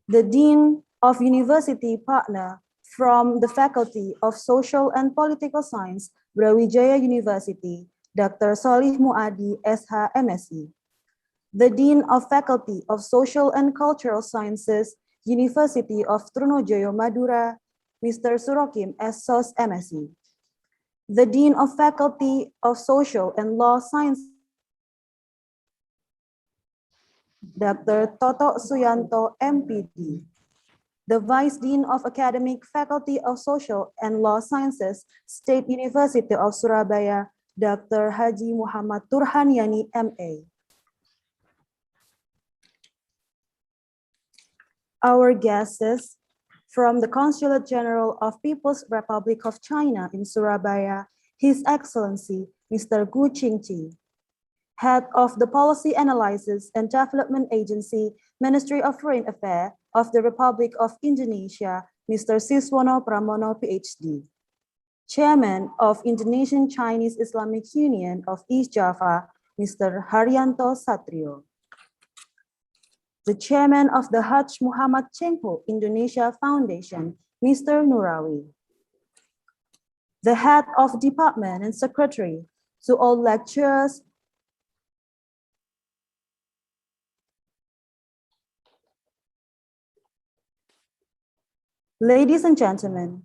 The Dean of University Partner from the Faculty of Social and Political Science, Brawijaya University, Dr. Solih Muadi, S.H. MSc. The Dean of Faculty of Social and Cultural Sciences, University of Trunojoyo, Madura, Mr. Surokim S. Sos, MSc. The Dean of Faculty of Social and Law Sciences, Dr. Toto Suyanto, MPD. The Vice Dean of Academic Faculty of Social and Law Sciences, State University of Surabaya, Dr. Haji Muhammad Turhaniani, MA. Our guests from the Consulate General of People's Republic of China in Surabaya, His Excellency Mr. Gu Qingqi, Head of the Policy Analysis and Development Agency, Ministry of Foreign Affairs of the Republic of Indonesia, Mr. Siswono Pramono, Ph.D. Chairman of Indonesian Chinese Islamic Union of East Java, Mr. Haryanto Satrio. The Chairman of the Hajj Muhammad Cengho Indonesia Foundation, Mr. Nurawi. The Head of Department and Secretary to all lecturers, ladies and gentlemen,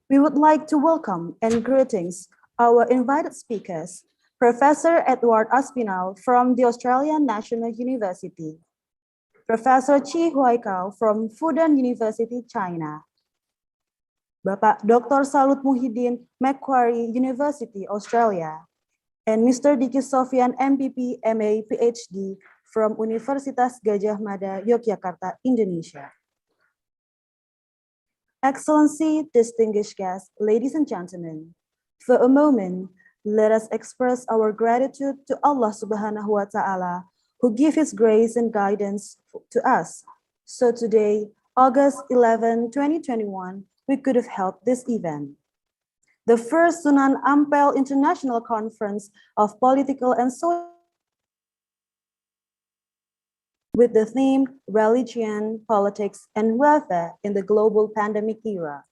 we would like to welcome and greetings our invited speakers, Professor Edward Aspinall from the Australian National University, Professor Chi Huaigao from Fudan University, China, Bapak Dr. Salut Muhidin, Macquarie University, Australia, and Mr. Dicky Sofjan, MPP, MA, Ph.D. from Universitas Gadjah Mada, Yogyakarta, Indonesia. Excellency, distinguished guests, ladies and gentlemen, for a moment, let us express our gratitude to Allah Subhanahu wa Ta'ala, who give His grace and guidance to us. So today, August 11, 2021, we could have held this event. The first Sunan Ampel International Conference of Political and Social with the theme Religion, Politics, and Welfare in the Global Pandemic Era.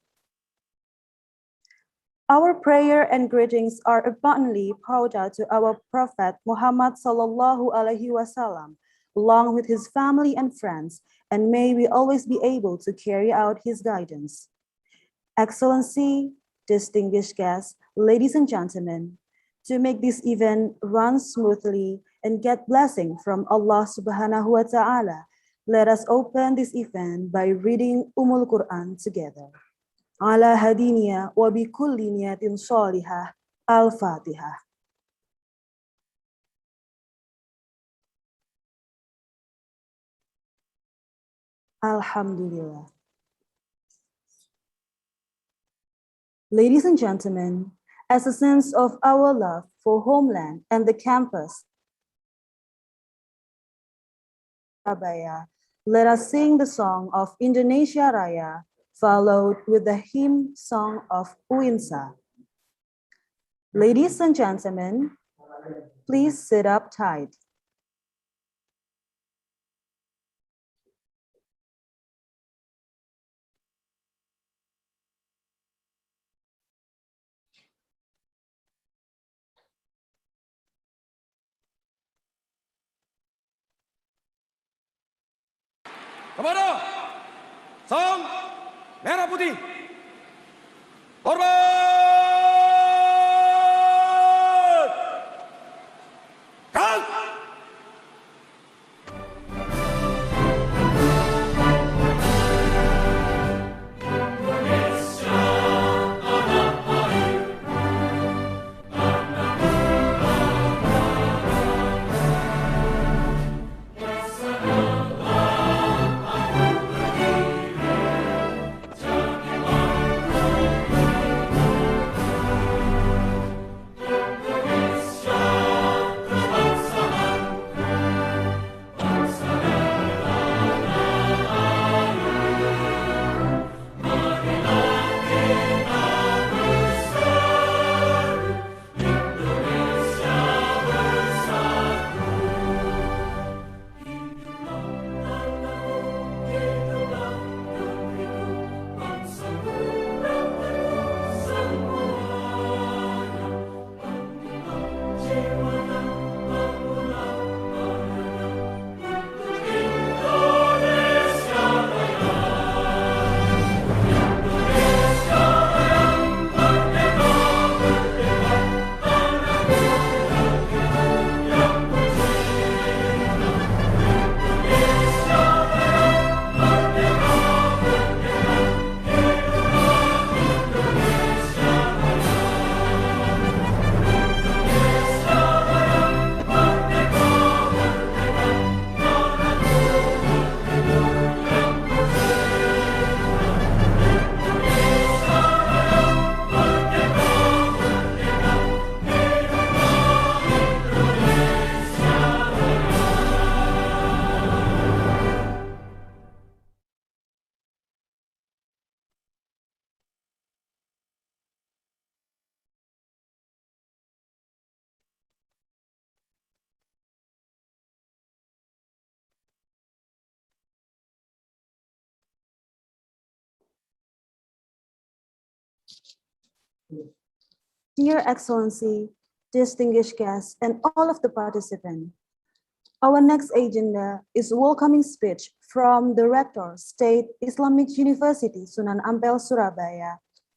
Our prayer and greetings are abundantly poured out to our Prophet Muhammad Sallallahu Alaihi Wasallam, along with his family and friends, and may we always be able to carry out his guidance. Excellency, distinguished guests, ladies and gentlemen, to make this event run smoothly and get blessing from Allah Subhanahu wa Ta'ala, let us open this event by reading Quran together. Ala hadiniya wa bi kulli niyatin salihah. Al-Fatiha. Alhamdulillah. Ladies and gentlemen, as a sense of our love for homeland and the campus, Surabaya, let us sing the song of Indonesia Raya, followed with the hymn song of UINSA. Ladies and gentlemen, please sit up tight. Kepada Sang Merah Putih, hormat! Kal! Dear Excellency, distinguished guests, and all of the participants, our next agenda is welcoming speech from the Rector, State Islamic University, Sunan Ampel, Surabaya,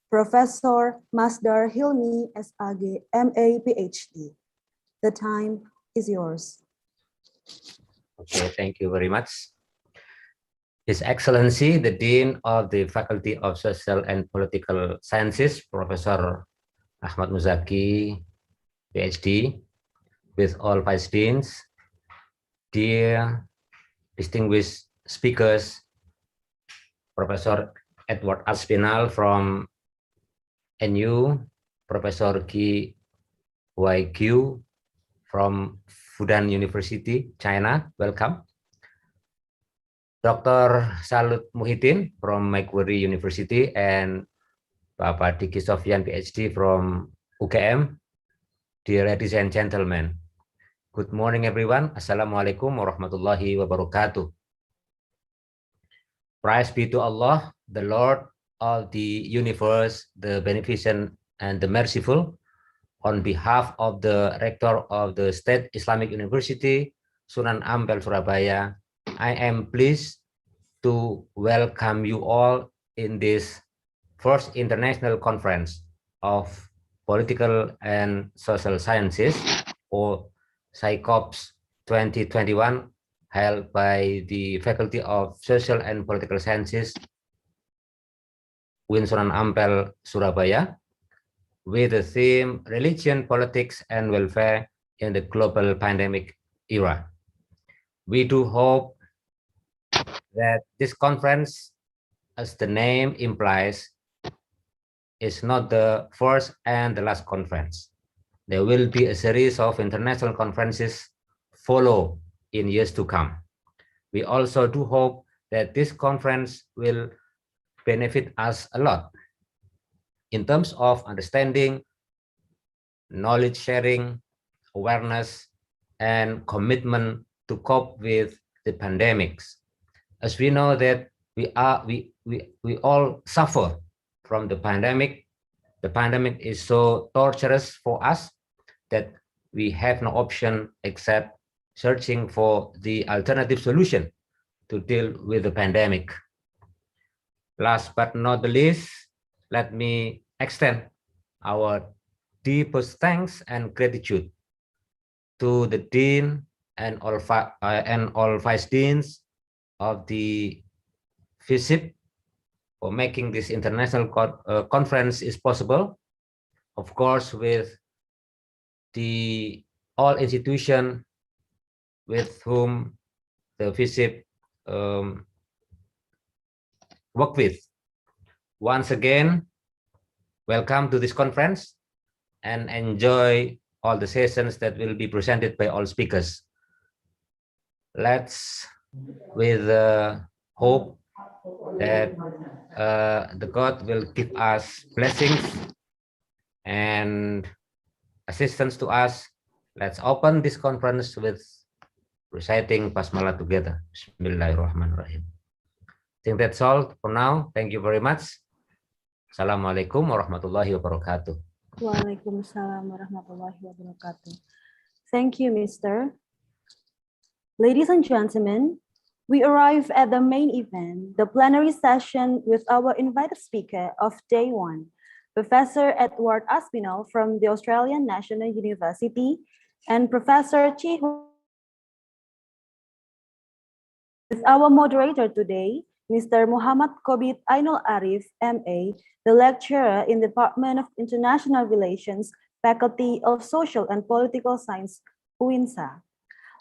Professor Masdar Hilmy, S.Ag, M.A., Ph.D. The time is yours. Okay, thank you very much. His Excellency, the Dean of the Faculty of Social and Political Sciences, Professor Ahmad Muzaki, Ph.D., with all Vice Deans, dear distinguished speakers, Professor Edward Aspinall from NU, Professor Huaigao from Fudan University, China, welcome. Dr. Salut Muhidin from Macquarie University and Bapak Dicky Sofjan, Ph.D. from UGM. Dear ladies and gentlemen, good morning everyone. Assalamualaikum warahmatullahi wabarakatuh. Praise be to Allah, the Lord of the universe, the beneficent and the merciful. On behalf of the Rector of the State Islamic University, Sunan Ampel, Surabaya, I am pleased to welcome you all in this first international conference of Political and Social Sciences, or SAICoPSS 2021, held by the Faculty of Social and Political Sciences, Sunan Ampel, Surabaya, with the theme Religion, Politics, and Welfare in the Global Pandemic Era. We do hope that this conference, as the name implies, is not the first and the last conference. There will be a series of international conferences follow in years to come. We also do hope that this conference will benefit us a lot in terms of understanding, knowledge sharing, awareness, and commitment to cope with the pandemics. As we know that we all suffer from the pandemic. The pandemic is so torturous for us that we have no option except searching for the alternative solution to deal with the pandemic. Last but not the least, let me extend our deepest thanks and gratitude to the Dean and all Vice Deans of the FISIP for making this international conference is possible. Of course, with the all institution with whom the FISIP work with. Once again, welcome to this conference and enjoy all the sessions that will be presented by all speakers. Let's, with hope that the God will give us blessings and assistance to us. Let's open this conference with reciting Basmalah together. Bismillahirrahmanirrahim. I think that's all for now. Thank you very much. Assalamualaikum warahmatullahi wabarakatuh. Waalaikumsalam warahmatullahi wabarakatuh. Thank you, Mr. Ladies and gentlemen, we arrive at the main event, the plenary session with our invited speaker of day one, Professor Edward Aspinall from the Australian National University and Professor Chi. With our moderator today, Mr. Muhammad Kobit Ainul Arif, MA, the lecturer in the Department of International Relations, Faculty of Social and Political Science, UINSA.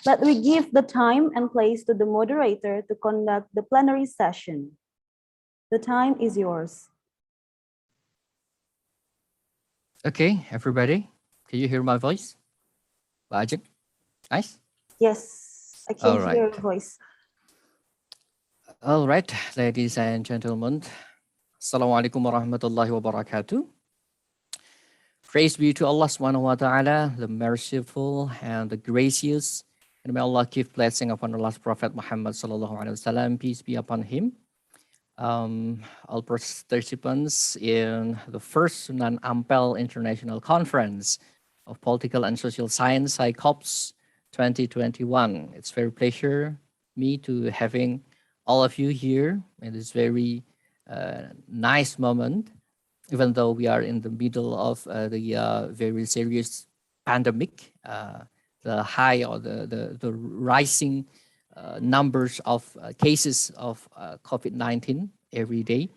Let me give the time and place to the moderator to conduct the plenary session. The time is yours. Okay, everybody, can you hear my voice? Ajik? Nice? Yes, I can All right. hear your voice. All right, ladies and gentlemen, Assalamualaikum warahmatullahi wabarakatuh. Praise be to Allah subhanahu wa ta'ala, the merciful and the gracious, and may Allah give blessing upon the last Prophet Muhammad sallallahu alaihi wasallam, peace be upon him. all participants in the first Sunan Ampel International Conference of Political and Social Science, SAICoPSS 2021. It's very pleasure me to having all of you here in this very nice moment, even though we are in the middle of the very serious pandemic, the high or the rising numbers of cases of COVID-19 every day.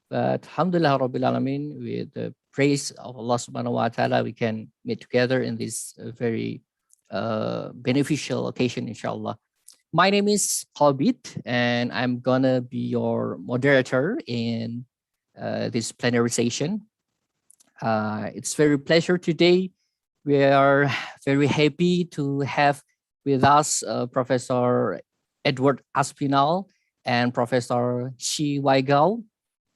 But alhamdulillah Rabbil Alamin, with the praise of Allah subhanahu wa ta'ala, we can meet together in this very beneficial occasion, inshallah. My name is Qabit, and I'm gonna be your moderator in this plenary session. It's very pleasure today. We are very happy to have with us Professor Edward Aspinall and Professor Huaigao.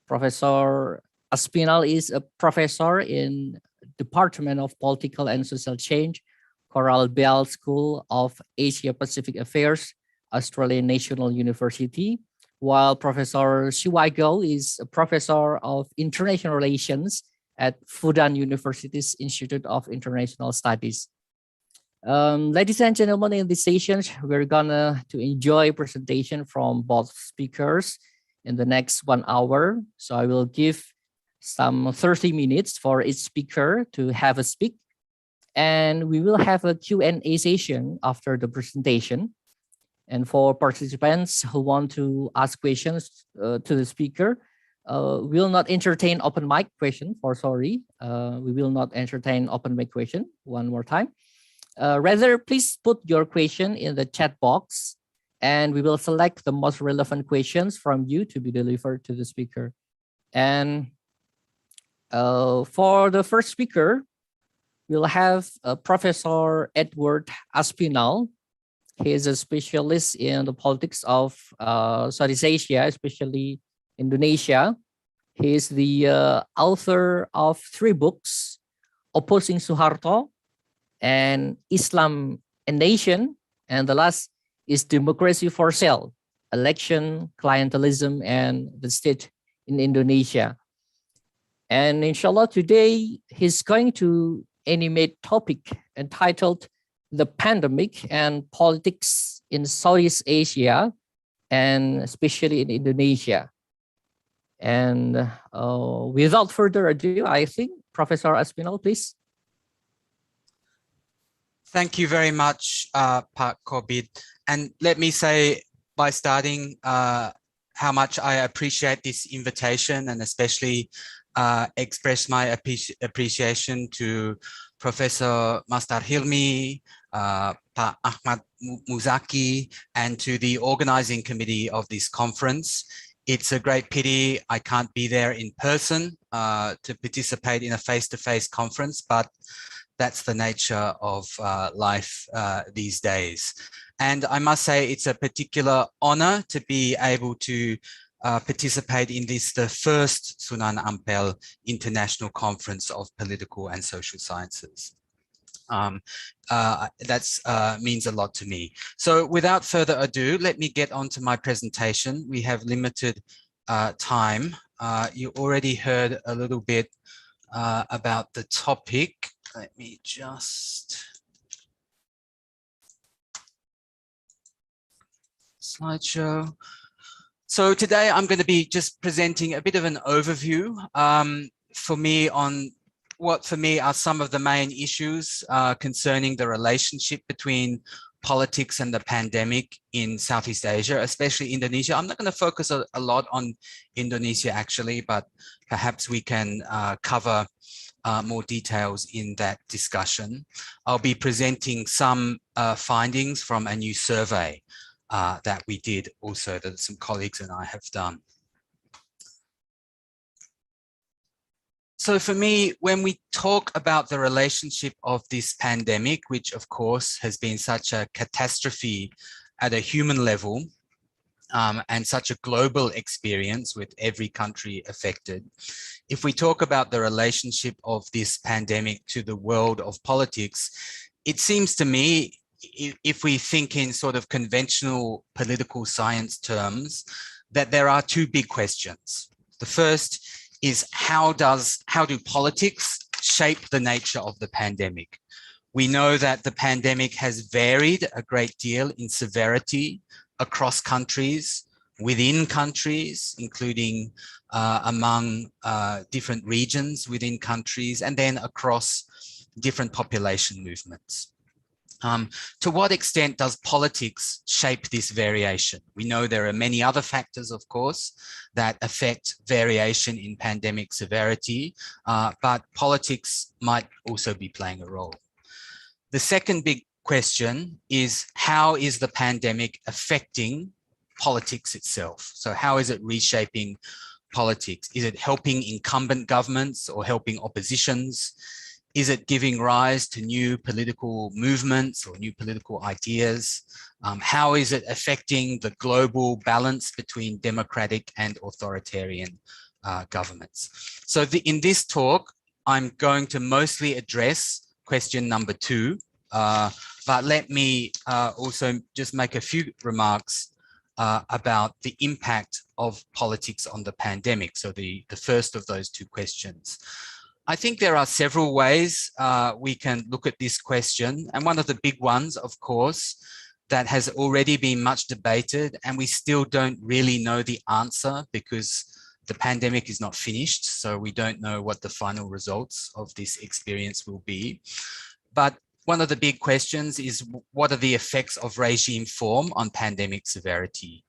Professor Aspinall is a professor in Department of Political and Social Change, Coral Bell School of Asia Pacific Affairs, Australian National University, while Professor Huaigao is a professor of International Relations at Fudan University's Institute of International Studies. Ladies and gentlemen, in this session, we're gonna to enjoy presentation from both speakers in the next 1 hour. So I will give some 30 minutes for each speaker to have a speak. And we will have a Q&A session after the presentation. And for participants who want to ask questions to the speaker, we will not entertain open mic question, we will not entertain open mic question one more time. Rather, please put your question in the chat box and we will select the most relevant questions from you to be delivered to the speaker. And for the first speaker, we'll have Professor Edward Aspinall. He is a specialist in the politics of Southeast Asia, especially Indonesia. He is the author of 3 books, Opposing Suharto and Islam and Nation, and the last is Democracy for Sale, Election, Clientelism, and the State in Indonesia. And inshallah, today he's going to animate topic entitled The Pandemic and Politics in Southeast Asia, and especially in Indonesia. And without further ado, I think Professor Aspinall, please. Thank you very much, Pak Qabit. And let me say by starting how much I appreciate this invitation, and especially express my appreciation to Professor Masdar Hilmy, Pak Ahmad Muzaki, and to the organizing committee of this conference. It's a great pity I can't be there in person to participate in a face-to-face conference, but that's the nature of life these days. And I must say it's a particular honor to be able to participate in this, the first Sunan Ampel International Conference of Political and Social Sciences. That means a lot to me. So without further ado, let me get on to my presentation. We have limited time. You already heard a little bit about the topic. Let me just slideshow. So today I'm going to be just presenting a bit of an overview for me on what for me are some of the main issues concerning the relationship between politics and the pandemic in Southeast Asia, especially Indonesia. I'm not going to focus a lot on Indonesia actually, but perhaps we can cover more details in that discussion. I'll be presenting some findings from a new survey that we did also, that some colleagues and I have done. So for me, when we talk about the relationship of this pandemic, which of course has been such a catastrophe at a human level, and such a global experience with every country affected, if we talk about the relationship of this pandemic to the world of politics, it seems to me, if we think in sort of conventional political science terms, that there are two big questions. The first is how do politics shape the nature of the pandemic? We know that the pandemic has varied a great deal in severity across countries, within countries, including among different regions within countries, and then across different population movements. To what extent does politics shape this variation? We know there are many other factors, of course, that affect variation in pandemic severity, but politics might also be playing a role. The second big question is, how is the pandemic affecting politics itself? So how is it reshaping politics? Is it helping incumbent governments or helping oppositions? Is it giving rise to new political movements or new political ideas? How is it affecting the global balance between democratic and authoritarian governments? So in this talk, I'm going to mostly address question number 2, but let me also just make a few remarks about the impact of politics on the pandemic. So the first of those two questions. I think there are several ways we can look at this question. And one of the big ones, of course, that has already been much debated, and we still don't really know the answer because the pandemic is not finished. So we don't know what the final results of this experience will be. But one of the big questions is, what are the effects of regime form on pandemic severity?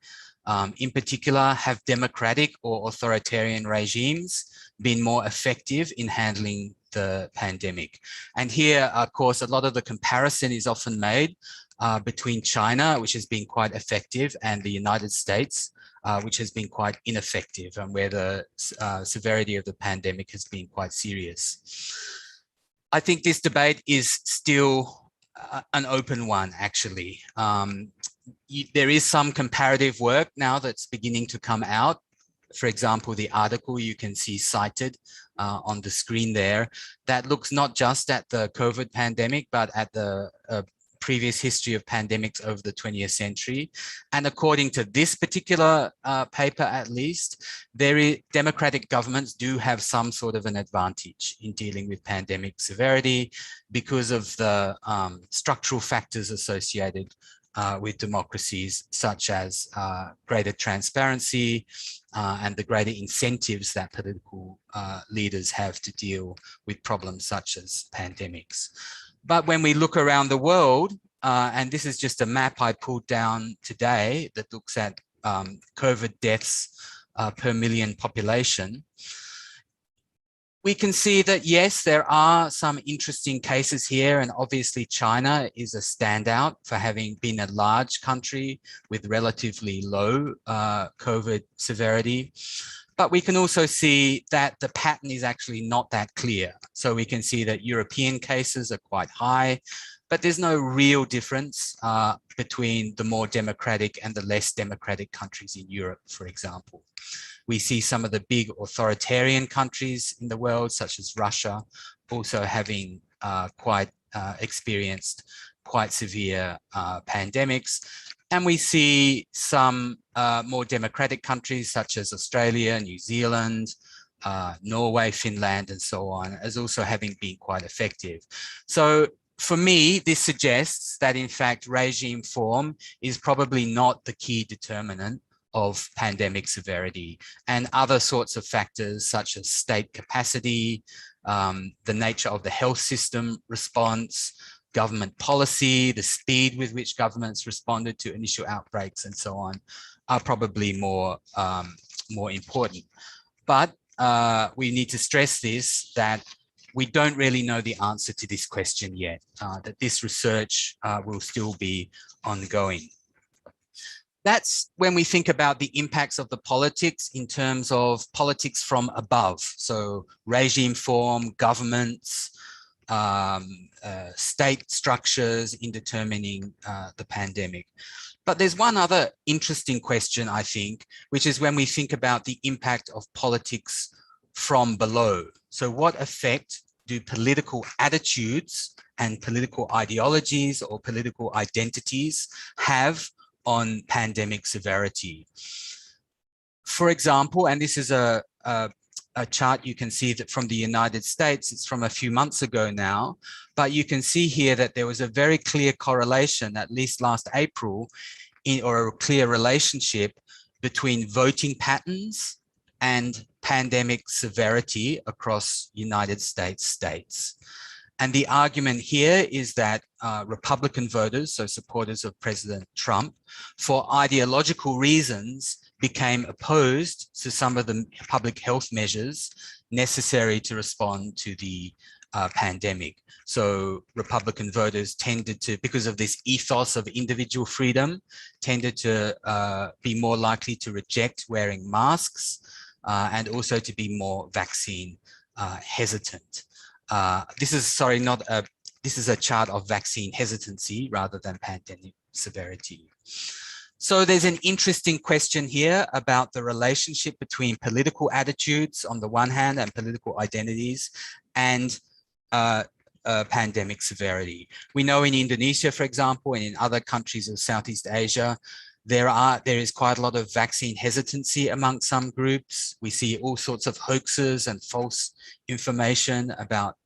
In particular, have democratic or authoritarian regimes been more effective in handling the pandemic? And here, of course, a lot of the comparison is often made between China, which has been quite effective, and the United States, which has been quite ineffective, and where the severity of the pandemic has been quite serious. I think this debate is still an open one, actually. There is some comparative work now that's beginning to come out. For example, the article you can see cited on the screen there, that looks not just at the COVID pandemic, but at the previous history of pandemics over the 20th century. And according to this particular paper, at least, democratic governments do have some sort of an advantage in dealing with pandemic severity because of the structural factors associated with democracies, such as greater transparency and the greater incentives that political leaders have to deal with problems such as pandemics. But when we look around the world, and this is just a map I pulled down today that looks at COVID deaths per million population, we can see that, yes, there are some interesting cases here, and obviously China is a standout for having been a large country with relatively low COVID severity. But we can also see that the pattern is actually not that clear. So we can see that European cases are quite high, but there's no real difference between the more democratic and the less democratic countries in Europe, for example. We see some of the big authoritarian countries in the world, such as Russia, also having experienced quite severe pandemics. And we see some more democratic countries, such as Australia, New Zealand, Norway, Finland, and so on, as also having been quite effective. So for me, this suggests that, in fact, regime form is probably not the key determinant of pandemic severity, and other sorts of factors such as state capacity, the nature of the health system response, government policy, the speed with which governments responded to initial outbreaks, and so on, are probably more important. But we need to stress this, that we don't really know the answer to this question yet, that this research will still be ongoing. That's when we think about the impacts of the politics in terms of politics from above. So regime form, governments, state structures in determining the pandemic. But there's one other interesting question, I think, which is when we think about the impact of politics from below. So what effect do political attitudes and political ideologies or political identities have on pandemic severity? For example, and this is a chart you can see that from the United States, it's from a few months ago now, but you can see here that there was a very clear correlation, at least last April, or a clear relationship between voting patterns and pandemic severity across United States states. And the argument here is that Republican voters, so supporters of President Trump, for ideological reasons, became opposed to some of the public health measures necessary to respond to the pandemic. So Republican voters tended to, because of this ethos of individual freedom, tended to be more likely to reject wearing masks and also to be more vaccine hesitant. This is a chart of vaccine hesitancy rather than pandemic severity. So there's an interesting question here about the relationship between political attitudes on the one hand and political identities and pandemic severity. We know in Indonesia, for example, and in other countries of Southeast Asia, there is quite a lot of vaccine hesitancy among some groups. We see all sorts of hoaxes and false information about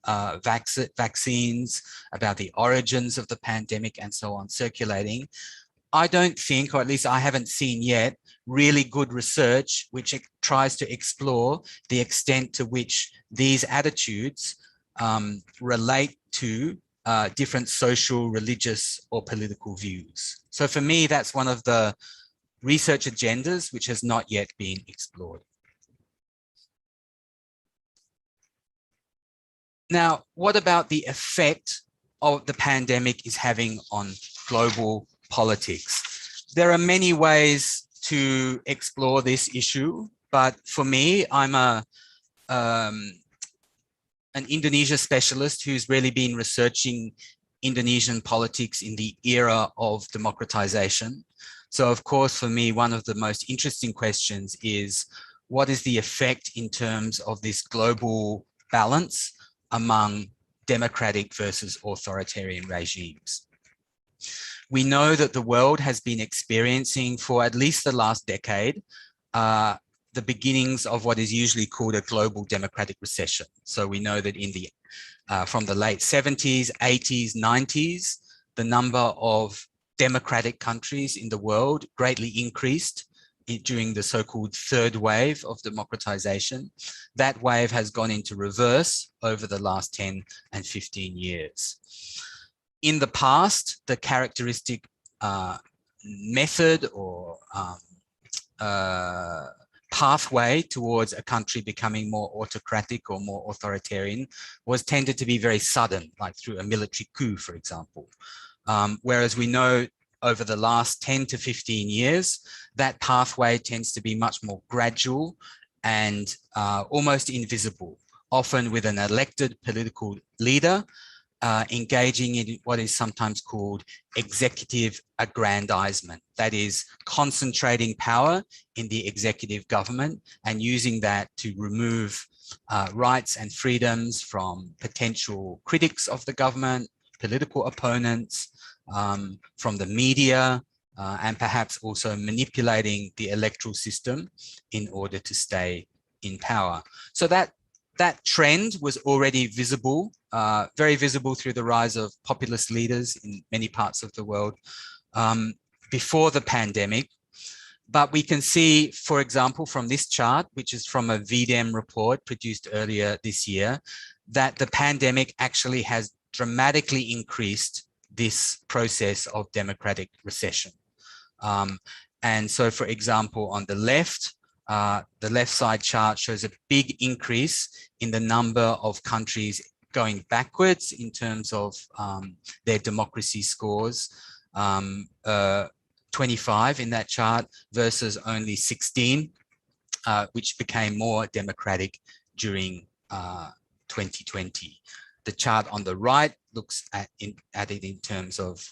vaccines, about the origins of the pandemic and so on circulating. I don't think, or at least I haven't seen yet, really good research which tries to explore the extent to which these attitudes relate to different social, religious, or political views. So for me, that's one of the research agendas which has not yet been explored. Now, what about the effect of the pandemic is having on global politics? There are many ways to explore this issue, but for me, I'm an Indonesia specialist who's really been researching Indonesian politics in the era of democratization. So of course, for me, one of the most interesting questions is, what is the effect in terms of this global balance among democratic versus authoritarian regimes? We know that the world has been experiencing for at least the last decade the beginnings of what is usually called a global democratic recession. So we know that in the from the late 70s, 80s, 90s, the number of democratic countries in the world greatly increased during the so-called third wave of democratization. That wave has gone into reverse over the last 10 and 15 years. In the past, the characteristic method or pathway towards a country becoming more autocratic or more authoritarian was tended to be very sudden, like through a military coup, for example. Whereas we know over the last 10 to 15 years, that pathway tends to be much more gradual and almost invisible, often with an elected political leader engaging in what is sometimes called executive aggrandizement. That is concentrating power in the executive government and using that to remove rights and freedoms from potential critics of the government, political opponents, from the media, and perhaps also manipulating the electoral system in order to stay in power. So that trend was already visible, very visible through the rise of populist leaders in many parts of the world before the pandemic. But we can see, for example, from this chart, which is from a VDEM report produced earlier this year, that the pandemic actually has dramatically increased this process of democratic recession. And so, for example, on the left side chart shows a big increase in the number of countries going backwards in terms of their democracy scores, 25 in that chart versus only 16, which became more democratic during 2020. The chart on the right looks at it in terms of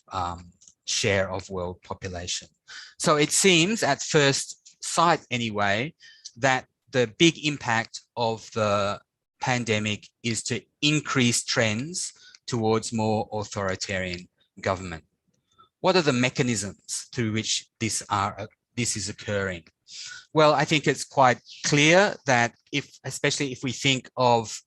share of world population. So it seems at first sight anyway, that the big impact of the pandemic is to increase trends towards more authoritarian government. What are the mechanisms through which this is occurring? Well, I think it's quite clear that especially if we think of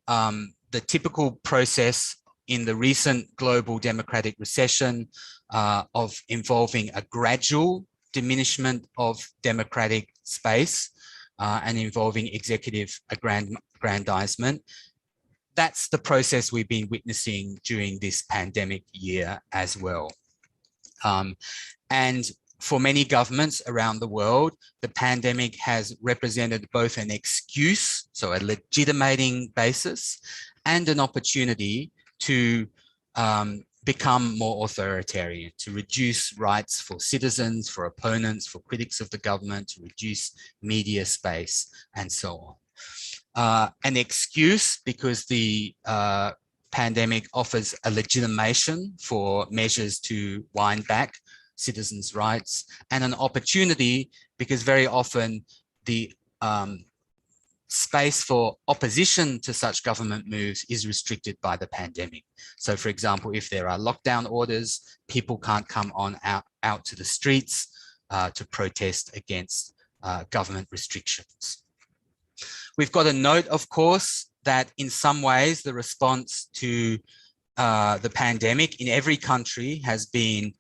the typical process in the recent global democratic recession of involving a gradual diminishment of democratic space and involving executive aggrandizement, that's the process we've been witnessing during this pandemic year as well. And for many governments around the world, the pandemic has represented both an excuse, so a legitimating basis, and an opportunity to become more authoritarian, to reduce rights for citizens, for opponents, for critics of the government, to reduce media space, and so on. An excuse because the pandemic offers a legitimation for measures to wind back citizens' rights, and an opportunity because very often the space for opposition to such government moves is restricted by the pandemic. So for example, if there are lockdown orders, people can't come out to the streets to protest against government restrictions. We've got to note, of course, that in some ways the response to the pandemic in every country has been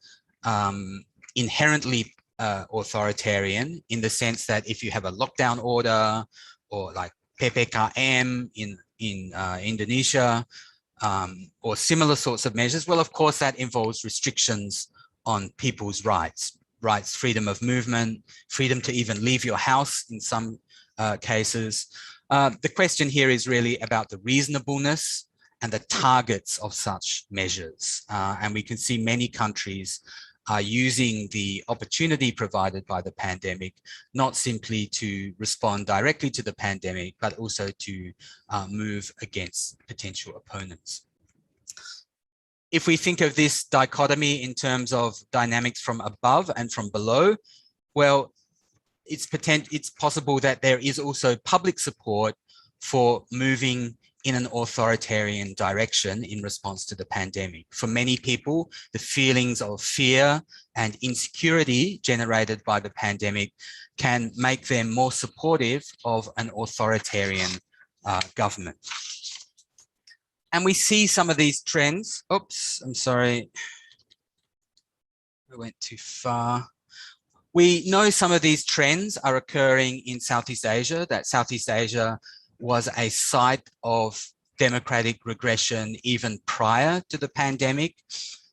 inherently authoritarian, in the sense that if you have a lockdown order or like PPKM in Indonesia or similar sorts of measures, well, of course, that involves restrictions on people's rights, freedom of movement, freedom to even leave your house in some cases. The question here is really about the reasonableness and the targets of such measures. And we can see many countries are using the opportunity provided by the pandemic, not simply to respond directly to the pandemic, but also to move against potential opponents. If we think of this dichotomy in terms of dynamics from above and from below, well, it's possible that there is also public support for moving in an authoritarian direction in response to the pandemic. For many people, the feelings of fear and insecurity generated by the pandemic can make them more supportive of an authoritarian government. And we see some of these trends. Oops, I'm sorry. I went too far. We know some of these trends are occurring in Southeast Asia, that Southeast Asia was a site of democratic regression even prior to the pandemic,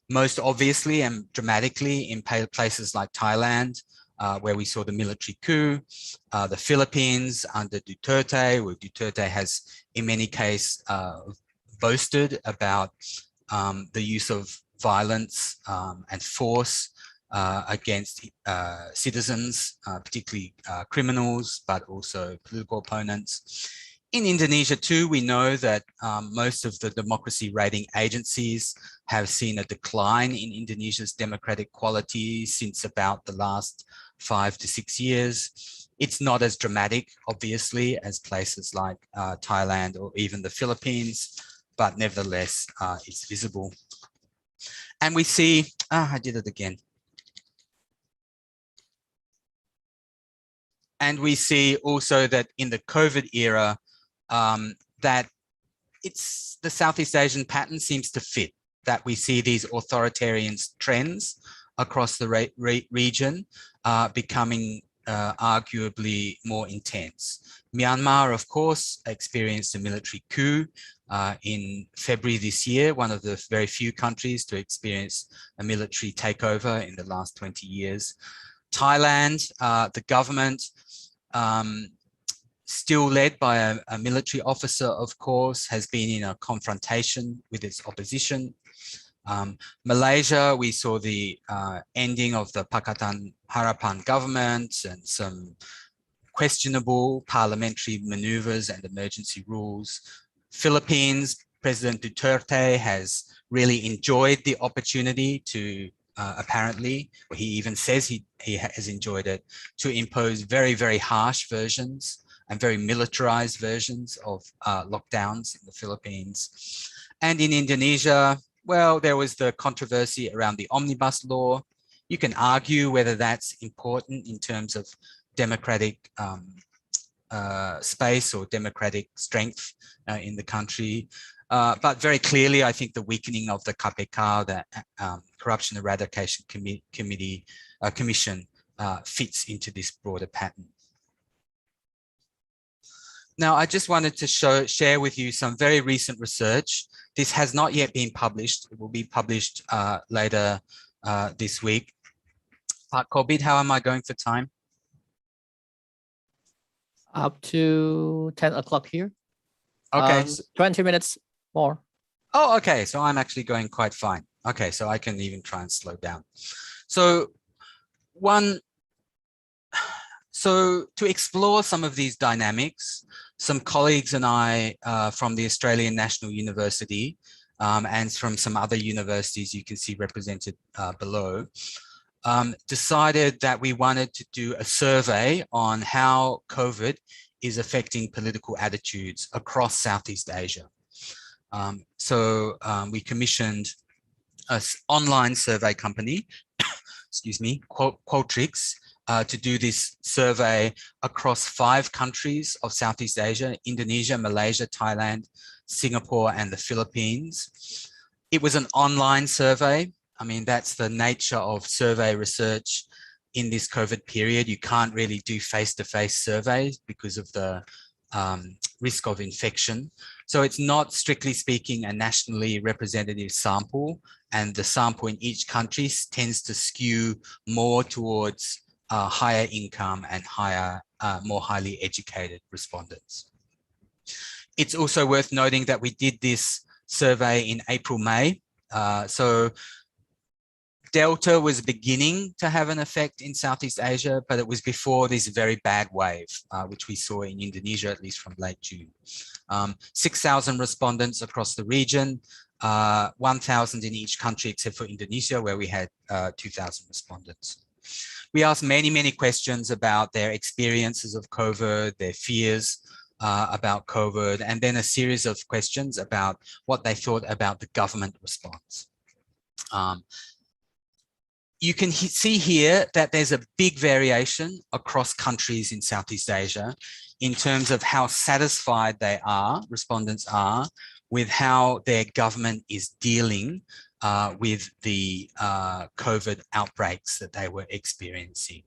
most obviously and dramatically in places like Thailand, where we saw the military coup, the Philippines under Duterte, where Duterte has in many cases boasted about the use of violence and force against citizens, particularly criminals, but also political opponents. In Indonesia too, we know that most of the democracy rating agencies have seen a decline in Indonesia's democratic quality since about the last 5 to 6 years. It's not as dramatic, obviously, as places like Thailand or even the Philippines, but nevertheless, it's visible. And we see, I did it again. And we see also that in the COVID era, that the Southeast Asian pattern seems to fit, that we see these authoritarian trends across the region becoming arguably more intense. Myanmar, of course, experienced a military coup in February this year, one of the very few countries to experience a military takeover in the last 20 years. Thailand, the government, still led by a military officer, of course, has been in a confrontation with its opposition. Malaysia, we saw the ending of the Pakatan Harapan government and some questionable parliamentary maneuvers and emergency rules. Philippines, President Duterte has really enjoyed the opportunity to apparently, or he even says he has enjoyed it, to impose very, very harsh versions and very militarized versions of lockdowns in the Philippines. And in Indonesia, well, there was the controversy around the omnibus law. You can argue whether that's important in terms of democratic space or democratic strength in the country. But very clearly, I think the weakening of the KPK, the Corruption Eradication Commission, fits into this broader pattern. Now, I just wanted to share with you some very recent research. This has not yet been published. It will be published later this week. Pak Kobit, how am I going for time? Up to 10 o'clock here. Okay. 20 minutes more. Oh, okay. So I'm actually going quite fine. Okay, so I can even try and slow down. So to explore some of these dynamics, some colleagues and I from the Australian National University and from some other universities you can see represented below, decided that we wanted to do a survey on how COVID is affecting political attitudes across Southeast Asia. We commissioned an online survey company, excuse me, Qualtrics, to do this survey across 5 countries of Southeast Asia: Indonesia, Malaysia, Thailand, Singapore, and the Philippines. It was an online survey. I mean, that's the nature of survey research in this COVID period. You can't really do face-to-face surveys because of the risk of infection. So it's not, strictly speaking, a nationally representative sample, and the sample in each country tends to skew more towards higher income and more highly educated respondents. It's also worth noting that we did this survey in April, May. So Delta was beginning to have an effect in Southeast Asia, but it was before this very bad wave, which we saw in Indonesia, at least from late June. 6,000 respondents across the region, 1,000 in each country except for Indonesia, where we had 2,000 respondents. We asked many, many questions about their experiences of COVID, their fears about COVID, and then a series of questions about what they thought about the government response. You can see here that there's a big variation across countries in Southeast Asia in terms of how satisfied respondents are with how their government is dealing with the COVID outbreaks that they were experiencing.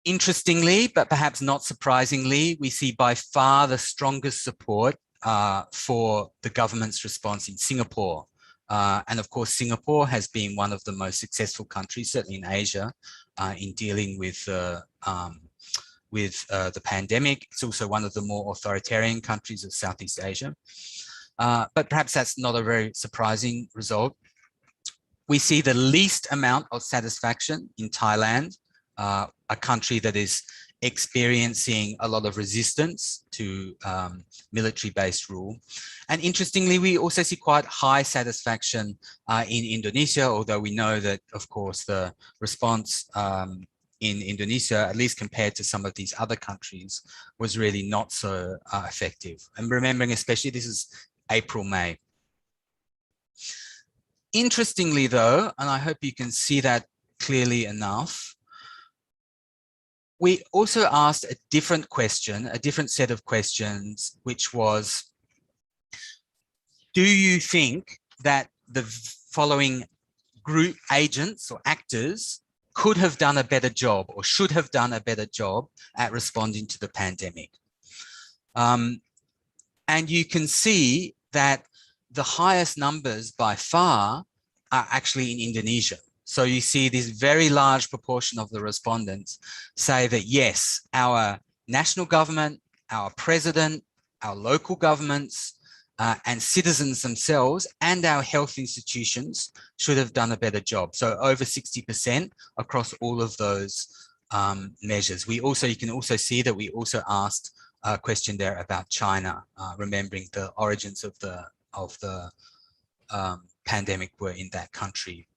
Interestingly, but perhaps not surprisingly, we see by far the strongest support for the government's response in Singapore. And of course, Singapore has been one of the most successful countries, certainly in Asia, in dealing with the pandemic. It's also one of the more authoritarian countries of Southeast Asia. But perhaps that's not a very surprising result. We see the least amount of satisfaction in Thailand, a country that is experiencing a lot of resistance to military-based rule. And interestingly, we also see quite high satisfaction in Indonesia, although we know that, of course, the response in Indonesia, at least compared to some of these other countries, was really not so effective. And remembering, especially, this is April, May. Interestingly, though, and I hope you can see that clearly enough, we also asked a different question, a different set of questions, which was, do you think that the following group agents or actors could have done a better job or should have done a better job at responding to the pandemic? And you can see that the highest numbers by far are actually in Indonesia. So you see this very large proportion of the respondents say that, yes, our national government, our president, our local governments, and citizens themselves and our health institutions should have done a better job. So over 60% across all of those measures. You can also see that we also asked a question there about China, remembering the origins of the pandemic were in that country.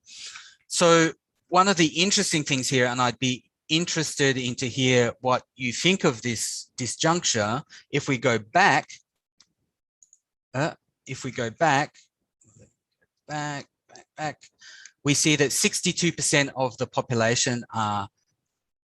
So one of the interesting things here, and I'd be interested in to hear what you think of this juncture, if we go back, we see that 62% of the population are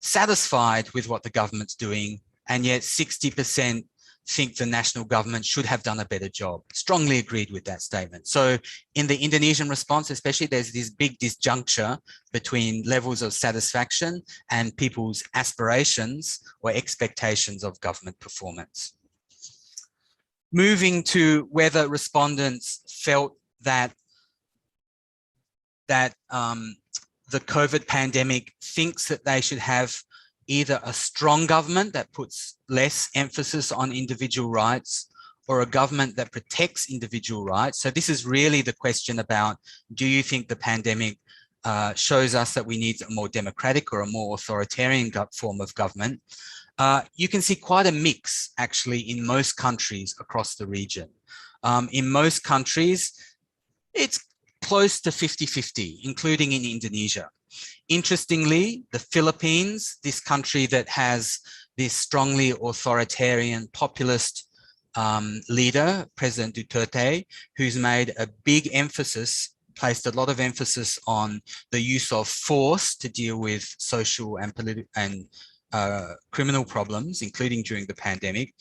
satisfied with what the government's doing, and yet 60% think the national government should have done a better job. Strongly agreed with that statement. So in the Indonesian response, especially, there's this big disjuncture between levels of satisfaction and people's aspirations or expectations of government performance. Moving to whether respondents felt that the COVID pandemic thinks that they should have either a strong government that puts less emphasis on individual rights, or a government that protects individual rights. So this is really the question about, do you think the pandemic shows us that we need a more democratic or a more authoritarian form of government? You can see quite a mix actually in most countries across the region. In most countries, it's close to 50-50, including in Indonesia. Interestingly, the Philippines, this country that has this strongly authoritarian populist leader, President Duterte, who's made a big emphasis, placed a lot of emphasis on the use of force to deal with social and political and criminal problems, including during the pandemic,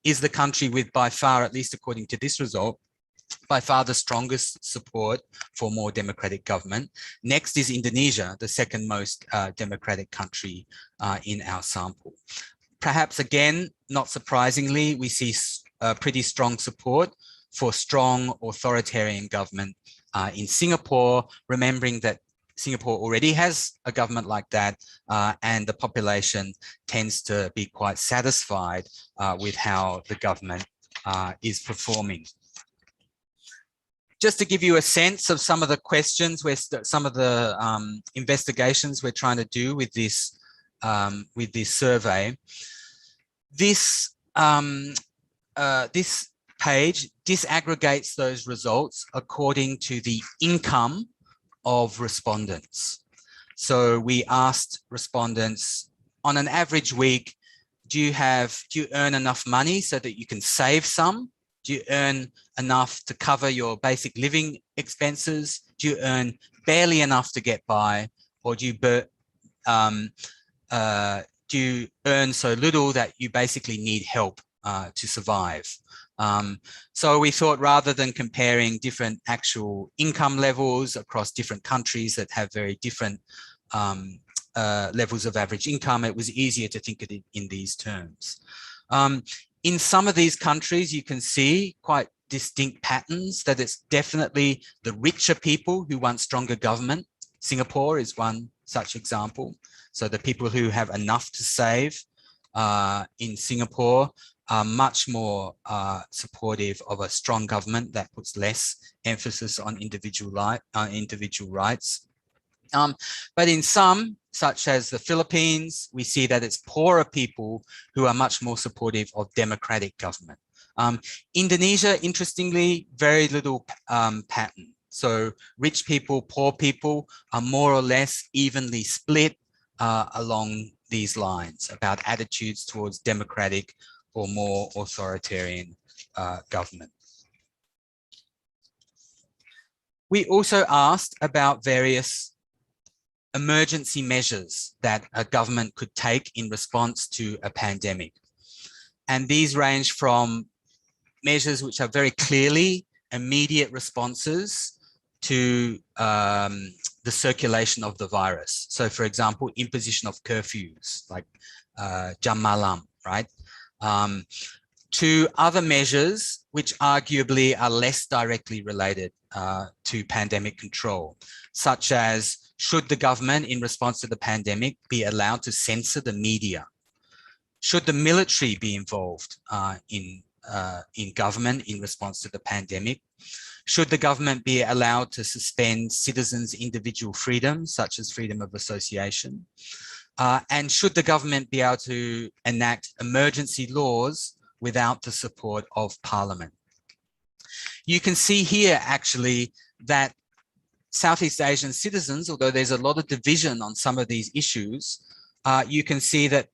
is the country with, by far, at least according to this result, by far the strongest support for more democratic government. Next is Indonesia, the second most democratic country in our sample. Perhaps again, not surprisingly, we see pretty strong support for strong authoritarian government in Singapore, remembering that Singapore already has a government like that, and the population tends to be quite satisfied with how the government is performing. Just to give you a sense of some of the questions, some of the investigations we're trying to do with this survey, this page disaggregates those results according to the income of respondents. So we asked respondents, on an average week, do you earn enough money so that you can save some? Do you earn enough to cover your basic living expenses? Do you earn barely enough to get by? Or do you earn so little that you basically need help to survive? So we thought, rather than comparing different actual income levels across different countries that have very different levels of average income, it was easier to think of it in these terms. In some of these countries, you can see quite distinct patterns, that it's definitely the richer people who want stronger government. Singapore is one such example. So the people who have enough to save in Singapore are much more supportive of a strong government that puts less emphasis on individual rights. But in some, such as the Philippines, we see that it's poorer people who are much more supportive of democratic government. Indonesia, interestingly, very little pattern. So rich people, poor people are more or less evenly split along these lines about attitudes towards democratic or more authoritarian government. We also asked about various emergency measures that a government could take in response to a pandemic. And these range from measures which are very clearly immediate responses to the circulation of the virus. So for example, imposition of curfews like jam malam, right? To other measures which arguably are less directly related to pandemic control, such as, should the government in response to the pandemic be allowed to censor the media? Should the military be involved in government in response to the pandemic? Should the government be allowed to suspend citizens' individual freedoms, such as freedom of association? And should the government be able to enact emergency laws without the support of Parliament? You can see here actually that Southeast Asian citizens, although there's a lot of division on some of these issues, you can see that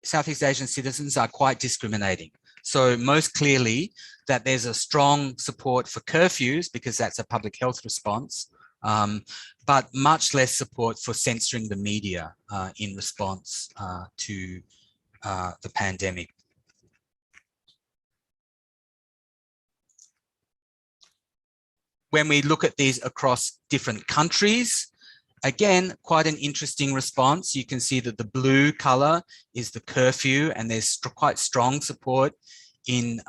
Southeast Asian citizens are quite discriminating. So most clearly that there's a strong support for curfews because that's a public health response, but much less support for censoring the media in response to the pandemic. When we look at these across different countries, again, quite an interesting response. You can see that the blue color is the curfew, and there's quite strong support in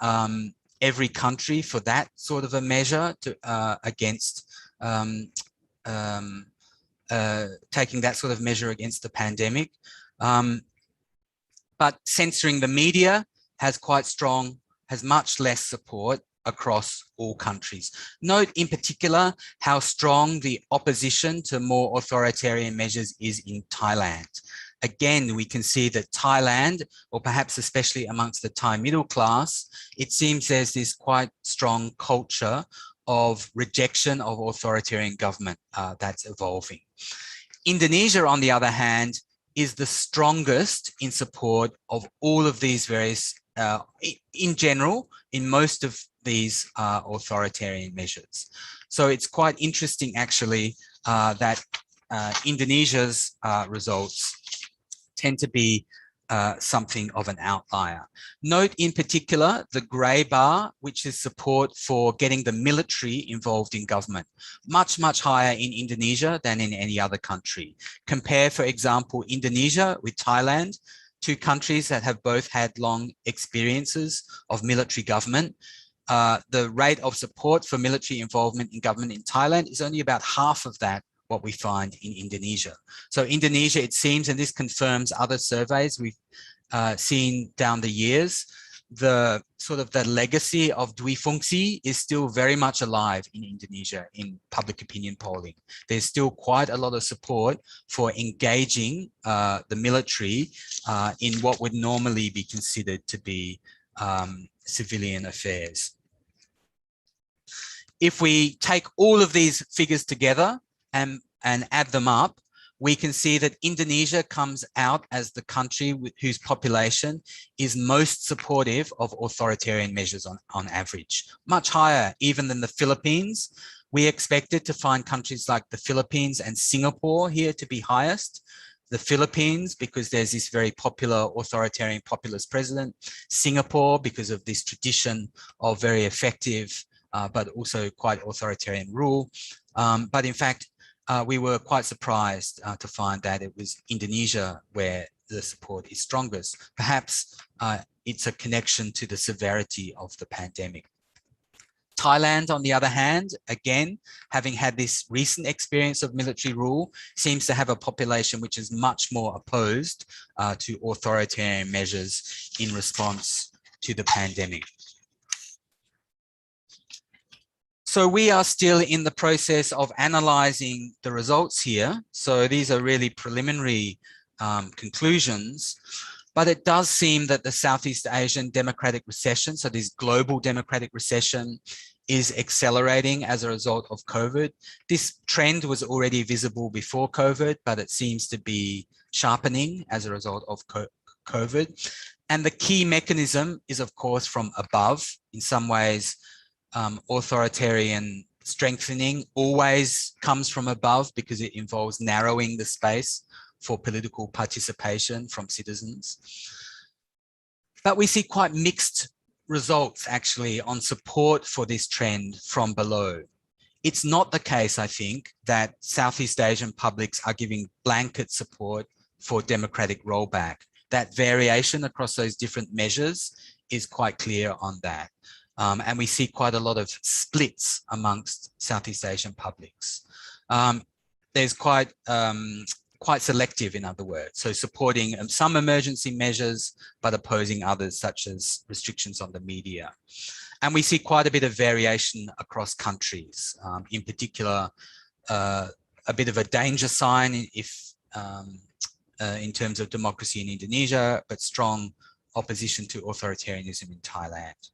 every country for that sort of a measure to, against taking that sort of measure against the pandemic. But censoring the media has much less support across all countries. Note in particular how strong the opposition to more authoritarian measures is in Thailand. Again, we can see that Thailand, or perhaps especially amongst the Thai middle class, it seems there's this quite strong culture of rejection of authoritarian government that's evolving. Indonesia, on the other hand, is the strongest in support of all of these various, in general, in most of these authoritarian measures. So it's quite interesting, actually, that Indonesia's results tend to be something of an outlier. Note in particular the grey bar, which is support for getting the military involved in government, much, much higher in Indonesia than in any other country. Compare, for example, Indonesia with Thailand, two countries that have both had long experiences of military government. The rate of support for military involvement in government in Thailand is only about half of that what we find in Indonesia. So Indonesia, it seems, and this confirms other surveys we've seen down the years, the sort of the legacy of dwi fungsi is still very much alive in Indonesia in public opinion polling. There's still quite a lot of support for engaging the military in what would normally be considered to be civilian affairs. If we take all of these figures together and add them up, we can see that Indonesia comes out as the country whose population is most supportive of authoritarian measures on average, much higher even than the Philippines. We expected to find countries like the Philippines and Singapore here to be highest. The Philippines, because there's this very popular authoritarian populist president. Singapore, because of this tradition of very effective, but also quite authoritarian rule. But in fact, we were quite surprised to find that it was Indonesia where the support is strongest. Perhaps it's a connection to the severity of the pandemic. Thailand, on the other hand, again, having had this recent experience of military rule, seems to have a population which is much more opposed to authoritarian measures in response to the pandemic. So we are still in the process of analyzing the results here. So these are really preliminary conclusions, but it does seem that the Southeast Asian democratic recession, so this global democratic recession, is accelerating as a result of COVID. This trend was already visible before COVID, but it seems to be sharpening as a result of COVID. And the key mechanism is, of course, from above. In some ways, authoritarian strengthening always comes from above because it involves narrowing the space for political participation from citizens. But we see quite mixed results actually on support for this trend from below. It's not the case, I think, that Southeast Asian publics are giving blanket support for democratic rollback. That variation across those different measures is quite clear on that. And we see quite a lot of splits amongst Southeast Asian publics. There's quite selective, in other words, so supporting some emergency measures, but opposing others, such as restrictions on the media. And we see quite a bit of variation across countries, in particular, a bit of a danger sign if in terms of democracy in Indonesia, but strong opposition to authoritarianism in Thailand.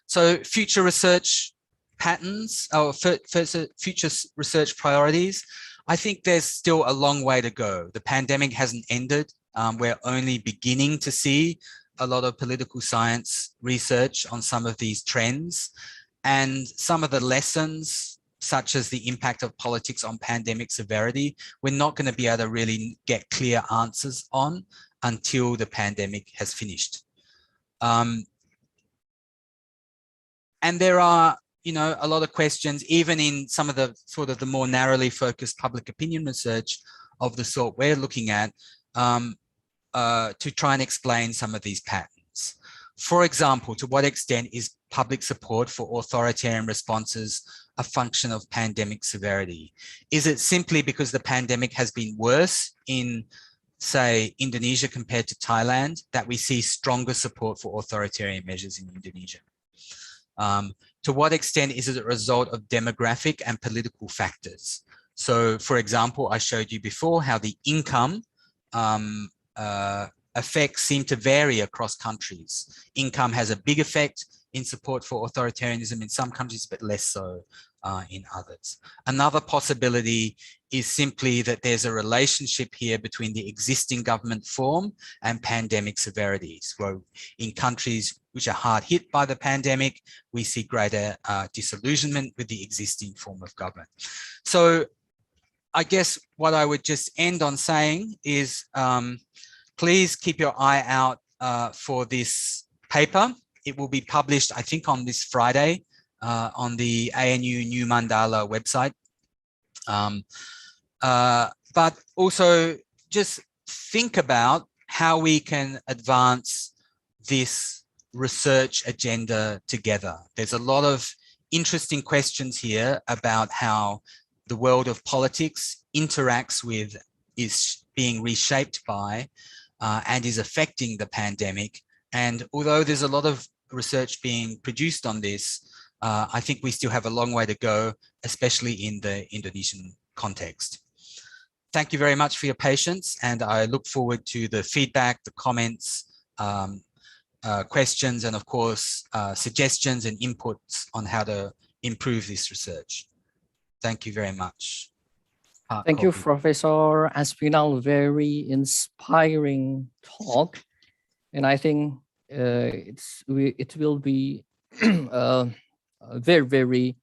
So future research patterns or future research priorities, I think there's still a long way to go. The pandemic hasn't ended. We're only beginning to see a lot of political science research on some of these trends, and some of the lessons such as the impact of politics on pandemic severity, we're not going to be able to really get clear answers on until the pandemic has finished. And there are, you know, a lot of questions, even in some of the sort of the more narrowly focused public opinion research of the sort we're looking at, to try and explain some of these patterns. For example, to what extent is public support for authoritarian responses a function of pandemic severity? Is it simply because the pandemic has been worse in, say, Indonesia compared to Thailand, that we see stronger support for authoritarian measures in Indonesia? To what extent is it a result of demographic and political factors? So, for example, I showed you before how the income effects seem to vary across countries. Income has a big effect in support for authoritarianism in some countries, but less so in others. Another possibility is simply that there's a relationship here between the existing government form and pandemic severities. Where in countries which are hard hit by the pandemic, we see greater disillusionment with the existing form of government. So I guess what I would just end on saying is, please keep your eye out for this paper. It will be published, I think, on this Friday on the ANU New Mandala website. But also just think about how we can advance this research agenda together. There's a lot of interesting questions here about how the world of politics interacts with, is being reshaped by, and is affecting the pandemic. And although there's a lot of research being produced on this, I think we still have a long way to go, especially in the Indonesian context. Thank you very much for your patience, and I look forward to the feedback, the comments, questions, and of course, suggestions and inputs on how to improve this research. Thank you very much. Thank you, Professor Aspinall. Very inspiring talk, and I think it will be very, very,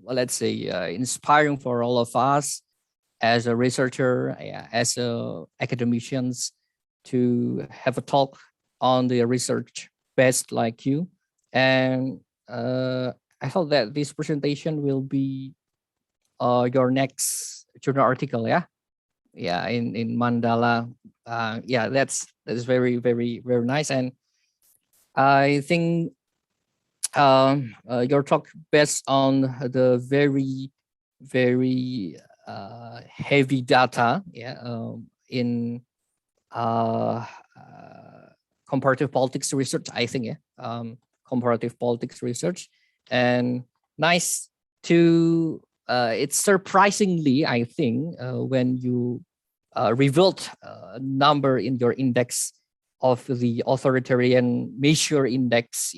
let's say, inspiring for all of us as a researcher, as academicians, to have a talk on the research based like you. And I thought that this presentation will be your next journal article, yeah, in Mandala. Yeah, that's very, very, very nice. And I think your talk based on the very, very heavy data, in comparative politics research, I think, comparative politics research. And nice to, it's surprisingly, I think, when you revealed a number in your index of the authoritarian measure index,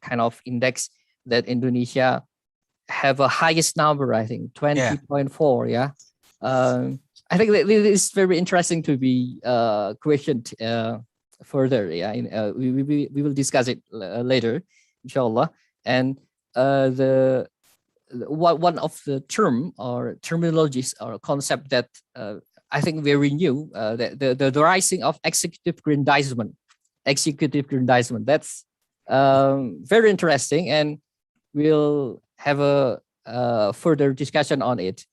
kind of index, that Indonesia have a highest number, I think, 20.4, I think that this is very interesting to be questioned further. We will discuss it later, inshallah. And one of the term or terminologies or concept that I think very new, the rising of executive grandizement. That's very interesting, and we'll have a further discussion on it.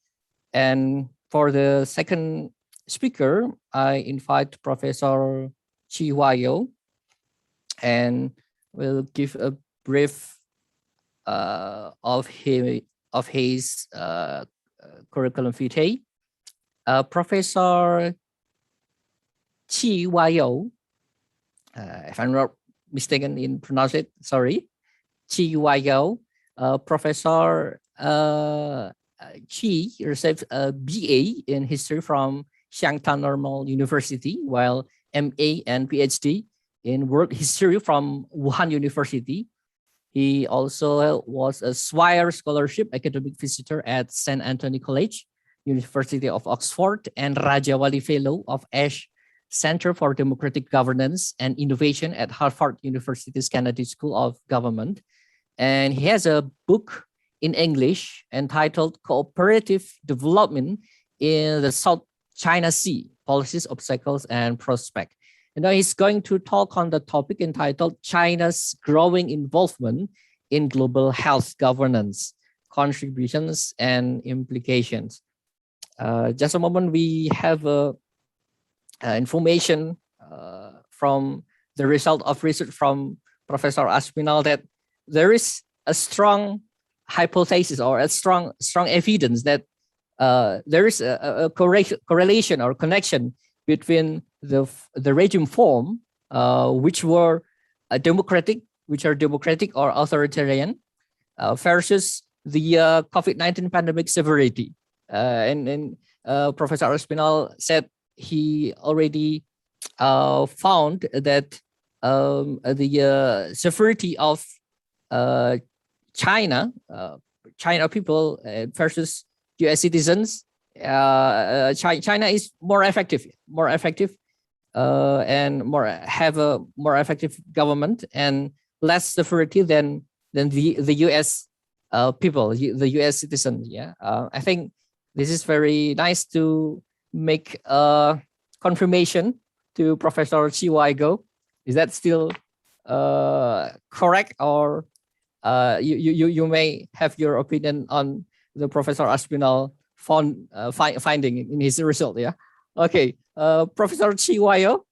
And for the second speaker, I invite Professor Huaigao, and we'll give a brief of his curriculum vitae. Professor Huaigao, if I'm not mistaken in pronounce it, sorry, Huaigao, Professor Qi received a BA in history from Shanghai Normal University, while MA and PhD in world history from Wuhan University. He also was a Swire Scholarship academic visitor at St. Anthony College, University of Oxford, and Raja Wali Fellow of Ash Center for Democratic Governance and Innovation at Harvard University's Kennedy School of Government. And he has a book in English entitled Cooperative Development in the South China Sea, Policies, Obstacles, and Prospect. And now he's going to talk on the topic entitled China's Growing Involvement in Global Health Governance, Contributions and Implications. Just a moment, we have information from the result of research from Professor Aspinall that there is a strong hypothesis or a strong evidence that there is a correlation or connection between the regime form, which are democratic or authoritarian, versus the COVID-19 pandemic severity. And Professor Aspinall said he already found that the severity of China people versus US citizens, China is more effective and have a more effective government and less severity than the US people, the US citizens. Yeah, I think this is very nice to make a confirmation to Professor Huaigao. Is that still correct, or you may have your opinion on the Professor Aspinall finding in his result? Yeah. Okay. Professor Huaigao,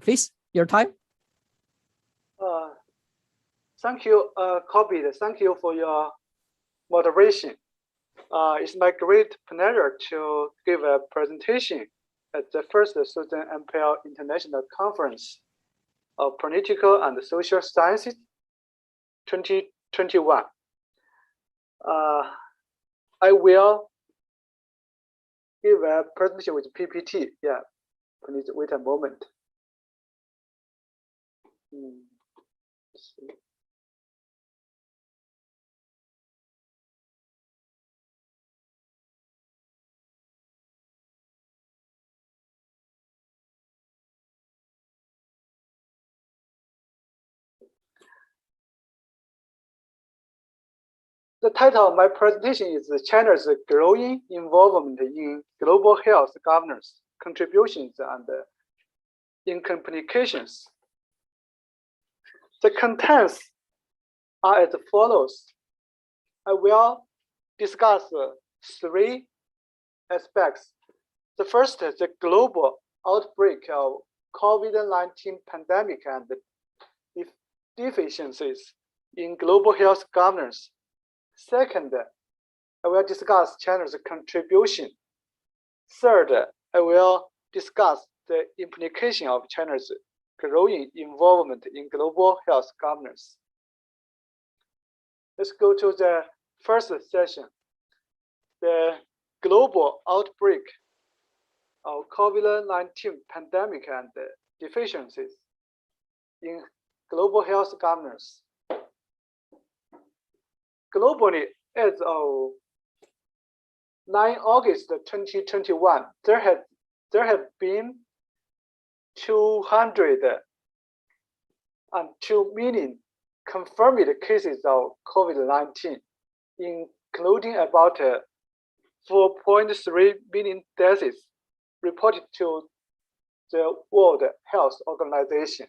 please, your time. Thank you, Kobe. Thank you for your moderation. It's my great pleasure to give a presentation at the first Sunan Ampel International Conference of Political and Social Sciences 2021. I will give a presentation with PPT. Yeah, please wait a moment. The title of my presentation is China's Growing Involvement in Global Health Governance, Contributions and Implications. The contents are as follows. I will discuss three aspects. The first is the global outbreak of COVID-19 pandemic and deficiencies in global health governance. Second, I will discuss China's contribution. Third, I will discuss the implication of China's growing involvement in global health governance. Let's go to the first session. The global outbreak of COVID-19 pandemic and deficiencies in global health governance. Globally, as of 9 August 2021, there have been 202 million confirmed cases of COVID-19, including about 4.3 million deaths reported to the World Health Organization.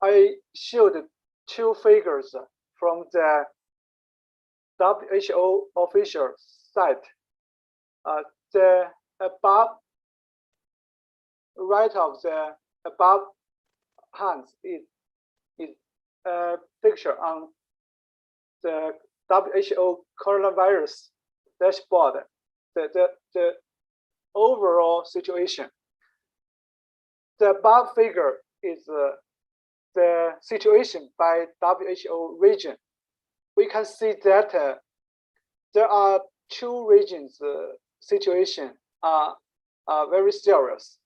I showed two figures from the WHO official site. The above right of the above hands is a picture on the WHO coronavirus dashboard, the overall situation. The above figure is the situation by WHO region. We can see that there are two regions situation are very serious.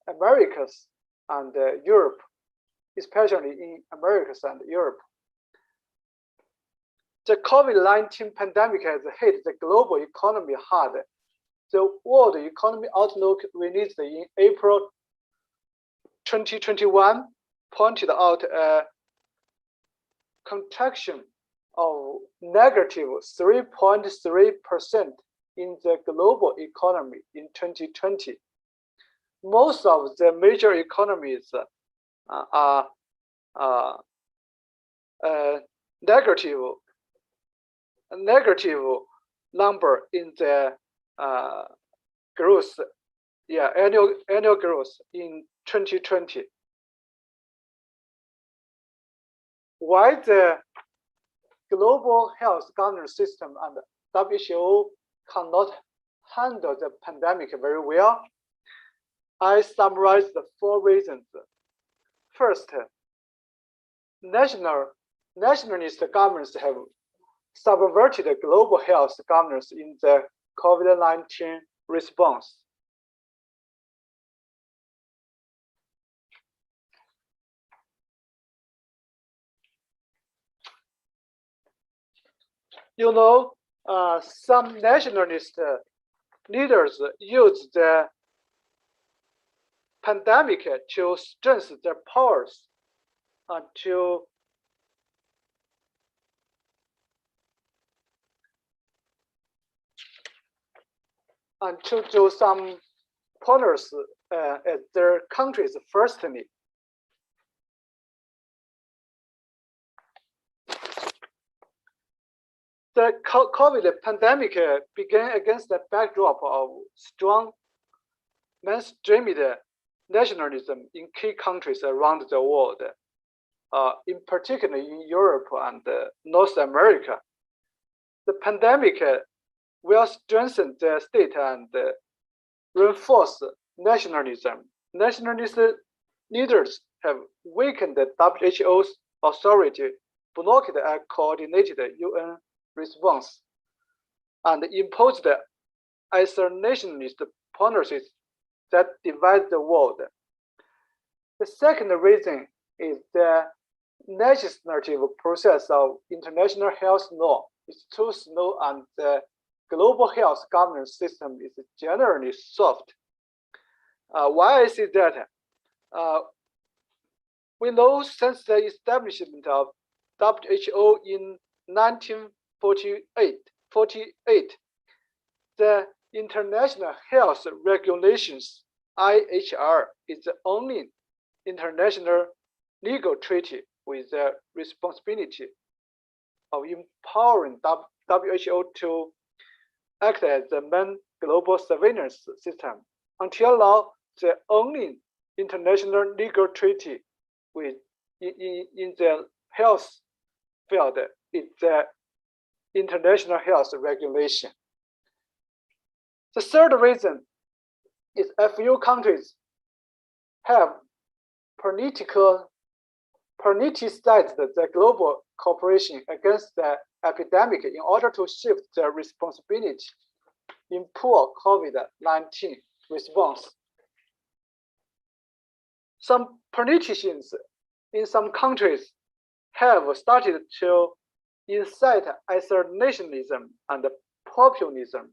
Americas and Europe, especially in Americas and Europe. The COVID-19 pandemic has hit the global economy hard. The World Economy Outlook released in April 2021 pointed out a contraction of negative 3.3% in the global economy in 2020. Most of the major economies are negative number in the growth, annual growth in 2020. Why the global health governance system and WHO cannot handle the pandemic very well? I summarize the 4 reasons. First, nationalist governments have subverted the global health governance in the COVID-19 response. You know, some nationalist leaders use the pandemic to strengthen their powers and to do some corners at their countries firstly. The COVID pandemic began against the backdrop of strong mainstreamed nationalism in key countries around the world, in particular in Europe and North America. The pandemic will strengthen the state and reinforce nationalism. Nationalist leaders have weakened the WHO's authority, blocked a coordinated UN response, and imposed isolationist policies that divide the world. The second reason is the legislative process of international health law is too slow, and the global health governance system is generally soft. Why I say that? We know since the establishment of WHO in 1948, the International Health Regulations, IHR, is the only international legal treaty with the responsibility of empowering WHO to act as the main global surveillance system. Until now, the only international legal treaty with in the health field is the International Health Regulation. The third reason is a few countries have politicized the global cooperation against the epidemic in order to shift the responsibility in poor COVID-19 response. Some politicians in some countries have started to incite isolationism and populism,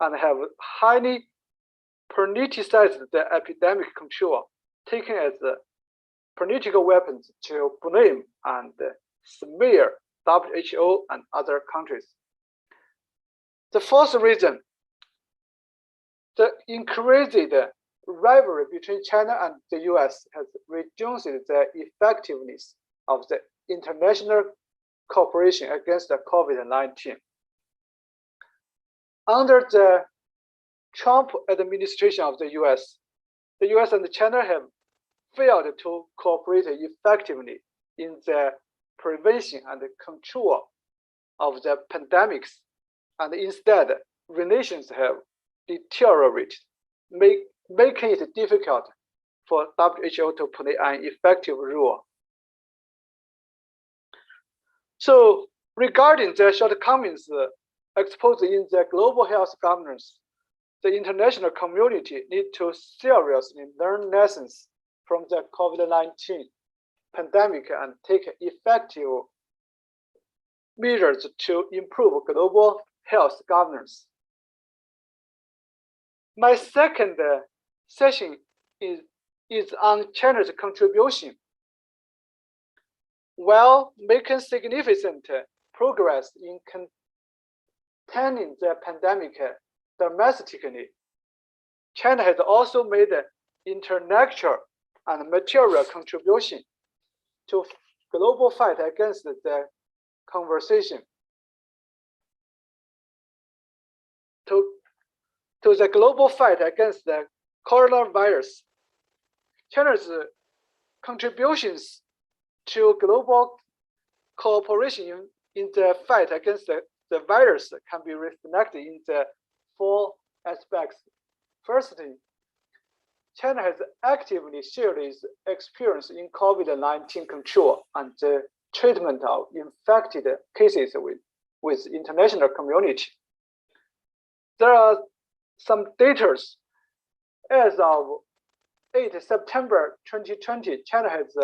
and have highly politicized the epidemic control, taken as political weapons to blame and smear WHO and other countries. The fourth reason, the increased rivalry between China and the US has reduced the effectiveness of the international cooperation against the COVID-19. Under the Trump administration of the US and China have failed to cooperate effectively in the prevention and control of the pandemics, and instead relations have deteriorated, making it difficult for WHO to play an effective role. So, regarding the shortcomings exposed in the global health governance, the international community needs to seriously learn lessons from the COVID-19 pandemic and take effective measures to improve global health governance. My second session is on China's contribution. While making significant progress in containing the pandemic domestically, China has also made intellectual and material contribution to global fight against the conversation. To the global fight against the coronavirus, China's contributions to global cooperation in the fight against the virus can be reflected in the four aspects. Firstly, China has actively shared its experience in COVID-19 control and the treatment of infected cases with international community. There are some data. As of 8 September 2020, China has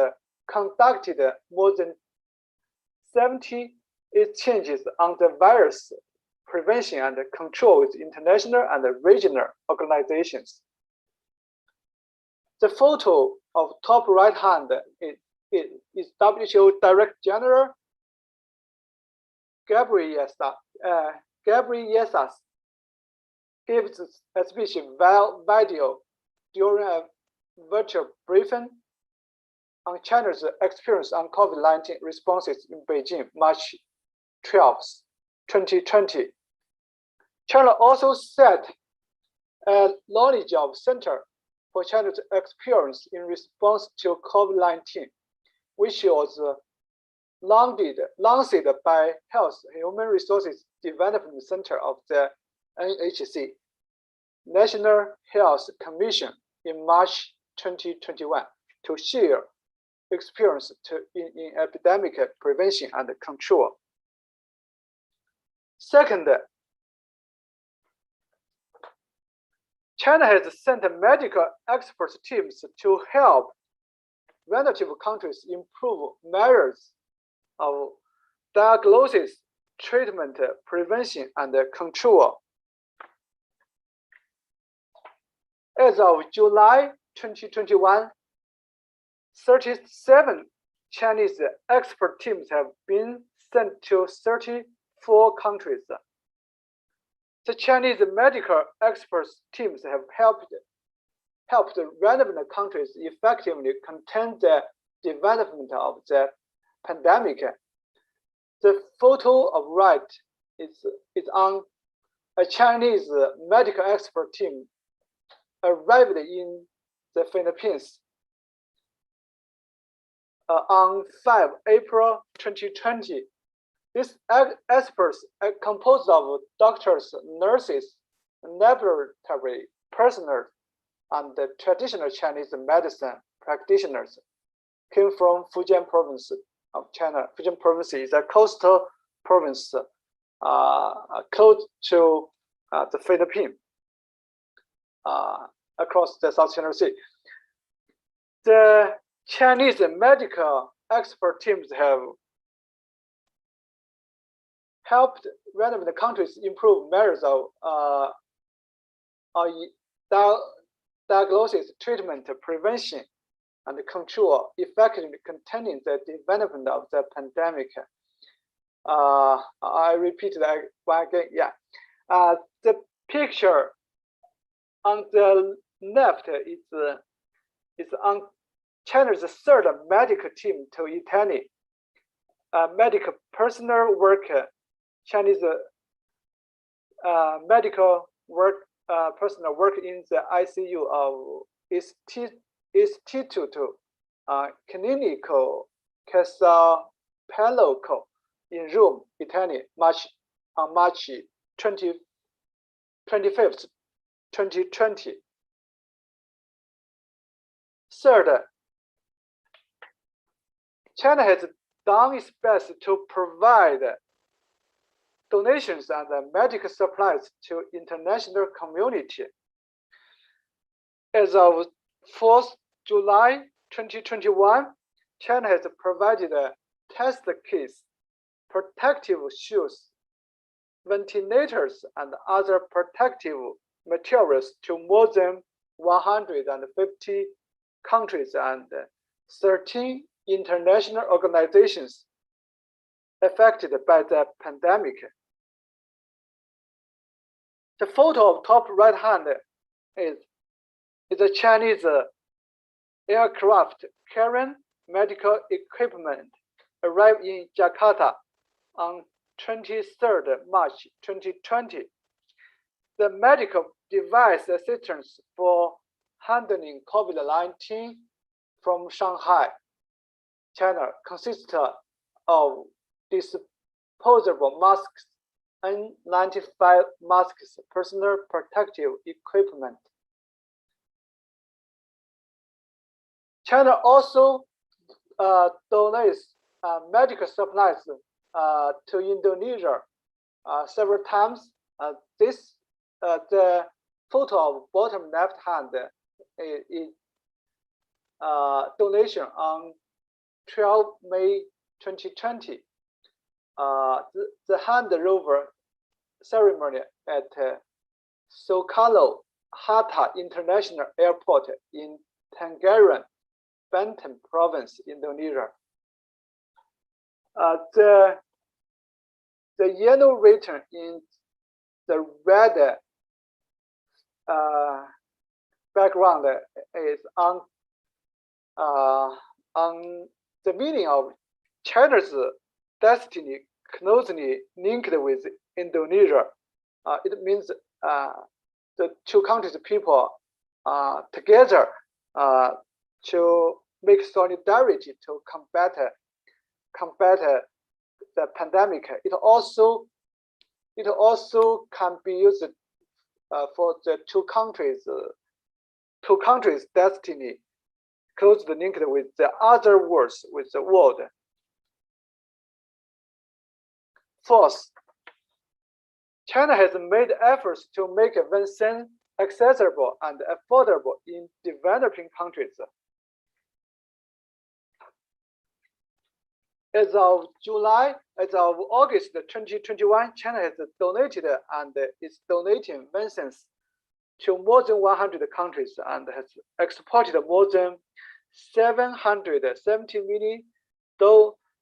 conducted more than 70 exchanges on the virus prevention and control with international and regional organizations. The photo of top right hand is WHO Director General Gadjah gives a speech video during a virtual briefing on China's experience on COVID-19 responses in Beijing, March 12, 2020. China also set a knowledge of center for China's experience in response to COVID-19, which was launched by Health Human Resources Development Center of the NHC, National Health Commission, in March 2021 to share experience in epidemic prevention and control. Second, China has sent medical expert teams to help relative countries improve measures of diagnosis, treatment, prevention, and control. As of July 2021, 37 Chinese expert teams have been sent to 34 countries. The Chinese medical experts teams have helped relevant countries effectively contain the development of the pandemic. The photo of right is on a Chinese medical expert team arrived in the Philippines on 5 April 2020. These experts are composed of doctors, nurses, laboratory personnel, and the traditional Chinese medicine practitioners came from Fudan province of China. Fudan province is a coastal province close to the Philippines, across the South China Sea. The Chinese medical expert teams have helped relevant countries improve measures of diagnosis, treatment, prevention, and control, effectively containing the development of the pandemic. I repeat that one again. Yeah, the picture on the left is on China's third medical team to Italy. Medical personnel work, Chinese medical work personnel work in the ICU of Istituto Clinico Casalpelloco in Rome, Italy, on March 25th, 2020. Third, China has done its best to provide donations and medical supplies to international community. As of 4th July 2021, China has provided test kits, protective shoes, ventilators, and other protective materials to more than 150 countries and 13 international organizations. affected by the pandemic. The photo of top right hand is a Chinese aircraft carrying medical equipment arrived in Jakarta on 23rd March 2020. The medical device assistance for handling COVID-19 from Shanghai, China consists of disposable masks, N95 masks, personal protective equipment. China also donates medical supplies to Indonesia several times. The photo of bottom left hand is donation on 12 May 2020. The hand rover ceremony at Soekarno-Hatta International Airport in Tangerang, Banten Province, Indonesia. The yellow written in the red background is on the meaning of China's destiny closely linked with Indonesia. It means the two countries' people together to make solidarity to combat the pandemic. It also can be used for the two countries' destiny closely linked with the other words with the world. Fourth, China has made efforts to make vaccine accessible and affordable in developing countries. As of August 2021, China has donated and is donating vaccines to more than 100 countries and has exported more than 770 million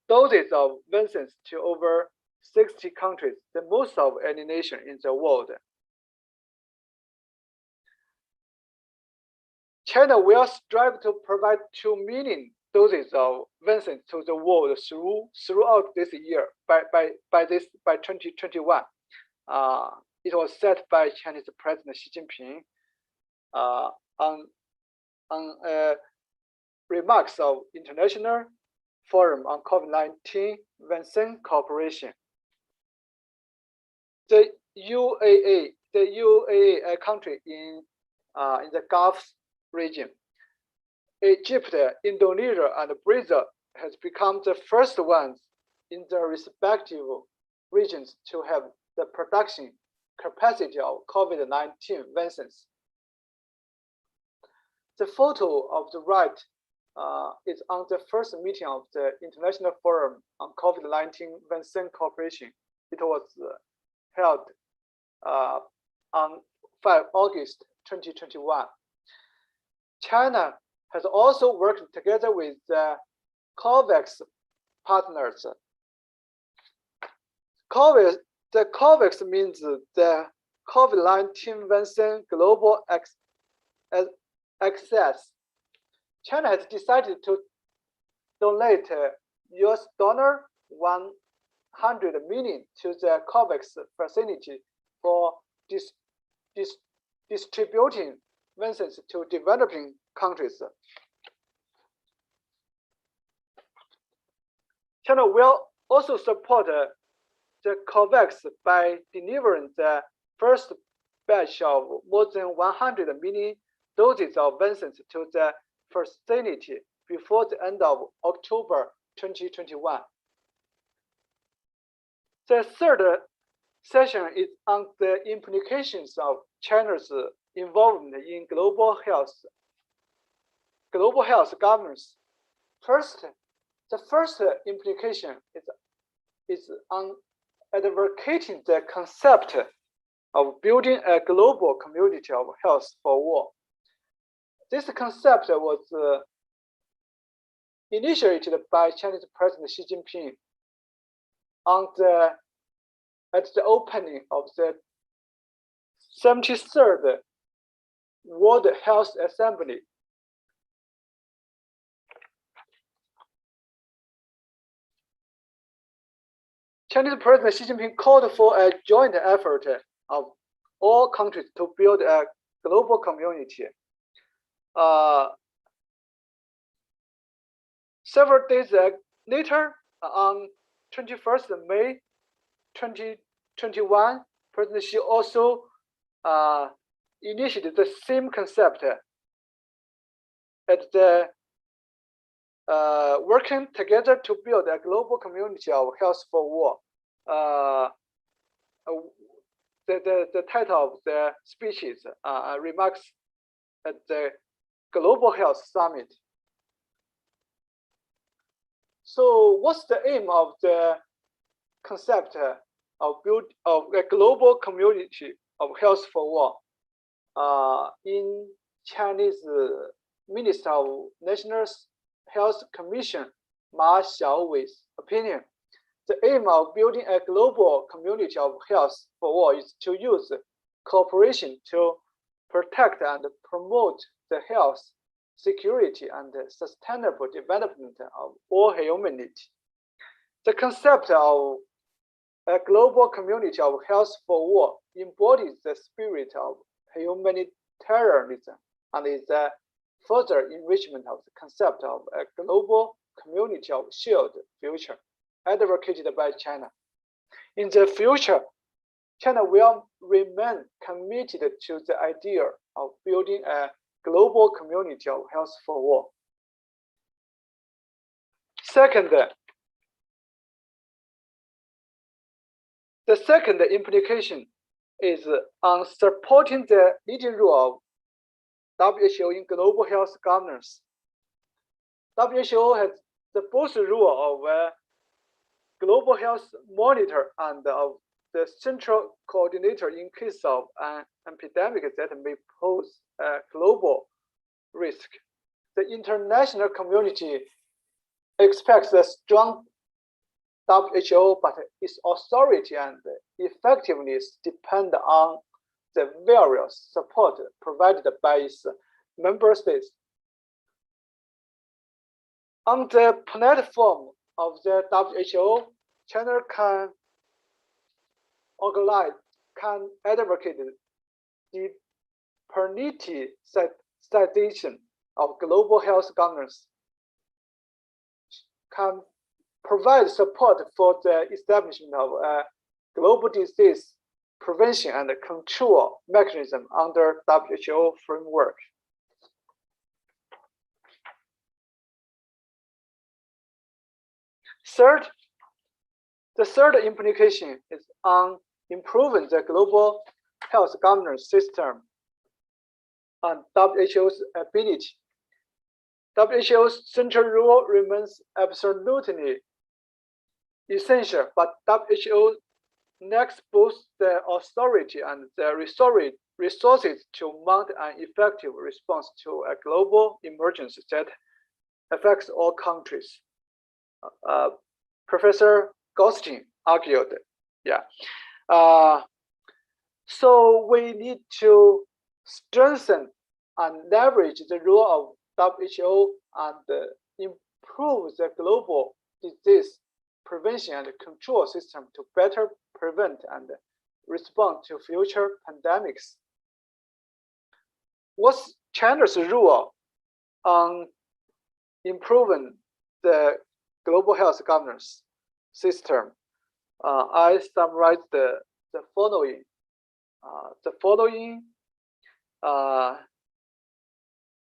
doses of vaccines to over 60 countries, the most of any nation in the world. China will strive to provide 2 million doses of vaccines to the world throughout this year by 2021. It was said by Chinese President Xi Jinping on remarks of International Forum on COVID-19 Vaccine Cooperation. The UAE, a country in the Gulf region, Egypt, Indonesia, and Brazil has become the first ones in their respective regions to have the production capacity of COVID-19 vaccines. The photo of the right is on the first meeting of the International Forum on COVID-19 Vaccine Cooperation. It was held on 5 August 2021. China has also worked together with the COVAX partners. The COVAX means the COVID-19 vaccine global access. China has decided to donate US dollar 100 million to the COVAX facility for distributing vaccines to developing countries. China will also support the COVAX by delivering the first batch of more than 100 million doses of vaccines to the facility before the end of October 2021. The third session is on the implications of China's involvement in global health governance. The first implication is on advocating the concept of building a global community of health for all. This concept was initiated by Chinese President Xi Jinping at the opening of the 73rd World Health Assembly. Chinese President Xi Jinping called for a joint effort of all countries to build a global community. Several days later, on 21st May 2021, President Xi also initiated the same concept at the working together to build a global community of health for war. The title of the speeches remarks at the Global Health Summit. So, what's the aim of the concept of a global community of health for war? In Chinese Minister of National Health Commission Ma Xiaowei's opinion, the aim of building a global community of health for war is to use cooperation to protect and promote the health, security, and sustainable development of all humanity. The concept of a global community of health for war embodies the spirit of humanitarianism and is a further enrichment of the concept of a global community of shared future advocated by China. In the future, China will remain committed to the idea of building a global community of health for war. Second, the second implication is on supporting the leading role of WHO in global health governance. WHO has the both role of global health monitor and of the central coordinator in case of an epidemic that may pose a global risk. The international community expects a strong WHO, but its authority and effectiveness depend on the various support provided by its member states. On the platform of the WHO, China can advocate the prioritization of global health governance, can provide support for the establishment of a global disease prevention and control mechanism under WHO framework. Third, the third implication is on improving the global health governance system and WHO's ability. WHO's central role remains absolutely essential, but WHO lacks both the authority and the resources to mount an effective response to a global emergency that affects all countries. Professor Goldstein argued, so we need to strengthen and leverage the role of WHO and improve the global disease prevention and control system to better prevent and respond to future pandemics. What's China's role on improving the global health governance system? I summarize the following.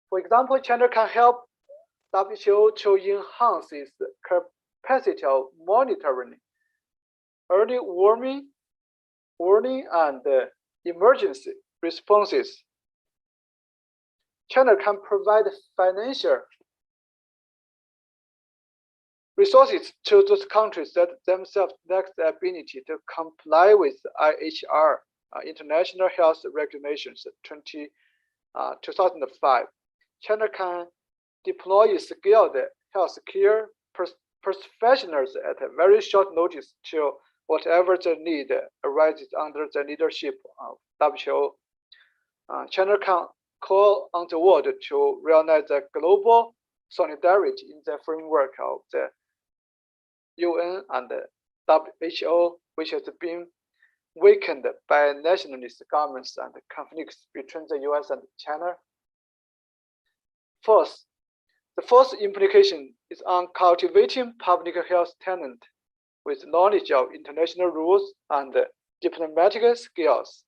For example, China can help WHO to enhance its capacity of monitoring early warning and emergency responses. China can provide financial resources to those countries that themselves lack the ability to comply with IHR, International Health Regulations 2005. China can deploy skilled healthcare professionals at a very short notice to whatever the need arises under the leadership of WHO. China can call on the world to realize the global solidarity in the framework of the UN and the WHO, which has been weakened by nationalist governments and conflicts between the US and China. Fourth, the fourth implication is on cultivating public health talent with knowledge of international rules and diplomatic skills.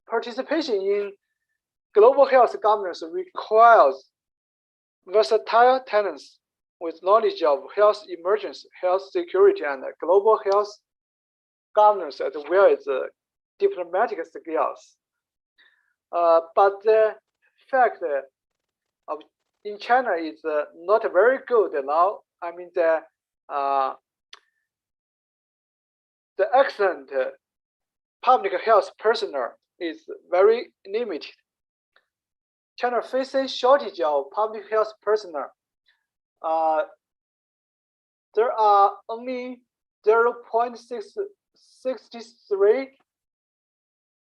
Participation in global health governance requires versatile talents with knowledge of health emergency, health security, and global health governance, as well as diplomatic skills. But the fact of in China is not very good now. I mean, the excellent public health personnel is very limited. China faces shortage of public health personnel. There are only 0.63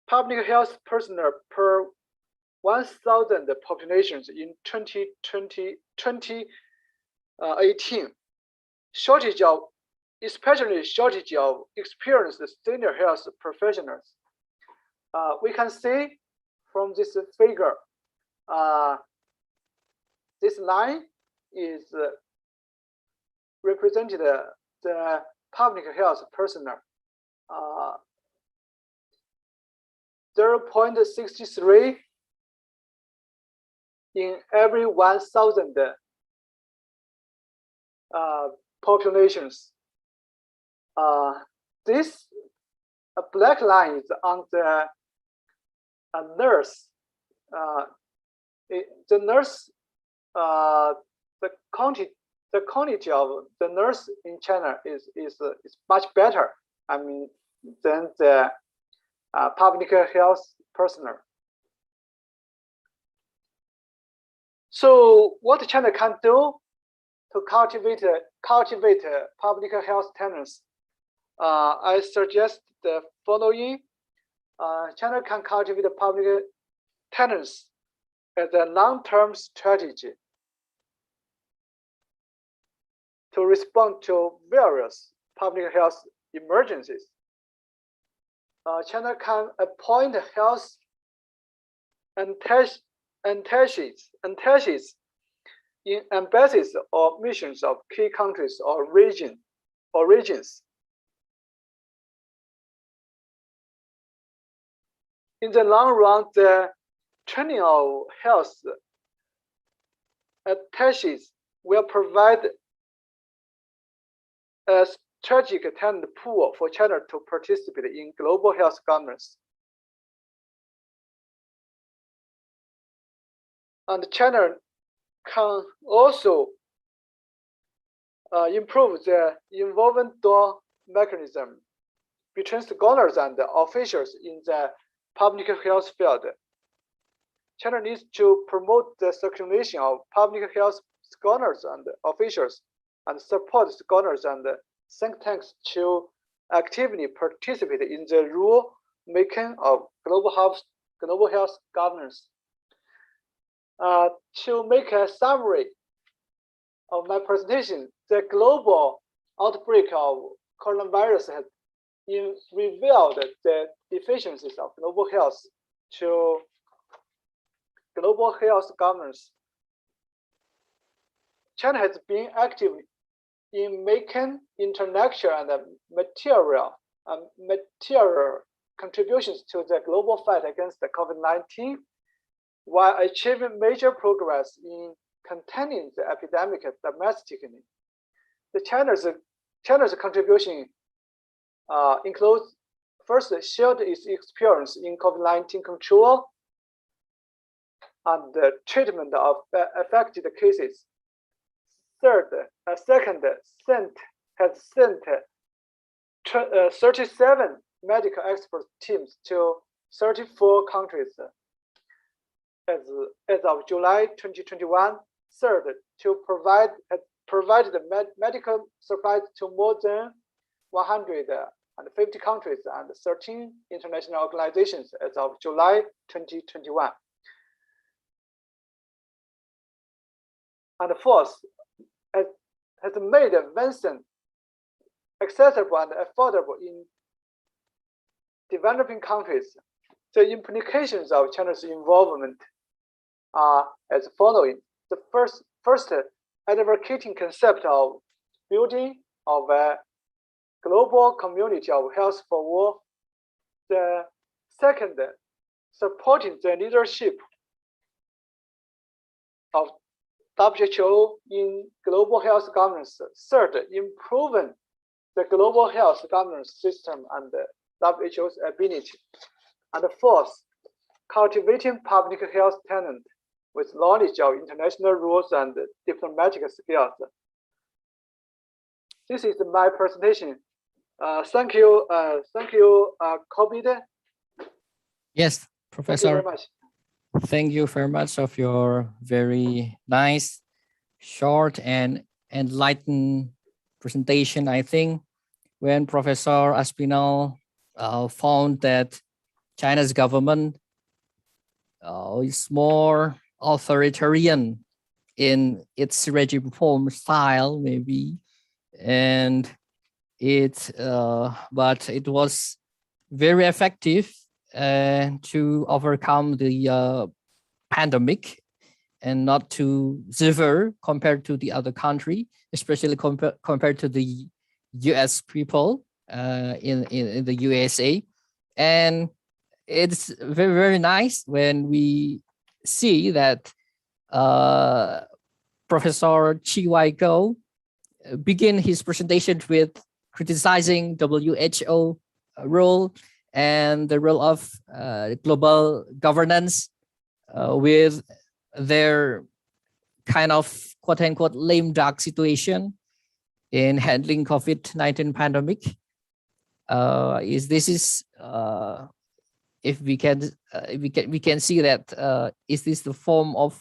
public health personnel per 1,000 populations in 2018. Especially shortage of experienced senior health professionals. We can see from this figure, this line is represented the public health personnel. 0.63 in every 1,000 populations. This black line is on the nurse. The nurse, the quantity of the nurse in China is much better. I mean, than the public health personnel. So, what China can do to cultivate public health talents? I suggest the following. China can cultivate public talents as a long-term strategy to respond to various public health emergencies. China can appoint health attaches in embassies or missions of key countries or regions. In the long run, the training of health attaches will provide a strategic talent pool for China to participate in global health governance. And China can also improve the involvement door mechanism between scholars and officials in the public health field. China needs to promote the circulation of public health scholars and officials and support scholars and think tanks to actively participate in the rule making of global health governance. To make a summary of my presentation, the global outbreak of coronavirus has revealed the deficiencies of global health to global health governance. China has been active in making intellectual and material contributions to the global fight against the COVID-19, while achieving major progress in containing the epidemic domestically. China's contribution includes, first, shared its experience in COVID-19 control and the treatment of affected cases. Second, has sent 37 medical expert teams to 34 countries. As of July 2021, third, to provided medical supplies to more than 150 countries and 13 international organizations as of July 2021. And fourth, has made medicine accessible and affordable in developing countries. The implications of China's involvement are as following. The first, advocating concept of building of a global community of health for all. The second, supporting the leadership of WHO in global health governance. Third, improving the global health governance system and WHO's ability. And fourth, cultivating public health talent with knowledge of international rules and diplomatic skills. This is my presentation. Thank you, COVID. Yes, Professor. Thank you very much. Thank you very much of your very nice, short and enlightened presentation. I think when Professor Aspinall found that China's government is more authoritarian in its regime reform style, maybe, and but it was very effective to overcome the pandemic and not too severe compared to the other country, especially compared to the US people in the USA. And it's very, very nice when we see that Professor Huaigao begin his presentation with criticizing WHO role and the role of global governance with their kind of quote unquote lame duck situation in handling COVID-19 pandemic. If we can see that is this the form of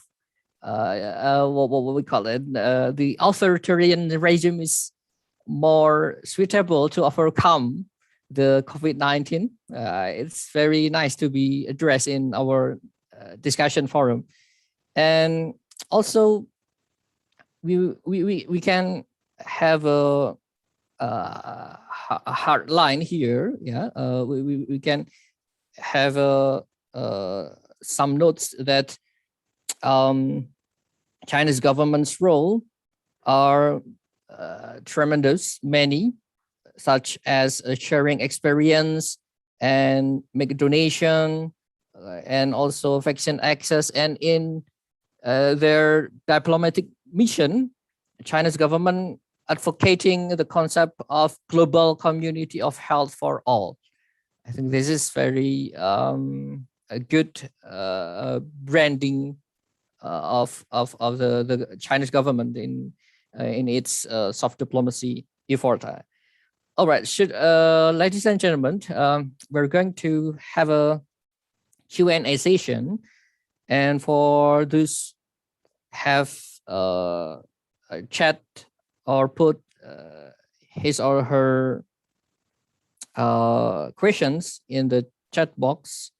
what we call it, the authoritarian regime is more suitable to overcome the COVID-19. It's very nice to be addressed in our discussion forum. And also we can have a hard line here. Yeah, we can have some notes that China's government's role are tremendous, many, such as sharing experience and make a donation and also vaccine access. And in their diplomatic mission, China's government advocating the concept of global community of health for all. I think this is very a good branding of the Chinese government in its soft diplomacy effort. All right, ladies and gentlemen, we're going to have a Q&A session, and for those have chat or put his or her questions in the chat box,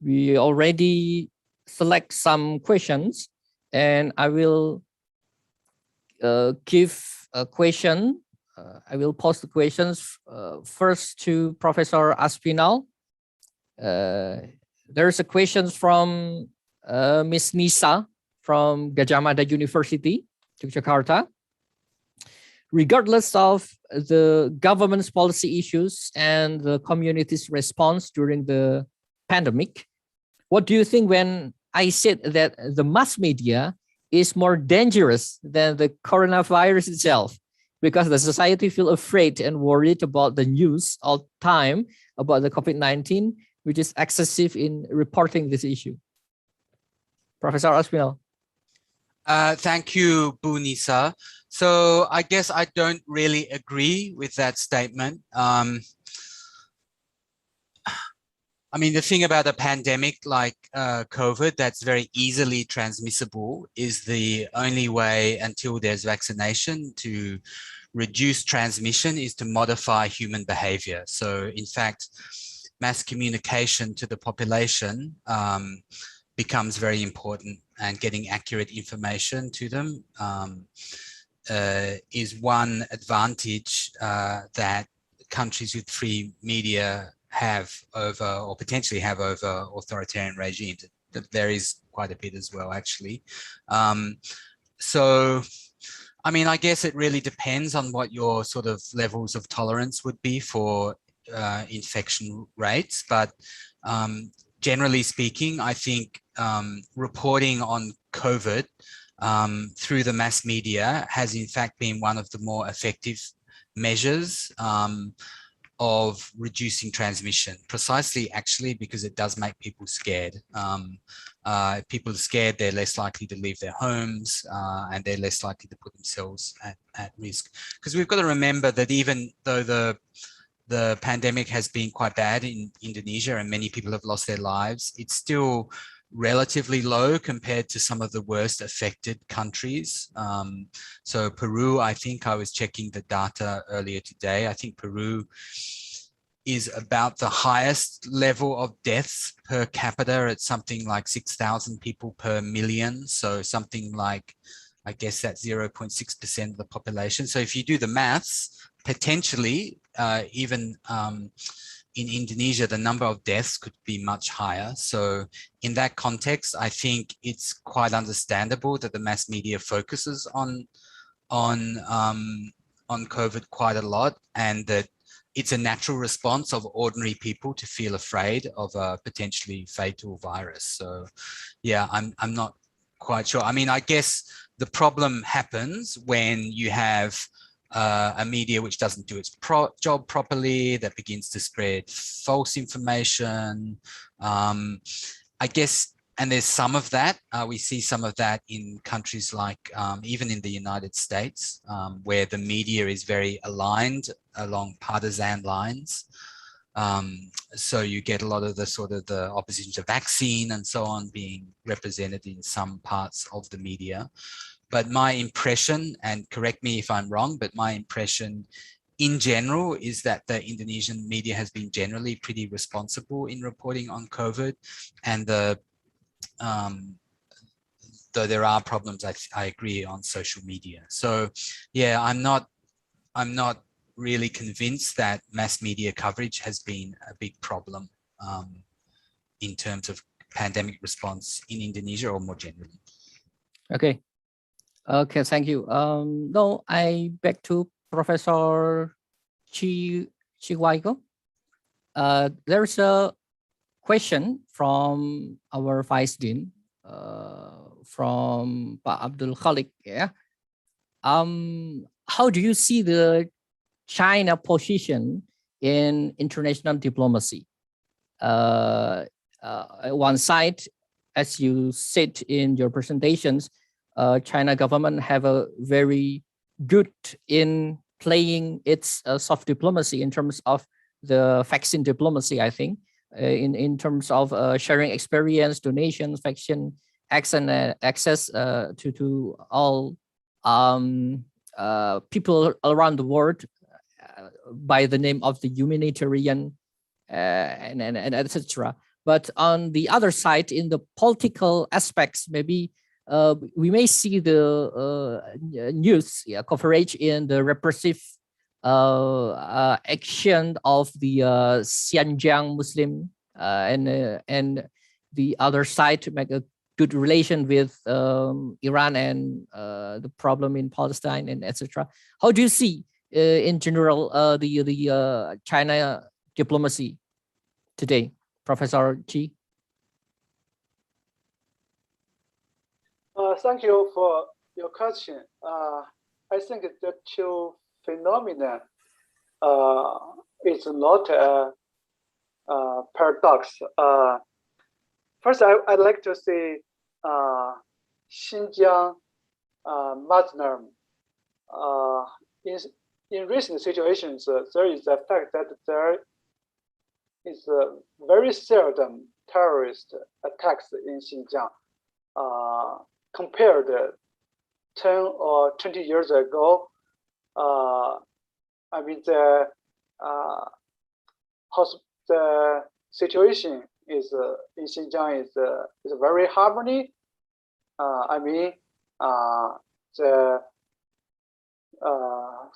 we already select some questions, and I will give a question. I will post the questions first to Professor Aspinall. There's a question from Miss Nisa from Gadjah Mada University, Yogyakarta. Regardless of the government's policy issues and the community's response during the pandemic, what do you think when I said that the mass media is more dangerous than the coronavirus itself? Because the society feel afraid and worried about the news all the time about the COVID-19, which is excessive in reporting this issue. Professor Aspinall. Thank you, Bu Nisa. So I guess I don't really agree with that statement. I mean, the thing about a pandemic like COVID that's very easily transmissible is the only way until there's vaccination to reduce transmission is to modify human behavior. So in fact, mass communication to the population becomes very important, and getting accurate information to them is one advantage that countries with free media have over, or potentially have over, authoritarian regimes. That varies quite a bit as well, actually. So, I mean, I guess it really depends on what your sort of levels of tolerance would be for infection rates. But generally speaking, I think reporting on COVID through the mass media has in fact been one of the more effective measures of reducing transmission, precisely actually because it does make people scared. If people are scared, they're less likely to leave their homes and they're less likely to put themselves at risk. Because we've got to remember that even though the pandemic has been quite bad in Indonesia and many people have lost their lives, it's still relatively low compared to some of the worst affected countries. So Peru, I think I was checking the data earlier today. I think Peru is about the highest level of deaths per capita at something like 6,000 people per million. So something like, I guess that's 0.6% of the population. So if you do the maths, potentially even in Indonesia, the number of deaths could be much higher. So in that context, I think it's quite understandable that the mass media focuses on COVID quite a lot, and that it's a natural response of ordinary people to feel afraid of a potentially fatal virus. So yeah, I'm not quite sure. I mean, I guess the problem happens when you have a media which doesn't do its job properly, that begins to spread false information. I guess, and there's some of that. We see some of that in countries like, even in the United States, where the media is very aligned along partisan lines. So you get a lot of the sort of the opposition to vaccine and so on being represented in some parts of the media. But my impression, and correct me if I'm wrong, but my impression in general is that the Indonesian media has been generally pretty responsible in reporting on COVID, and though there are problems, I agree, on social media. So yeah, I'm not really convinced that mass media coverage has been a big problem in terms of pandemic response in Indonesia or more generally. Okay. Okay, thank you. Now I back to Professor Huaigao. There's a question from our Vice Dean, from Pak Abdul Khalik. Yeah. How do you see the China position in international diplomacy? One side, as you said in your presentations, China government have a very good in playing its soft diplomacy in terms of the vaccine diplomacy, I think, in terms of sharing experience, donations, vaccine access to all people around the world by the name of the humanitarian and etc. But on the other side, in the political aspects, maybe we may see the news coverage in the repressive action of the Xinjiang Muslim and the other side to make a good relation with Iran and the problem in Palestine and etc. How do you see in general the China diplomacy today, Professor Chi? Thank you for your question. I think the two phenomena is not a paradox. First, I'd like to say Xinjiang Muslim. In recent situations, there is the fact that there is very seldom terrorist attacks in Xinjiang compared 10 or 20 years ago. I mean, the situation is in Xinjiang is very harmony. I mean,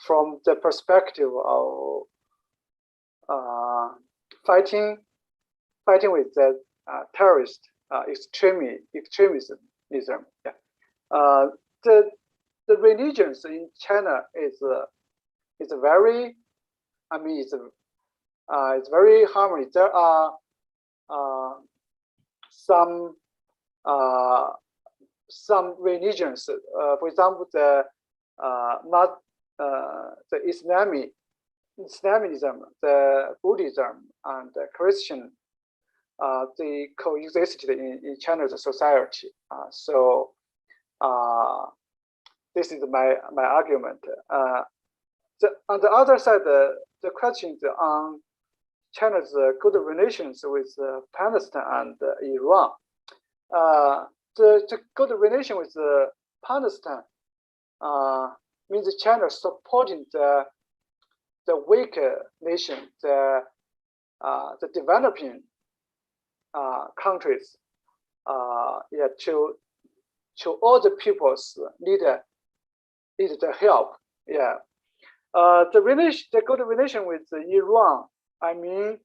from the perspective of fighting with the terrorist extremism. Yeah. The religions in China is very, I mean, it's very harmony. There are some religions, for example, the Islamism, the Buddhism, and the Christian, they coexisted in China's society. So this is my argument. On the other side, the questions on China's good relations with Palestine and Iran. The good relation with Palestine means China supporting the weak nation, the developing countries, yeah, to all the peoples need the help. Yeah, the good relation with Iran. I mean,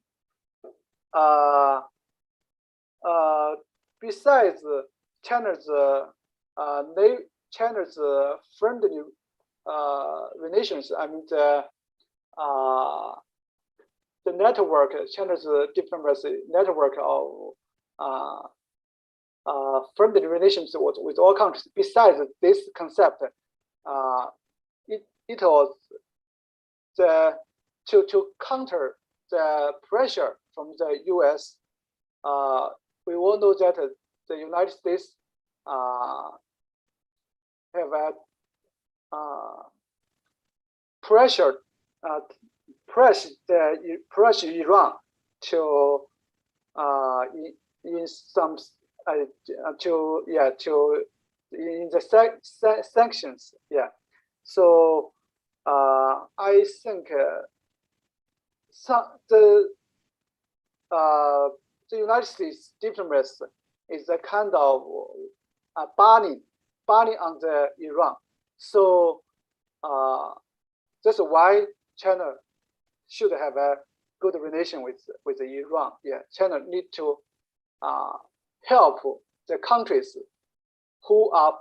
besides China's friendly relations, I mean the network, China's diplomacy network of friendly relations with all countries. Besides this concept, it was to counter the pressure from the U.S. We all know that the United States have pressured Iran to in some in the sanctions. Yeah, so I think the United States diplomats is a kind of banning on the Iran. So that's why China should have a good relation with Iran. Yeah, China need to help the countries who are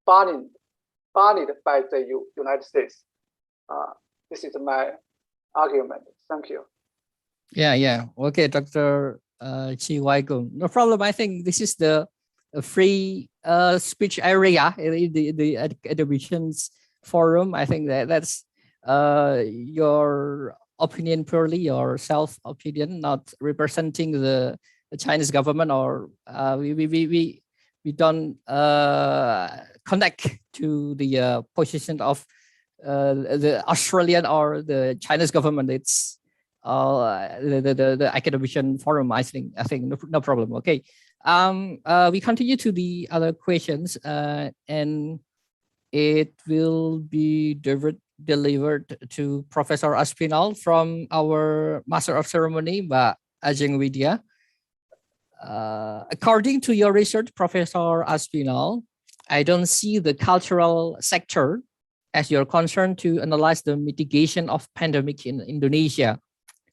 banned by the United States. This is my argument. Thank you. Yeah. Okay, Dr. Huaigao. No problem. I think this is the free speech area in the admissions forum. I think that's your opinion, purely your self opinion, not representing the Chinese government, or we don't connect to the position of the Australian or the Chinese government. It's the academician forum. I think no problem. Okay. We continue to the other questions, and it will be delivered to Professor Aspinall from our Master of Ceremony, Mbak Ajeng Widya. According to your research, Professor Aspinall, I don't see the cultural sector as your concern to analyze the mitigation of pandemic in Indonesia.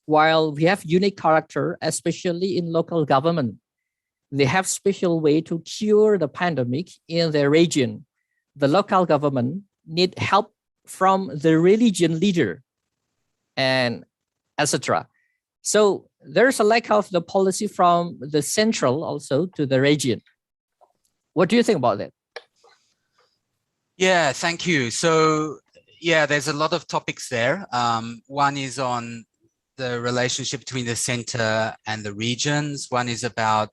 While we have unique character, especially in local government, they have special way to cure the pandemic in their region. The local government need help from the religion leader, and etc. So there's a lack of the policy from the central also to the region. What do you think about that? Yeah, thank you. So yeah, there's a lot of topics there. One is on the relationship between the center and the regions. One is about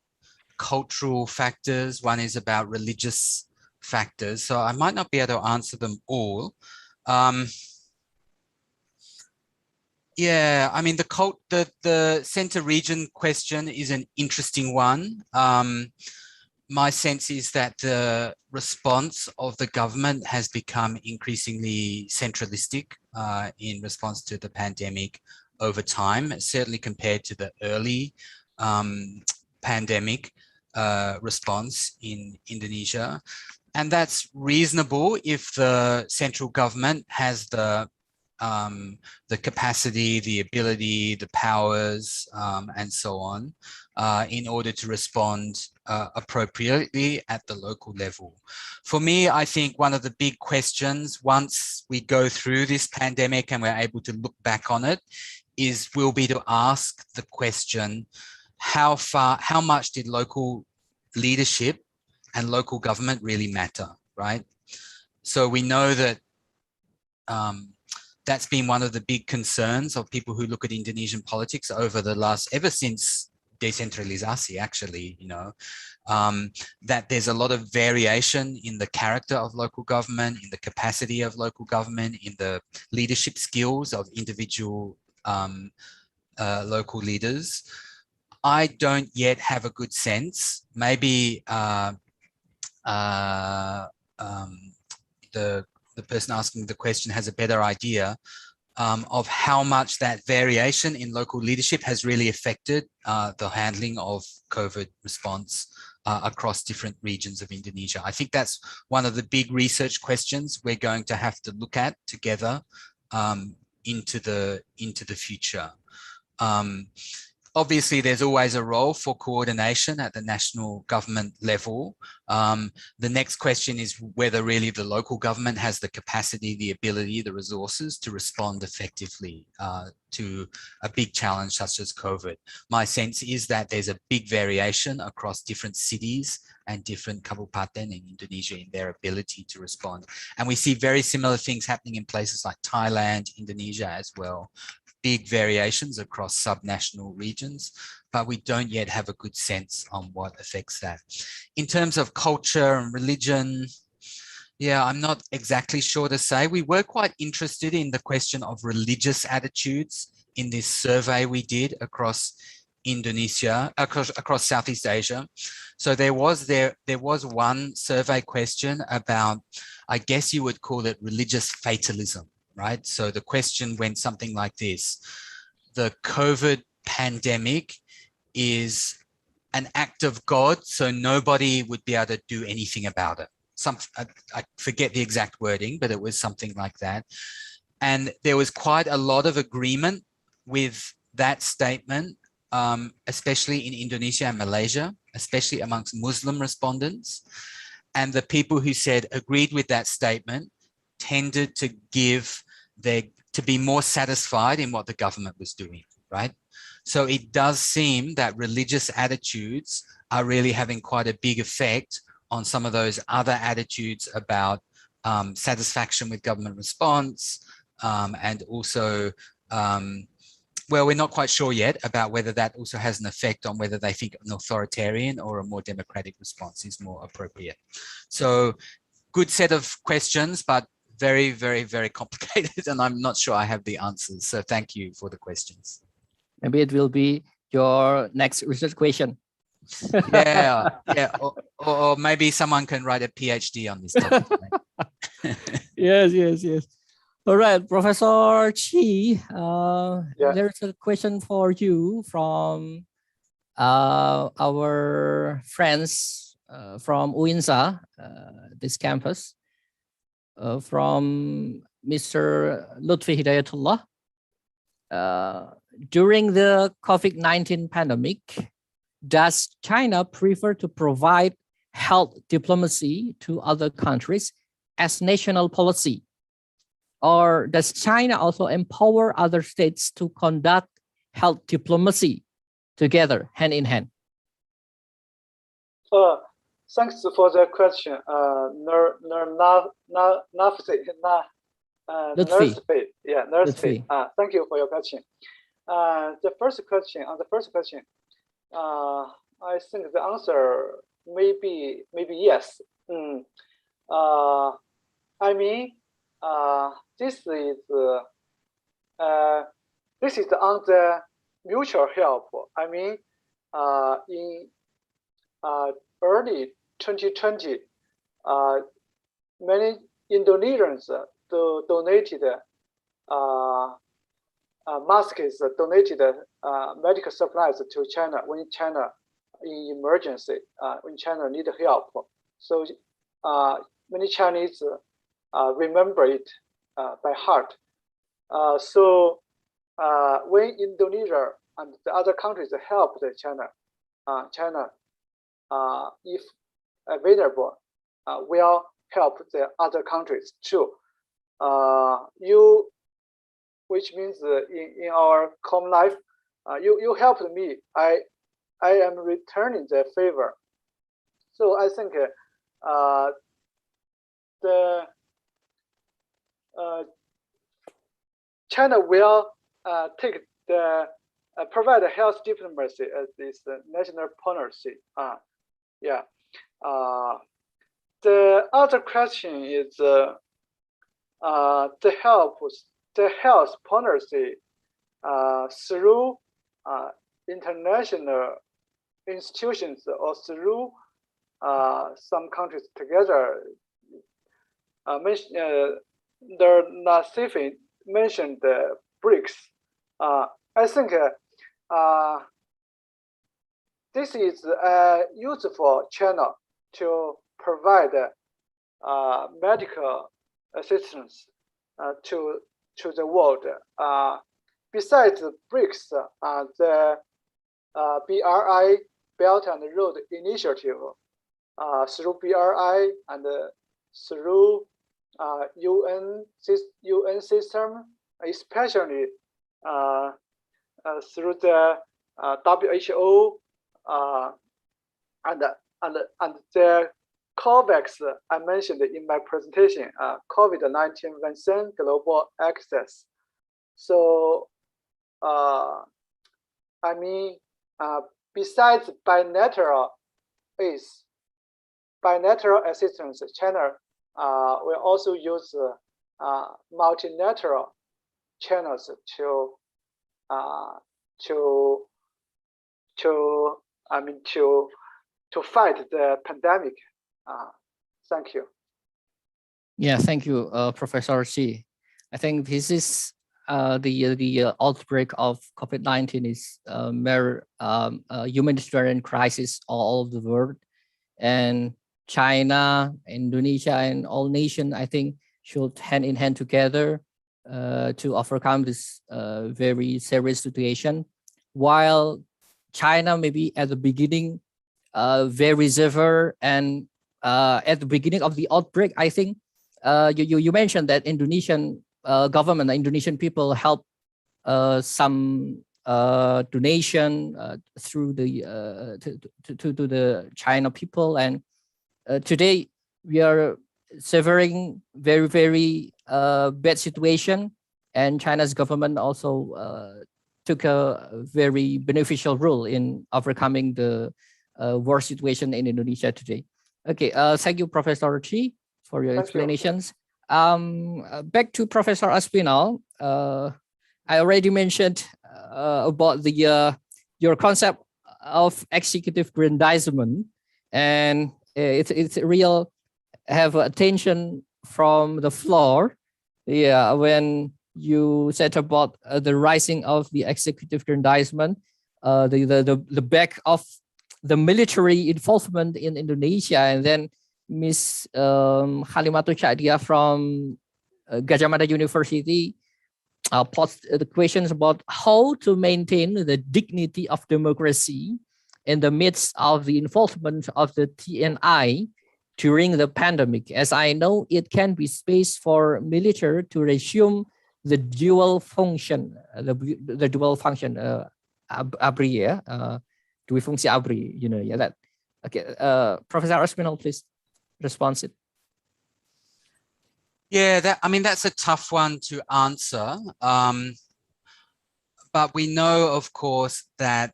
cultural factors. One is about religious factors. So I might not be able to answer them all. Yeah, I mean, the center region question is an interesting one. My sense is that the response of the government has become increasingly centralistic in response to the pandemic over time, certainly compared to the early pandemic response in Indonesia. And that's reasonable if the central government has the capacity, the ability, the powers, and so on, in order to respond appropriately at the local level. For me, I think one of the big questions, once we go through this pandemic and we're able to look back on it, will be to ask the question, how much did local leadership and local government really matter, right? So we know that that's been one of the big concerns of people who look at Indonesian politics over the ever since decentralisasi, actually, that there's a lot of variation in the character of local government, in the capacity of local government, in the leadership skills of individual local leaders. I don't yet have a good sense. Maybe the person asking the question has a better idea of how much that variation in local leadership has really affected the handling of COVID response across different regions of Indonesia. I think that's one of the big research questions we're going to have to look at together into the future. Obviously, there's always a role for coordination at the national government level. The next question is whether really the local government has the capacity, the ability, the resources to respond effectively to a big challenge such as COVID. My sense is that there's a big variation across different cities and different kabupaten in Indonesia in their ability to respond. And we see very similar things happening in places like Thailand, Indonesia as well. Big variations across subnational regions, but we don't yet have a good sense on what affects that. In terms of culture and religion, yeah, I'm not exactly sure to say. We were quite interested in the question of religious attitudes in this survey we did across Indonesia, across Southeast Asia. So there was one survey question about, I guess you would call it religious fatalism. Right? So the question went something like this: the COVID pandemic is an act of God, so nobody would be able to do anything about it. I forget the exact wording, but it was something like that. And there was quite a lot of agreement with that statement, especially in Indonesia and Malaysia, especially amongst Muslim respondents. And the people who said agreed with that statement tended to to be more satisfied in what the government was doing, right? So it does seem that religious attitudes are really having quite a big effect on some of those other attitudes about satisfaction with government response, and also, well, we're not quite sure yet about whether that also has an effect on whether they think an authoritarian or a more democratic response is more appropriate. So good set of questions, but very, very, very complicated, and I'm not sure I have the answers. So thank you for the questions. Maybe it will be your next research question. Yeah, yeah, or maybe someone can write a PhD on this topic. Yes. All right, Professor Chi, there's a question for you from our friends from UINSA, this campus. From Mr. Lutfi Hidayatullah. During the COVID-19 pandemic, does China prefer to provide health diplomacy to other countries as national policy? Or does China also empower other states to conduct health diplomacy together, hand in hand? Thanks for the question. Lutfi. Thank you for your question. The first question, I think the answer may be yes. I mean, this is this is on the mutual help. I mean, in early 2020, many Indonesians donated masks, donated medical supplies to China when China in emergency, when China need help. So many Chinese remember it by heart. So when Indonesia and the other countries helped China, China, if available, will help the other countries too. Which means in our common life, you helped me. I am returning the favor. So I think China will take the provide health diplomacy as this national policy. Yeah. The other question is the health policy through international institutions or through some countries together. The Nasifin mentioned the BRICS. I think this is a useful channel to provide medical assistance to the world. Besides the BRICS, the BRI, Belt and Road Initiative, through BRI and through UN system, especially through the WHO and the COVAX I mentioned in my presentation, COVID-19 vaccine global access. So, I mean, besides bilateral assistance, China will also use multilateral channels to fight the pandemic. Thank you. Yeah, thank you, Professor Xi. I think this is the outbreak of COVID-19 is a mere humanitarian crisis all over the world, and China, Indonesia, and all nations, I think, should hand in hand together to overcome this very serious situation. While China maybe at the beginning very severe, and at the beginning of the outbreak, I think you mentioned that Indonesian government, the Indonesian people help some donation through the to the China people, and today we are suffering very bad situation, and China's government also took a very beneficial role in overcoming the war situation in Indonesia today. Okay, thank you, Professor Chi, for your explanations. Back to Professor Aspinall. I already mentioned about the your concept of executive grandizement, and it's real have attention from the floor. Yeah, when you said about the rising of the executive grandizement, the back of the military involvement in Indonesia, and then Miss Halimatul Chakdia from Gadjah Mada University posed the questions about how to maintain the dignity of democracy in the midst of the involvement of the TNI during the pandemic. As I know, it can be space for military to resume the dual function, the dual function, ABRI, yeah, dua fungsi ABRI, you know, yeah, that. Okay, Professor Aspinall, please respond it. Yeah, I mean, that's a tough one to answer. But we know, of course, that,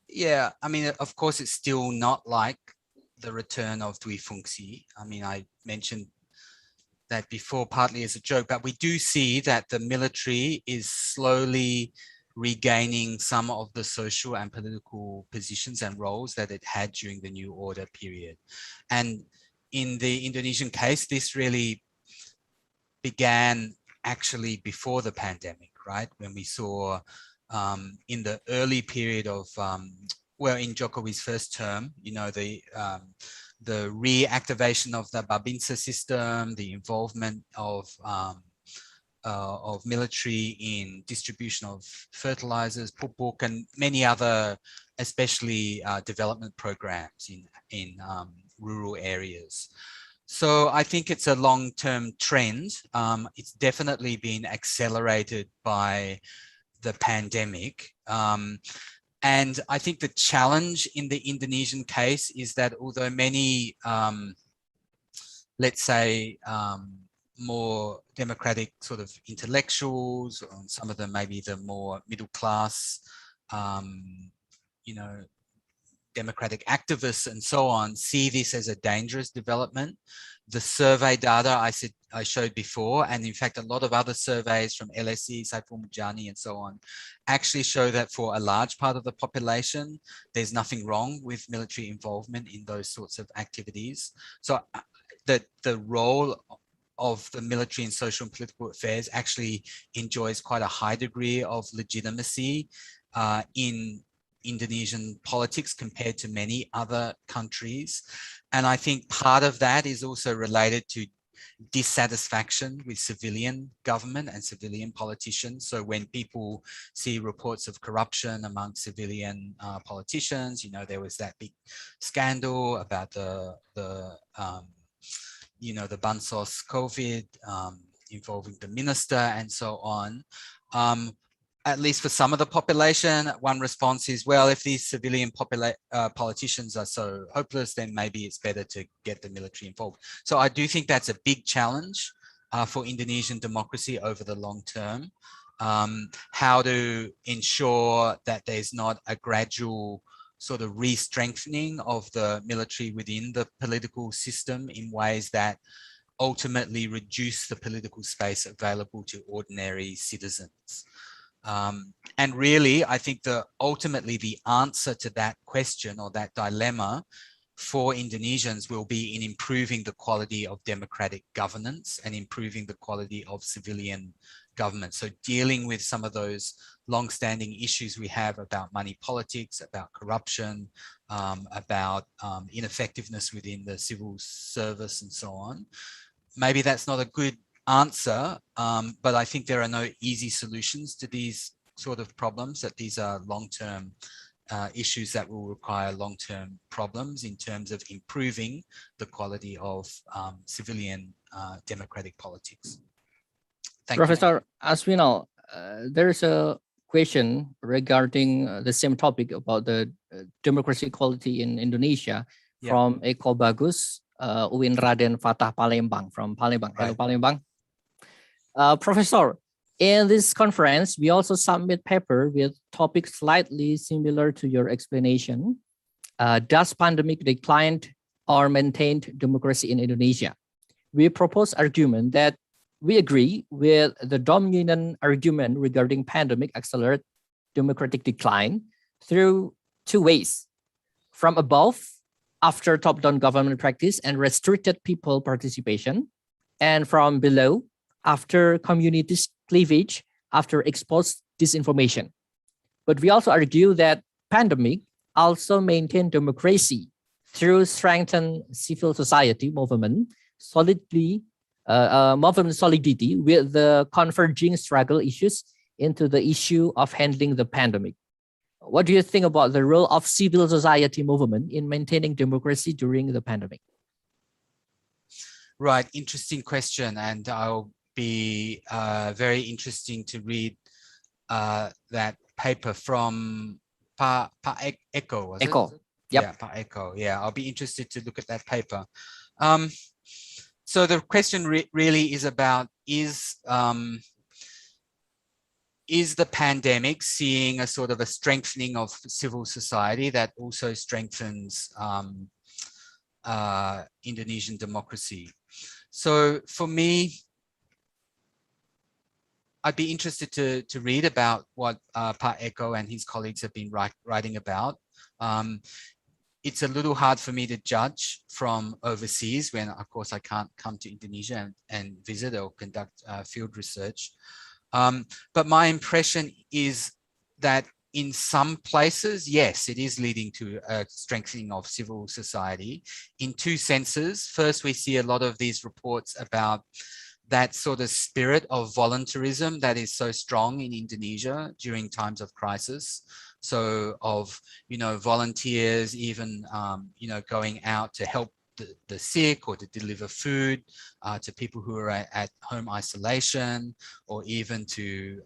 yeah, I mean, of course, it's still not like the return of dua fungsi. I mean, I mentioned that before partly as a joke, but we do see that the military is slowly regaining some of the social and political positions and roles that it had during the New Order period. And in the Indonesian case, this really began actually before the pandemic, right? When we saw in the early period of, well, in Jokowi's first term, you know, the reactivation of the Babinsa system, the involvement of military in distribution of fertilizers, pupuk, and many other, especially development programs in rural areas. So I think it's a long-term trend. It's definitely been accelerated by the pandemic. And I think the challenge in the Indonesian case is that although many, let's say, more democratic sort of intellectuals, or some of them maybe the more middle class, you know, democratic activists and so on, see this as a dangerous development. The survey data I showed before, and in fact, a lot of other surveys from LSE, Saiful Mujani and so on, actually show that for a large part of the population, there's nothing wrong with military involvement in those sorts of activities. So the role of the military in social and political affairs actually enjoys quite a high degree of legitimacy in Indonesian politics compared to many other countries. And I think part of that is also related to dissatisfaction with civilian government and civilian politicians. So when people see reports of corruption among civilian politicians, you know, there was that big scandal about the you know, the Bansos COVID involving the minister and so on. At least for some of the population, one response is, well, if these civilian politicians are so hopeless, then maybe it's better to get the military involved. So I do think that's a big challenge for Indonesian democracy over the long term. How to ensure that there's not a gradual sort of re-strengthening of the military within the political system in ways that ultimately reduce the political space available to ordinary citizens. And really, I think ultimately the answer to that question or that dilemma for Indonesians will be in improving the quality of democratic governance and improving the quality of civilian government. So dealing with some of those long-standing issues we have about money politics, about corruption, about ineffectiveness within the civil service and so on. Maybe that's not a good answer, but I think there are no easy solutions to these sort of problems, that these are long-term issues that will require long-term problems in terms of improving the quality of civilian democratic politics. Thank Professor you. Aspinall, there is a question regarding the same topic about the democracy quality in Indonesia from Eko Bagus, Uin Raden Fatah Palembang from Palembang. Hello, Palembang. Professor, in this conference, we also submit paper with topics slightly similar to your explanation. Does pandemic declined or maintained democracy in Indonesia? We propose argument that we agree with the dominant argument regarding pandemic accelerate democratic decline through two ways: from above, after top-down government practice and restricted people participation, and from below, after community cleavage, after exposed disinformation. But we also argue that pandemic also maintained democracy through strengthened civil society movement, movement solidity with the converging struggle issues into the issue of handling the pandemic. What do you think about the role of civil society movement in maintaining democracy during the pandemic? Right, interesting question, and I'll be very interesting to read that paper from Pa Eko. Was Eko. It? Yep. Yeah, Pa Eko. Yeah, I'll be interested to look at that paper. So the question really is about, is the pandemic seeing a sort of a strengthening of civil society that also strengthens Indonesian democracy? So for me, I'd be interested to read about what Pak Eko and his colleagues have been writing about. It's a little hard for me to judge from overseas when, of course, I can't come to Indonesia and visit or conduct field research. But my impression is that in some places, yes, it is leading to a strengthening of civil society in two senses. First, we see a lot of these reports about that sort of spirit of voluntarism that is so strong in Indonesia during times of crisis. So of, volunteers even, going out to help the sick or to deliver food to people who are at home isolation, or even to,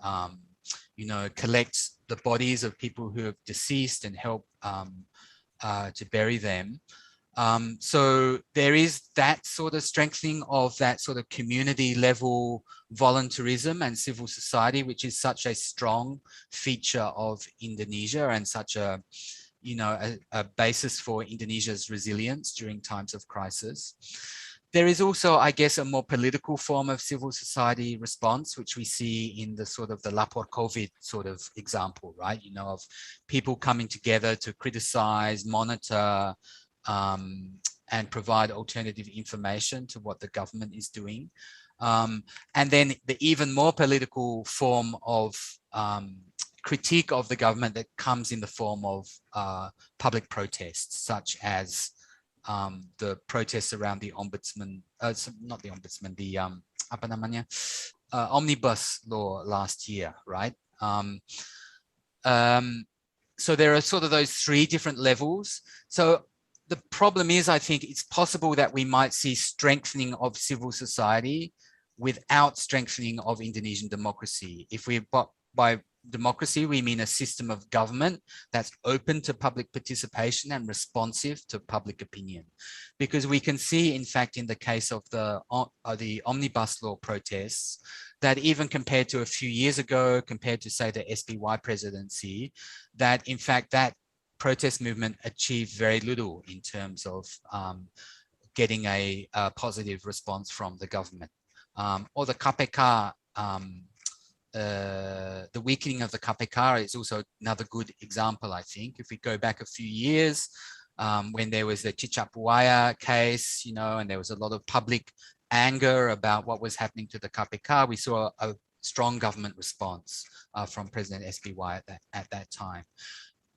collect the bodies of people who have deceased and help to bury them. So there is that sort of strengthening of that sort of community level voluntarism and civil society, which is such a strong feature of Indonesia and such a, a basis for Indonesia's resilience during times of crisis. There is also, I guess, a more political form of civil society response, which we see in the sort of the Lapor COVID sort of example, right? Of people coming together to criticize, monitor, and provide alternative information to what the government is doing. And then the even more political form of critique of the government that comes in the form of public protests, such as the protests around the ombudsman, not the ombudsman, the omnibus law last year, right? So there are sort of those three different levels. So the problem is, I think it's possible that we might see strengthening of civil society without strengthening of Indonesian democracy. If we, by democracy, we mean a system of government that's open to public participation and responsive to public opinion. Because we can see, in fact, in the case of the omnibus law protests, that even compared to a few years ago, compared to, say, the SBY presidency, that in fact, that protest movement achieved very little in terms of getting a positive response from the government. Or the KPK, the weakening of the KPK is also another good example, I think. If we go back a few years, when there was the Cicak Buaya case, and there was a lot of public anger about what was happening to the KPK, we saw a strong government response from President SBY at that time.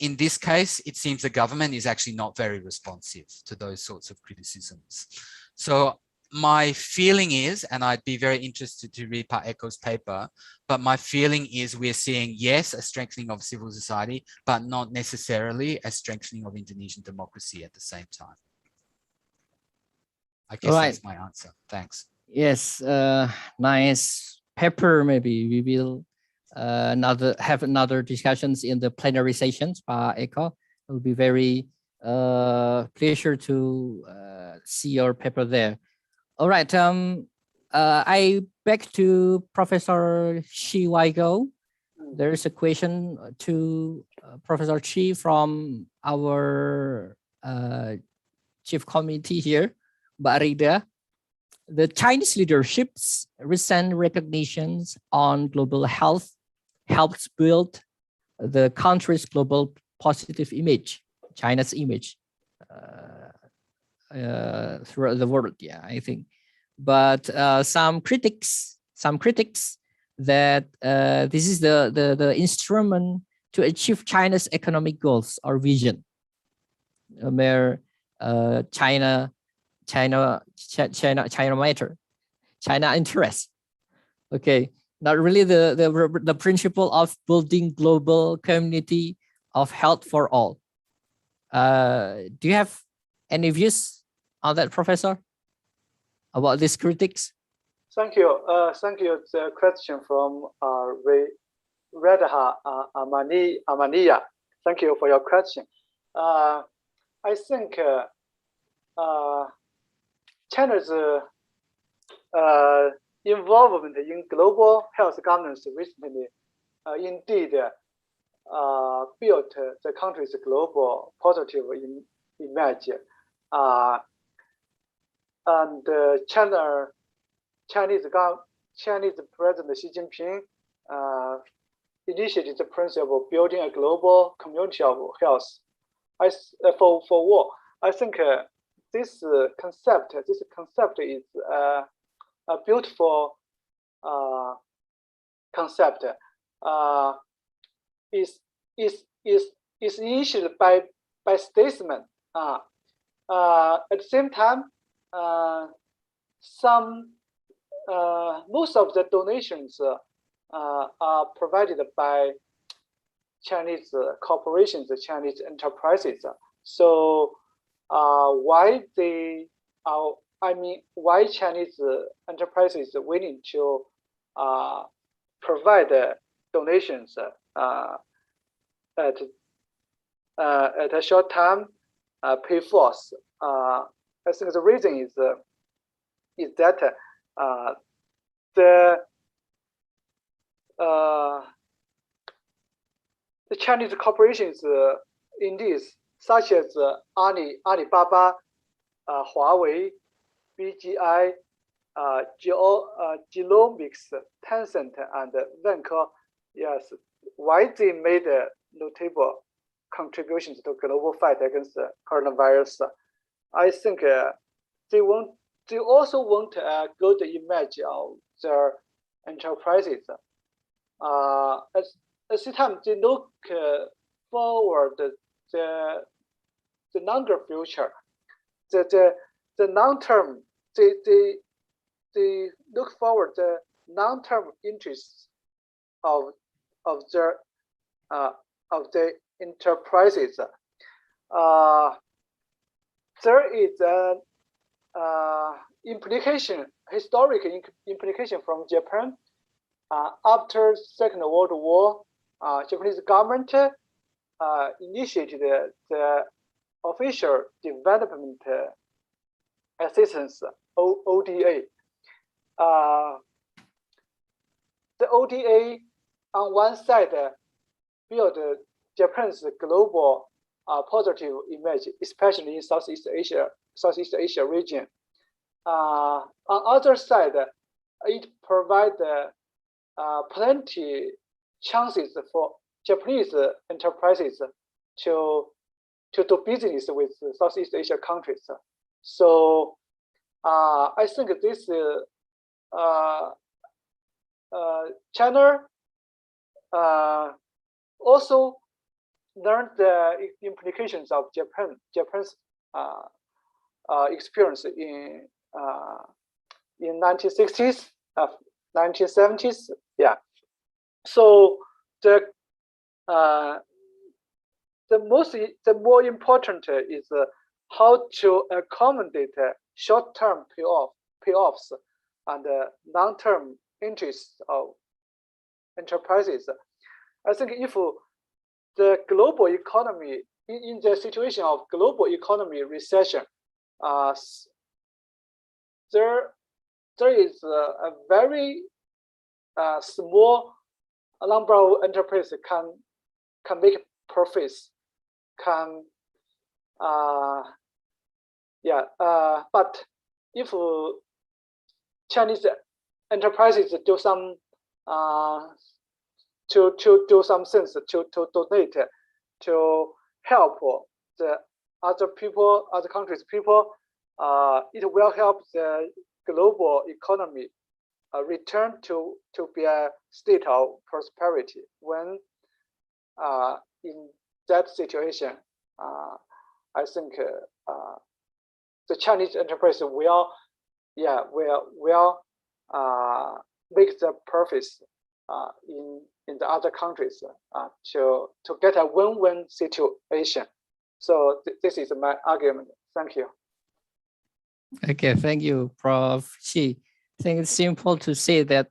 In this case, it seems the government is actually not very responsive to those sorts of criticisms. So my feeling is, and I'd be very interested to read Pak Eko's paper, but my feeling is we're seeing, yes, a strengthening of civil society, but not necessarily a strengthening of Indonesian democracy at the same time. I guess that's my answer. Thanks. Yes, nice paper. Maybe we will have another discussions in the plenary sessions. Pak Eko, it will be very pleasure to see your paper there. All right. I back to Professor Huaigao. There is a question to Professor Chi from our chief committee here, Mbak Rida. The Chinese leadership's recent recognitions on global health helps build the country's global positive image, China's image throughout the world. Yeah, I think. But some critics that this is the instrument to achieve China's economic goals or vision, where China matter, China interest. Okay, not really the principle of building global community of health for all. Do you have any views on that, Professor, about these critics? Thank you. Thank you. The question from Radha Amania. Thank you for your question. I think China's involvement in global health governance recently indeed built the country's global positive image. And China Chinese President Xi Jinping initiated the principle of building a global community of health. For war, I think this concept is a beautiful concept. Is initiated by statesmen. At the same time, most of the donations are provided by Chinese corporations, Chinese enterprises. So why why Chinese enterprises are willing to provide donations at a short time pay force? I think the reason is that the Chinese corporations indeed, such as Alibaba, Huawei, BGI, Genomics, Tencent, and Venture, yes, why they made notable contributions to global fight against the coronavirus. I think they also want a good image of their enterprises. At the same time, they look forward the longer future, the long term. They look forward the long term interests of the enterprises. There is an historic implication from Japan. After Second World War, Japanese government initiated the official development assistance, ODA. The ODA on one side built Japan's global positive image, especially in Southeast Asia region. On other side, it provides plenty chances for Japanese enterprises to do business with Southeast Asia countries. So I think this China also learned the implications of Japan's experience in 1960s, 1970s. Yeah. So the more important is how to accommodate short-term payoffs and long-term interests of enterprises. I think if the global economy, in the situation of global economy recession, there is a very small number of enterprises can make profits, but if Chinese enterprises do some to do some things to donate to help the other people, other countries' people, it will help the global economy return to be a state of prosperity. When in that situation, I think the Chinese enterprise will make the profits in the other countries to get a win-win situation. So this is my argument. Thank you. Okay, thank you, Prof. Chi. I think it's simple to say that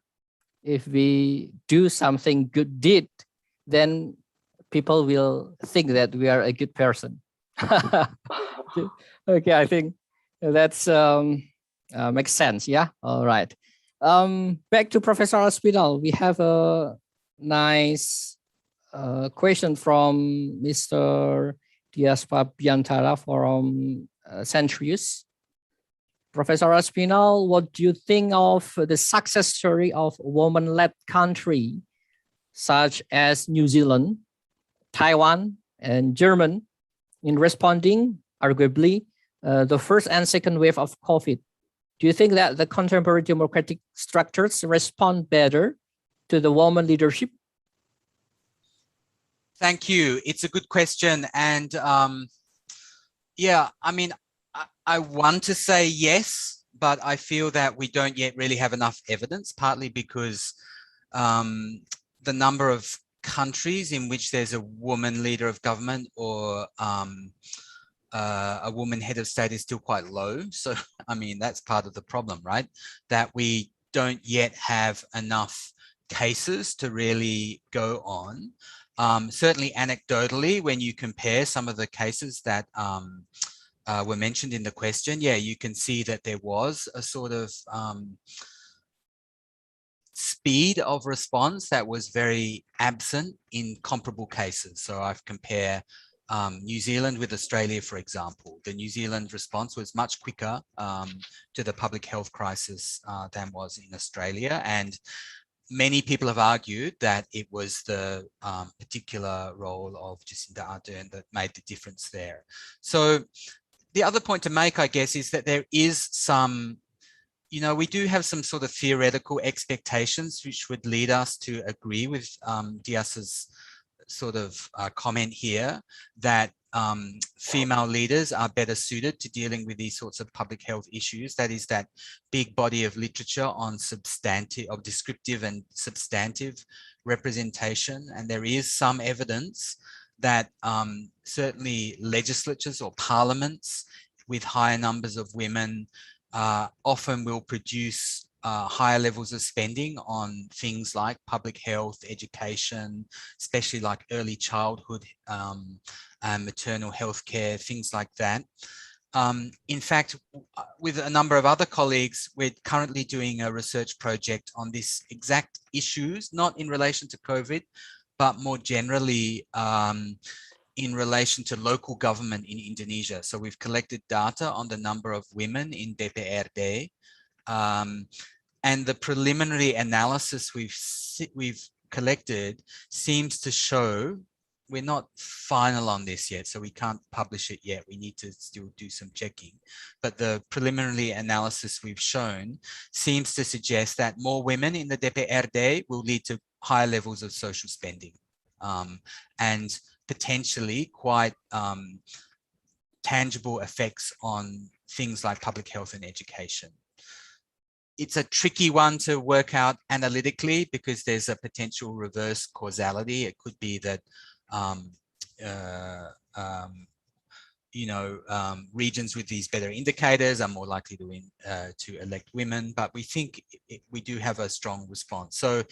if we do something good deed, then people will think that we are a good person. Okay, I think that's makes sense. Yeah. All right. Back to Professor Aspinall. We have a nice question from Mr. Dias Pabiantara from Centrius. Professor Aspinall, what do you think of the success story of woman-led country such as New Zealand, Taiwan, and Germany in responding, arguably, the first and second wave of COVID? Do you think that the contemporary democratic structures respond better to the woman leadership? Thank you. It's a good question. And yeah, I mean, I want to say yes, but I feel that we don't yet really have enough evidence, partly because the number of countries in which there's a woman leader of government or a woman head of state is still quite low. So, I mean, that's part of the problem, right? That we don't yet have enough cases to really go on. Certainly anecdotally, when you compare some of the cases that were mentioned in the question, yeah, you can see that there was a sort of speed of response that was very absent in comparable cases. So I've compared New Zealand with Australia, for example. The New Zealand response was much quicker to the public health crisis than was in Australia. And many people have argued that it was the particular role of Jacinda Ardern that made the difference there. So the other point to make, I guess, is that there is some, you know, we do have some sort of theoretical expectations which would lead us to agree with Dias's sort of comment here that female leaders are better suited to dealing with these sorts of public health issues. That is that big body of literature on substantive, of descriptive and substantive representation. And there is some evidence that certainly legislatures or parliaments with higher numbers of women often will produce higher levels of spending on things like public health, education, especially like early childhood, maternal health care, things like that. In fact, with a number of other colleagues, we're currently doing a research project on this exact issues, not in relation to COVID, but more generally in relation to local government in Indonesia. So we've collected data on the number of women in DPRD, and the preliminary analysis we've collected seems to show, we're not final on this yet, so we can't publish it yet. We need to still do some checking. But the preliminary analysis we've shown seems to suggest that more women in the DPRD will lead to higher levels of social spending and potentially quite tangible effects on things like public health and education. It's a tricky one to work out analytically because there's a potential reverse causality. It could be that regions with these better indicators are more likely to elect women, but we think we do have a strong response. So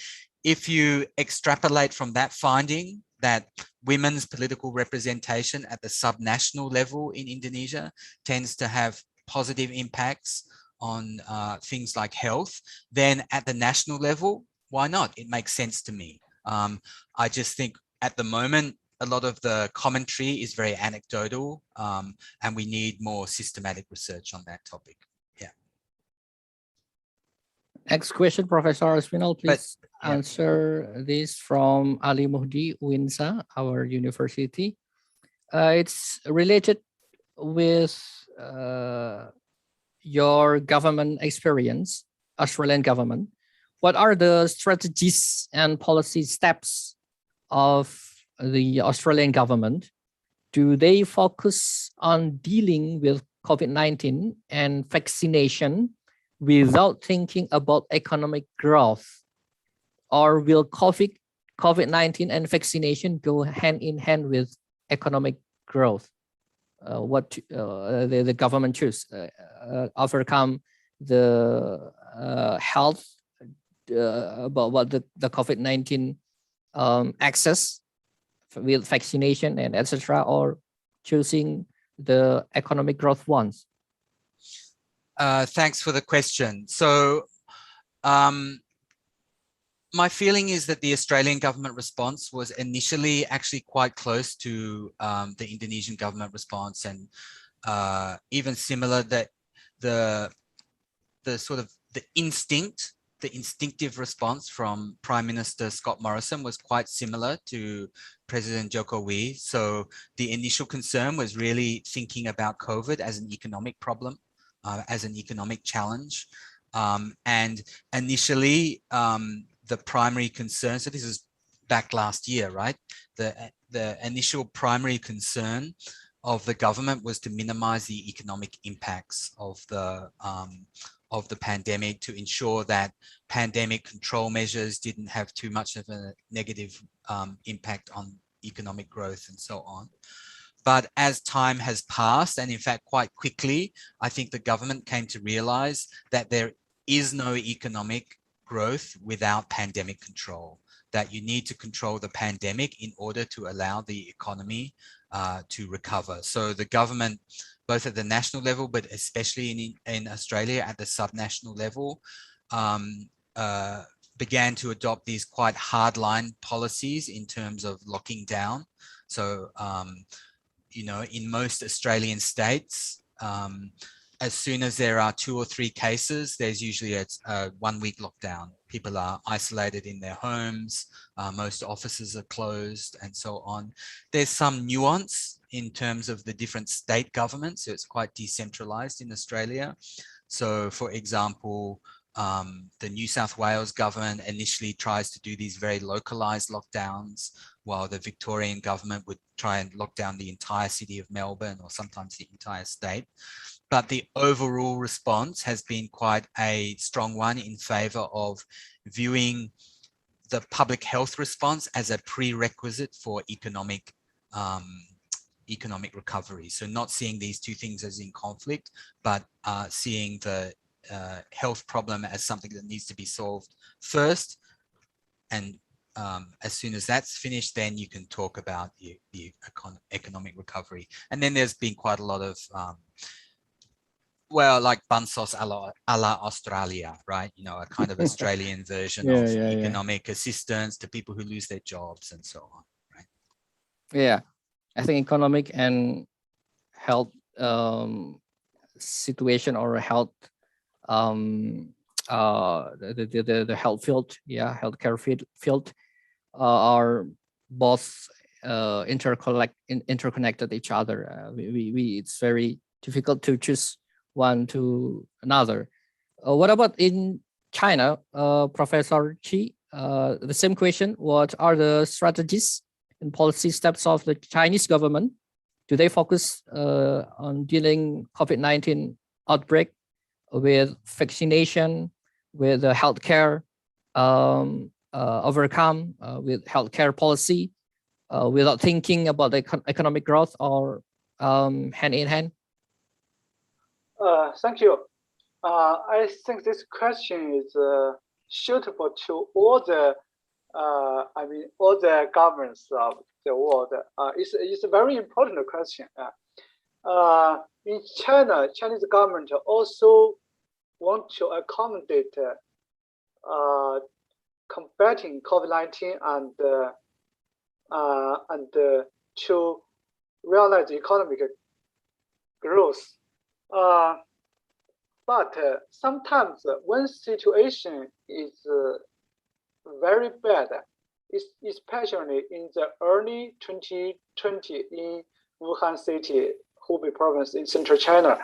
if you extrapolate from that finding that women's political representation at the subnational level in Indonesia tends to have positive impacts on things like health, then at the national level, why not? It makes sense to me. I just think at the moment, a lot of the commentary is very anecdotal, and we need more systematic research on that topic. Yeah. Next question, Professor Aspinall, please answer this from Ali Muhdi, Winsa, our university. It's related with your government experience, Australian government. What are the strategies and policy steps of the Australian government? Do they focus on dealing with COVID-19 and vaccination without thinking about economic growth? Or will COVID-19 and vaccination go hand in hand with economic growth? What the government choose, overcome the health about what the COVID-19 access with vaccination and etc., or choosing the economic growth ones? Thanks for the question. So my feeling is that the Australian government response was initially actually quite close to the Indonesian government response, and even similar, that the the sort of the instinctive response from Prime Minister Scott Morrison was quite similar to President Jokowi. So the initial concern was really thinking about COVID as an economic problem, as an economic challenge. And initially, the primary concern, so this is back last year, right? The initial primary concern of the government was to minimize the economic impacts of the pandemic, to ensure that pandemic control measures didn't have too much of a negative impact on economic growth and so on. But as time has passed, and in fact quite quickly, I think the government came to realize that there is no economic growth without pandemic control, that you need to control the pandemic in order to allow the economy to recover. So the government, both at the national level, but especially in Australia at the subnational level, began to adopt these quite hardline policies in terms of locking down. So, you know, in most Australian states, as soon as there are 2 or 3 cases, there's usually a 1-week lockdown. People are isolated in their homes, most offices are closed and so on. There's some nuance in terms of the different state governments, so it's quite decentralized in Australia. So for example, the New South Wales government initially tries to do these very localized lockdowns, while the Victorian government would try and lock down the entire city of Melbourne or sometimes the entire state. But the overall response has been quite a strong one in favor of viewing the public health response as a prerequisite for economic recovery. So not seeing these two things as in conflict, but seeing the health problem as something that needs to be solved first. And as soon as that's finished, then you can talk about the economic recovery. And then there's been quite a lot of well, like Bansos a la Australia, right? You know, a kind of Australian version of economic assistance to people who lose their jobs and so on, right? Yeah, I think economic and health situation or health, the health field, healthcare field are both interconnected each other. It's very difficult to choose one to another. What about in China, Professor Chi? The same question, what are the strategies and policy steps of the Chinese government? Do they focus on dealing COVID-19 outbreak with vaccination, with healthcare, overcome with healthcare policy, without thinking about the economic growth, or hand in hand? Thank you. I think this question is suitable to all the, all the governments of the world. It's a very important question. In China, Chinese government also want to accommodate combating COVID-19 and to realize economic growth. But sometimes when situation is very bad, especially in the early 2020 in Wuhan city, Hubei province in central China,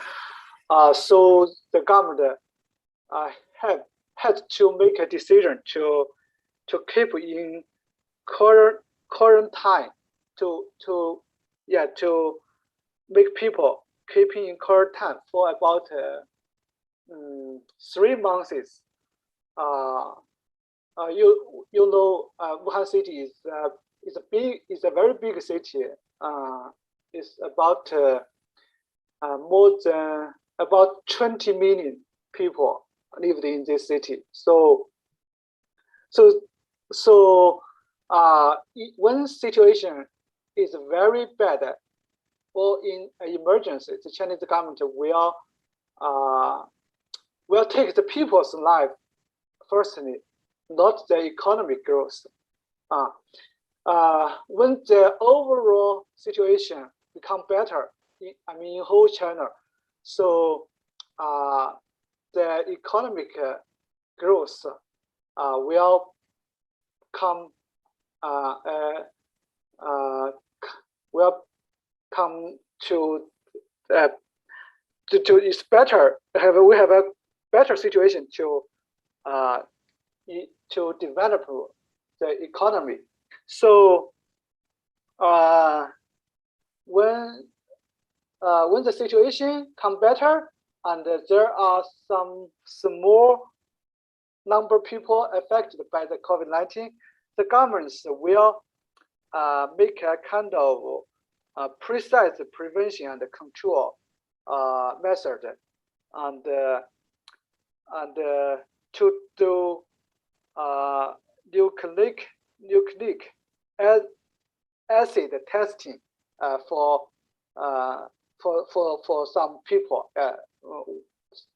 so the government had to make a decision to keep in quarantine, to make people keeping in quarantine for about 3 months. You know, Wuhan city is a very big city. It's about more than about 20 million people lived in this city. So when situation is very bad or in an emergency, the Chinese government will take the people's life firstly, not the economic growth. When the overall situation become better, in whole China, so the economic growth will come to it's better. We have a better situation to develop the economy. So when the situation come better and there are some small number of people affected by the COVID-19, the governments will make a kind of precise prevention and control method, and to do nucleic acid testing for some people.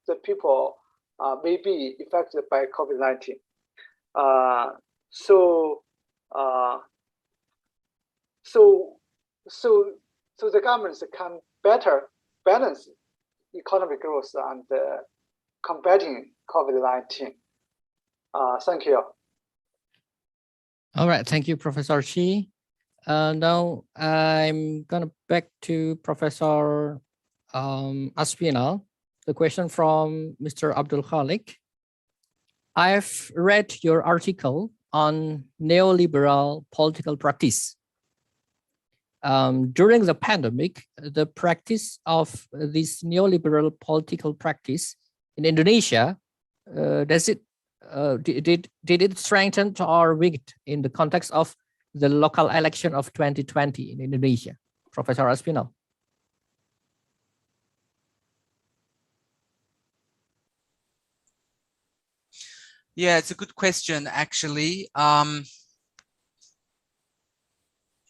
The people may be affected by COVID-19. So the governments can better balance economic growth and combating COVID-19. Thank you. All right, thank you, Professor Shi. Now I'm gonna back to Professor Aspinall. The question from Mr. Abdul Khalik. I've read your article on neoliberal political practice. During the pandemic, the practice of this neoliberal political practice in Indonesia, did it strengthen or weaken in the context of the local election of 2020 in Indonesia? Professor Aspinall. Yeah, it's a good question, actually.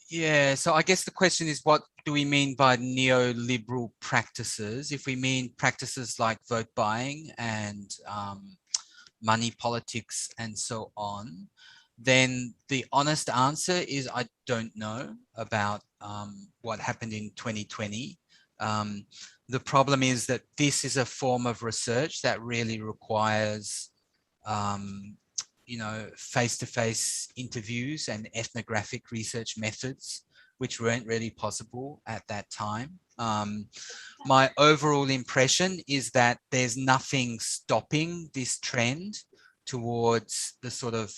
Yeah, so I guess the question is, what do we mean by neoliberal practices? If we mean practices like vote buying and money politics and so on, then the honest answer is I don't know about what happened in 2020. The problem is that this is a form of research that really requires you know, face-to-face interviews and ethnographic research methods, which weren't really possible at that time. My overall impression is that there's nothing stopping this trend towards the sort of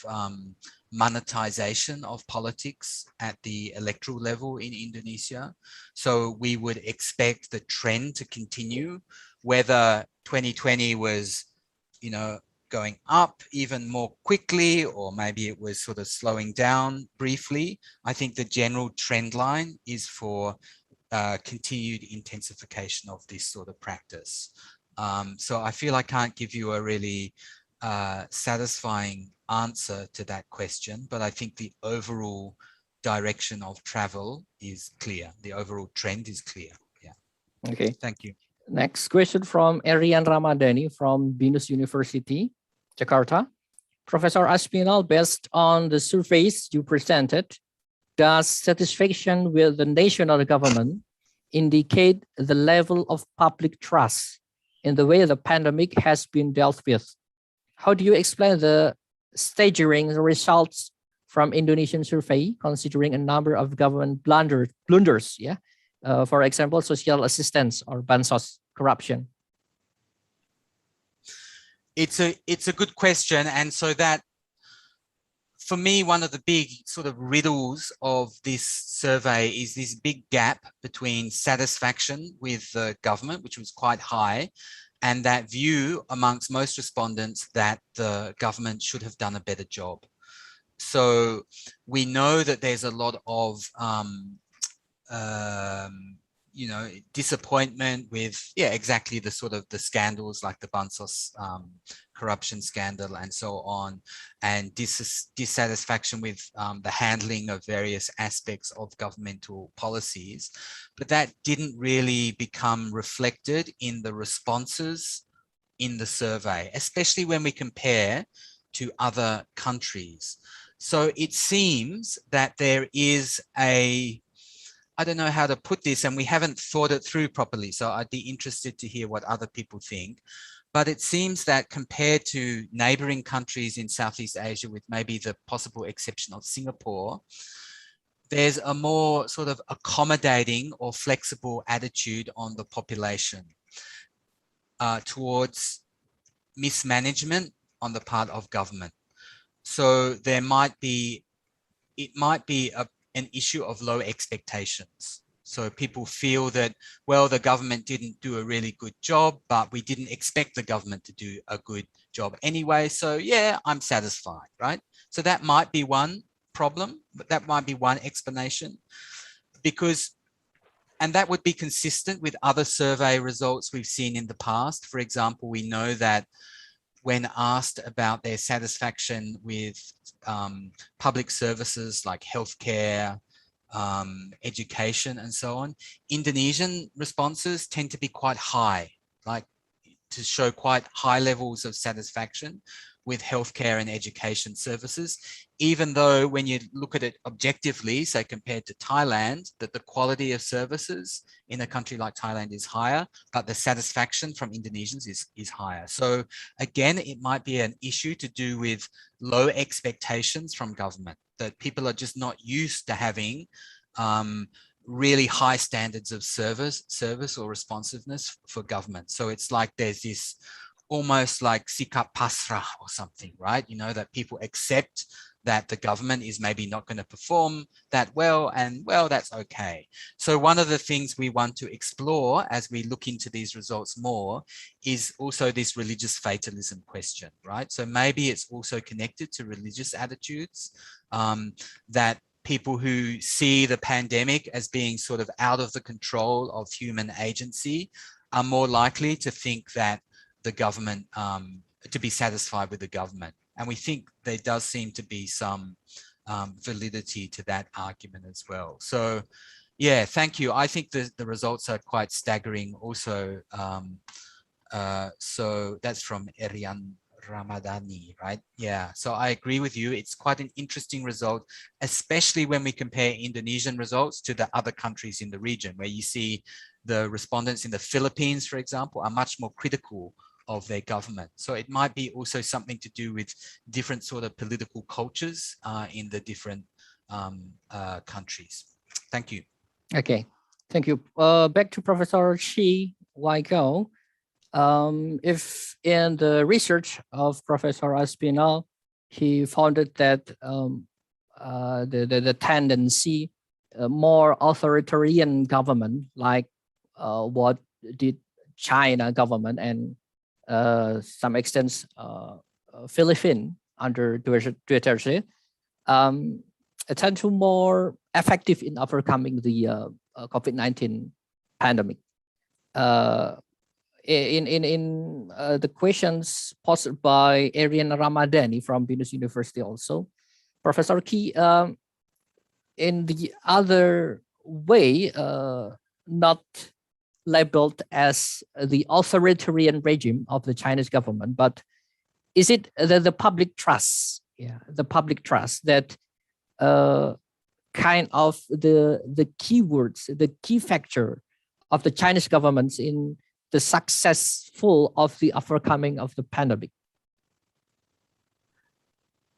monetization of politics at the electoral level in Indonesia. So we would expect the trend to continue, whether 2020 was, you know, going up even more quickly, or maybe it was sort of slowing down briefly. I think the general trend line is for continued intensification of this sort of practice. So I feel I can't give you a really satisfying answer to that question, but I think the overall direction of travel is clear. The overall trend is clear. Yeah. Okay. Thank you. Next question from Erian Ramadhani from Binus University, Jakarta. Professor Aspinall, based on the surveys you presented, does satisfaction with the national government indicate the level of public trust in the way the pandemic has been dealt with? How do you explain the staggering results from Indonesian survey, considering a number of government blunders, yeah? For example, social assistance or bansos corruption? It's a good question. And so that, for me, one of the big sort of riddles of this survey is this big gap between satisfaction with the government, which was quite high, and that view amongst most respondents that the government should have done a better job. So we know that there's a lot of you know, disappointment with, yeah, exactly the sort of the scandals like the bansos corruption scandal and so on, and dissatisfaction with the handling of various aspects of governmental policies. But that didn't really become reflected in the responses in the survey, especially when we compare to other countries. So it seems that there is a, I don't know how to put this, and we haven't thought it through properly, so I'd be interested to hear what other people think. But it seems that compared to neighboring countries in Southeast Asia, with maybe the possible exception of Singapore, there's a more sort of accommodating or flexible attitude on the population towards mismanagement on the part of government. So there might be, it might be an issue of low expectations. So people feel that, well, the government didn't do a really good job, but we didn't expect the government to do a good job anyway. So yeah, I'm satisfied, right? So that might be one problem, but that might be one explanation, because, and that would be consistent with other survey results we've seen in the past. For example, we know that when asked about their satisfaction with public services like healthcare, education, and so on, Indonesian responses tend to be quite high, like to show quite high levels of satisfaction with healthcare and education services, even though when you look at it objectively, say compared to Thailand, that the quality of services in a country like Thailand is higher, but the satisfaction from Indonesians is higher. So again, it might be an issue to do with low expectations from government, that people are just not used to having really high standards of service or responsiveness for government. So it's like there's this almost like sikap pasrah or something, right? You know, that people accept that the government is maybe not going to perform that well, and well, that's okay. So one of the things we want to explore as we look into these results more is also this religious fatalism question, right? So maybe it's also connected to religious attitudes, that people who see the pandemic as being sort of out of the control of human agency are more likely to think that the government, to be satisfied with the government. And we think there does seem to be some validity to that argument as well. So yeah, thank you. I think the results are quite staggering also. So that's from Erian Ramadhani, right? Yeah, so I agree with you. It's quite an interesting result, especially when we compare Indonesian results to the other countries in the region, where you see the respondents in the Philippines, for example, are much more critical of their government. So it might be also something to do with different sort of political cultures in the different countries. Thank you. Okay, thank you. Back to Professor Huaigao. If in the research of Professor Aspinall, he found that the tendency, more authoritarian government, like what did China government and some extent Philippines under Duterte, tend to more effective in overcoming the COVID-19 pandemic. In the questions posed by Arian Ramadhani from Venus University also, Professor Key, in the other way, not labeled as the authoritarian regime of the Chinese government, but is it the public trust? Yeah, the public trust that kind of the keywords, the key factor of the Chinese governments in the successful of the overcoming of the pandemic?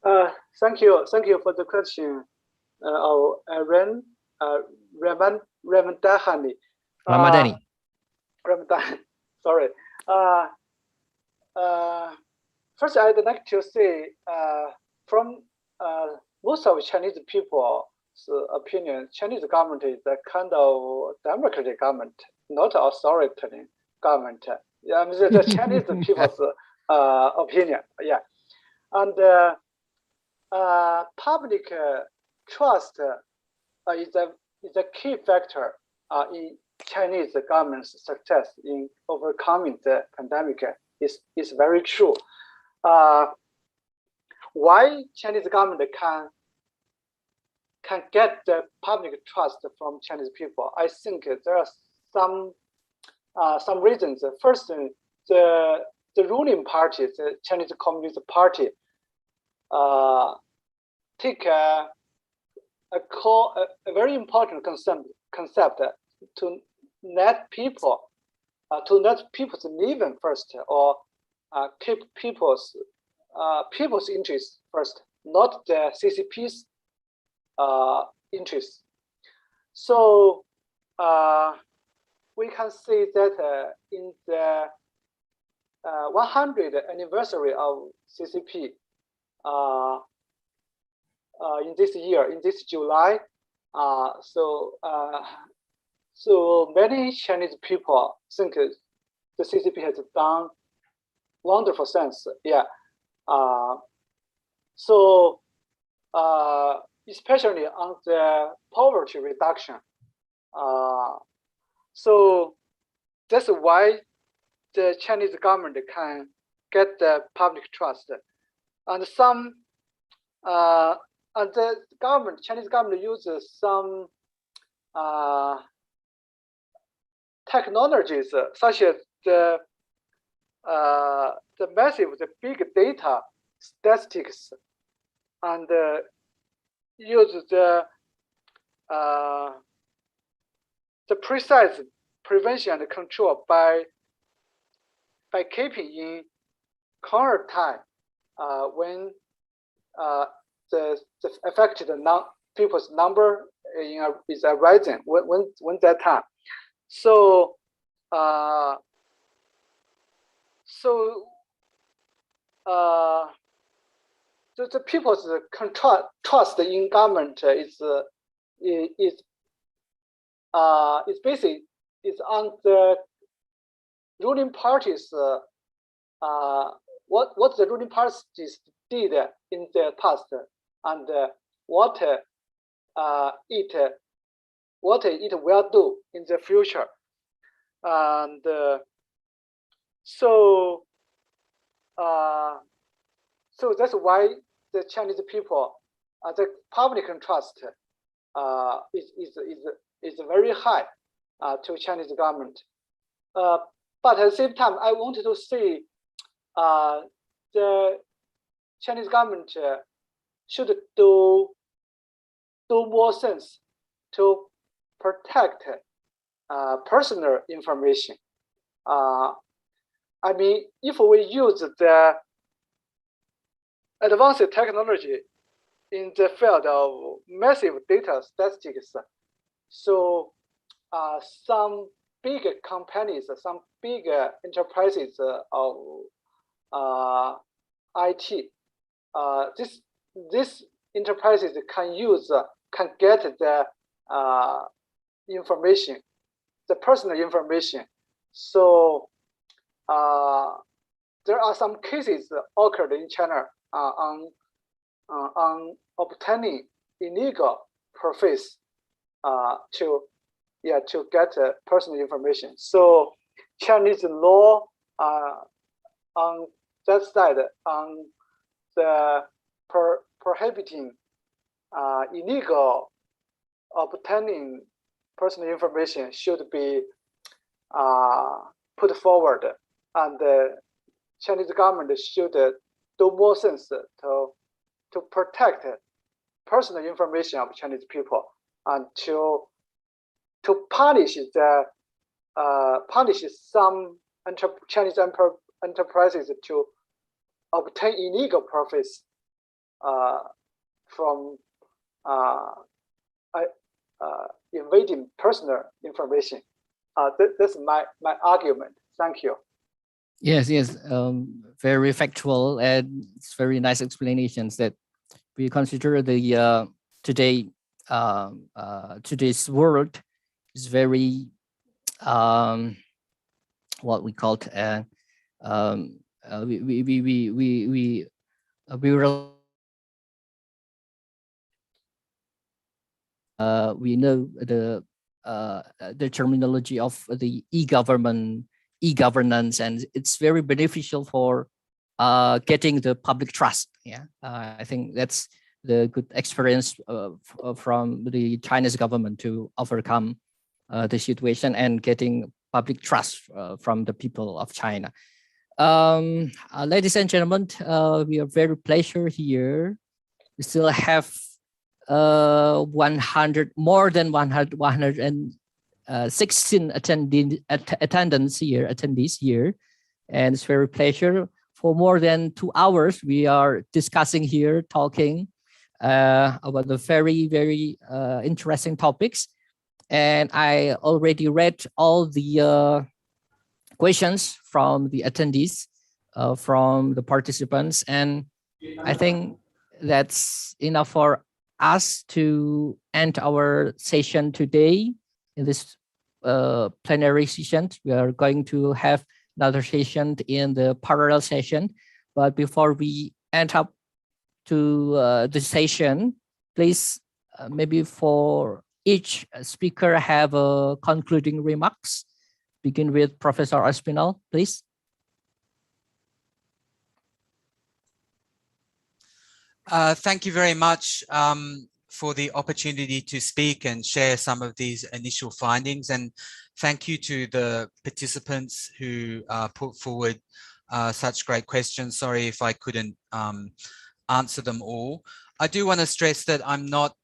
Thank you for the question, Ramadhani. Ramadan, sorry. First, I'd like to say, from most of Chinese people's opinion, Chinese government is a kind of democratic government, not authoritarian government. Yeah, the Chinese people's opinion. Yeah, and public trust is a key factor in Chinese government's success in overcoming the pandemic. Is very true. Why Chinese government can get the public trust from Chinese people? I think there are some reasons. First, the ruling party, the Chinese Communist Party, take a very important concept to let people's living first, or keep people's interests first, not the CCP's interests. So we can see that in the 100th anniversary of CCP in this year, in this July, so many Chinese people think the CCP has done wonderful things. Yeah. So especially on the poverty reduction. So that's why the Chinese government can get the public trust, and some and the Chinese government uses some technologies such as the big data statistics, and use the precise prevention and control by keeping in current time when the affected people's number is rising when that time. So the people's trust in government is basically on the ruling parties. What the ruling parties did in the past, and what it will do in the future, and so that's why the Chinese people, the public trust is very high to Chinese government. But at the same time, I wanted to see the Chinese government should do more things to protect personal information. I mean, if we use the advanced technology in the field of massive data statistics, so some big companies, some big enterprises of IT, this enterprises can get the information, the personal information. So there are some cases occurred in China on obtaining illegal profits to get personal information. So Chinese law on that side, on the prohibiting illegal obtaining personal information should be put forward, and the Chinese government should do more things to protect personal information of Chinese people, and to punish some Chinese enterprises to obtain illegal profits from invading personal information. That's my argument. Thank you. Yes, very factual, and it's very nice explanations that we consider the today's world is very what we call we know the terminology of the e-governance, and it's very beneficial for getting the public trust. Yeah, I think that's the good experience from the Chinese government to overcome the situation and getting public trust from the people of China. Ladies and gentlemen, we are very pleased here. We still have 116 attendees here, and it's very pleasure. for more than 2 hours, we are discussing here, talking about the very, very interesting topics. And I already read all the questions from the attendees, from the participants. And I think that's enough for us to end our session today in this plenary session. We are going to have another session in the parallel session. But before we end up to the session, please maybe for each speaker have a concluding remarks. Begin with Professor Aspinall, please. Thank you very much for the opportunity to speak and share some of these initial findings. And thank you to the participants who put forward such great questions. Sorry if I couldn't answer them all. I do want to stress that I'm not,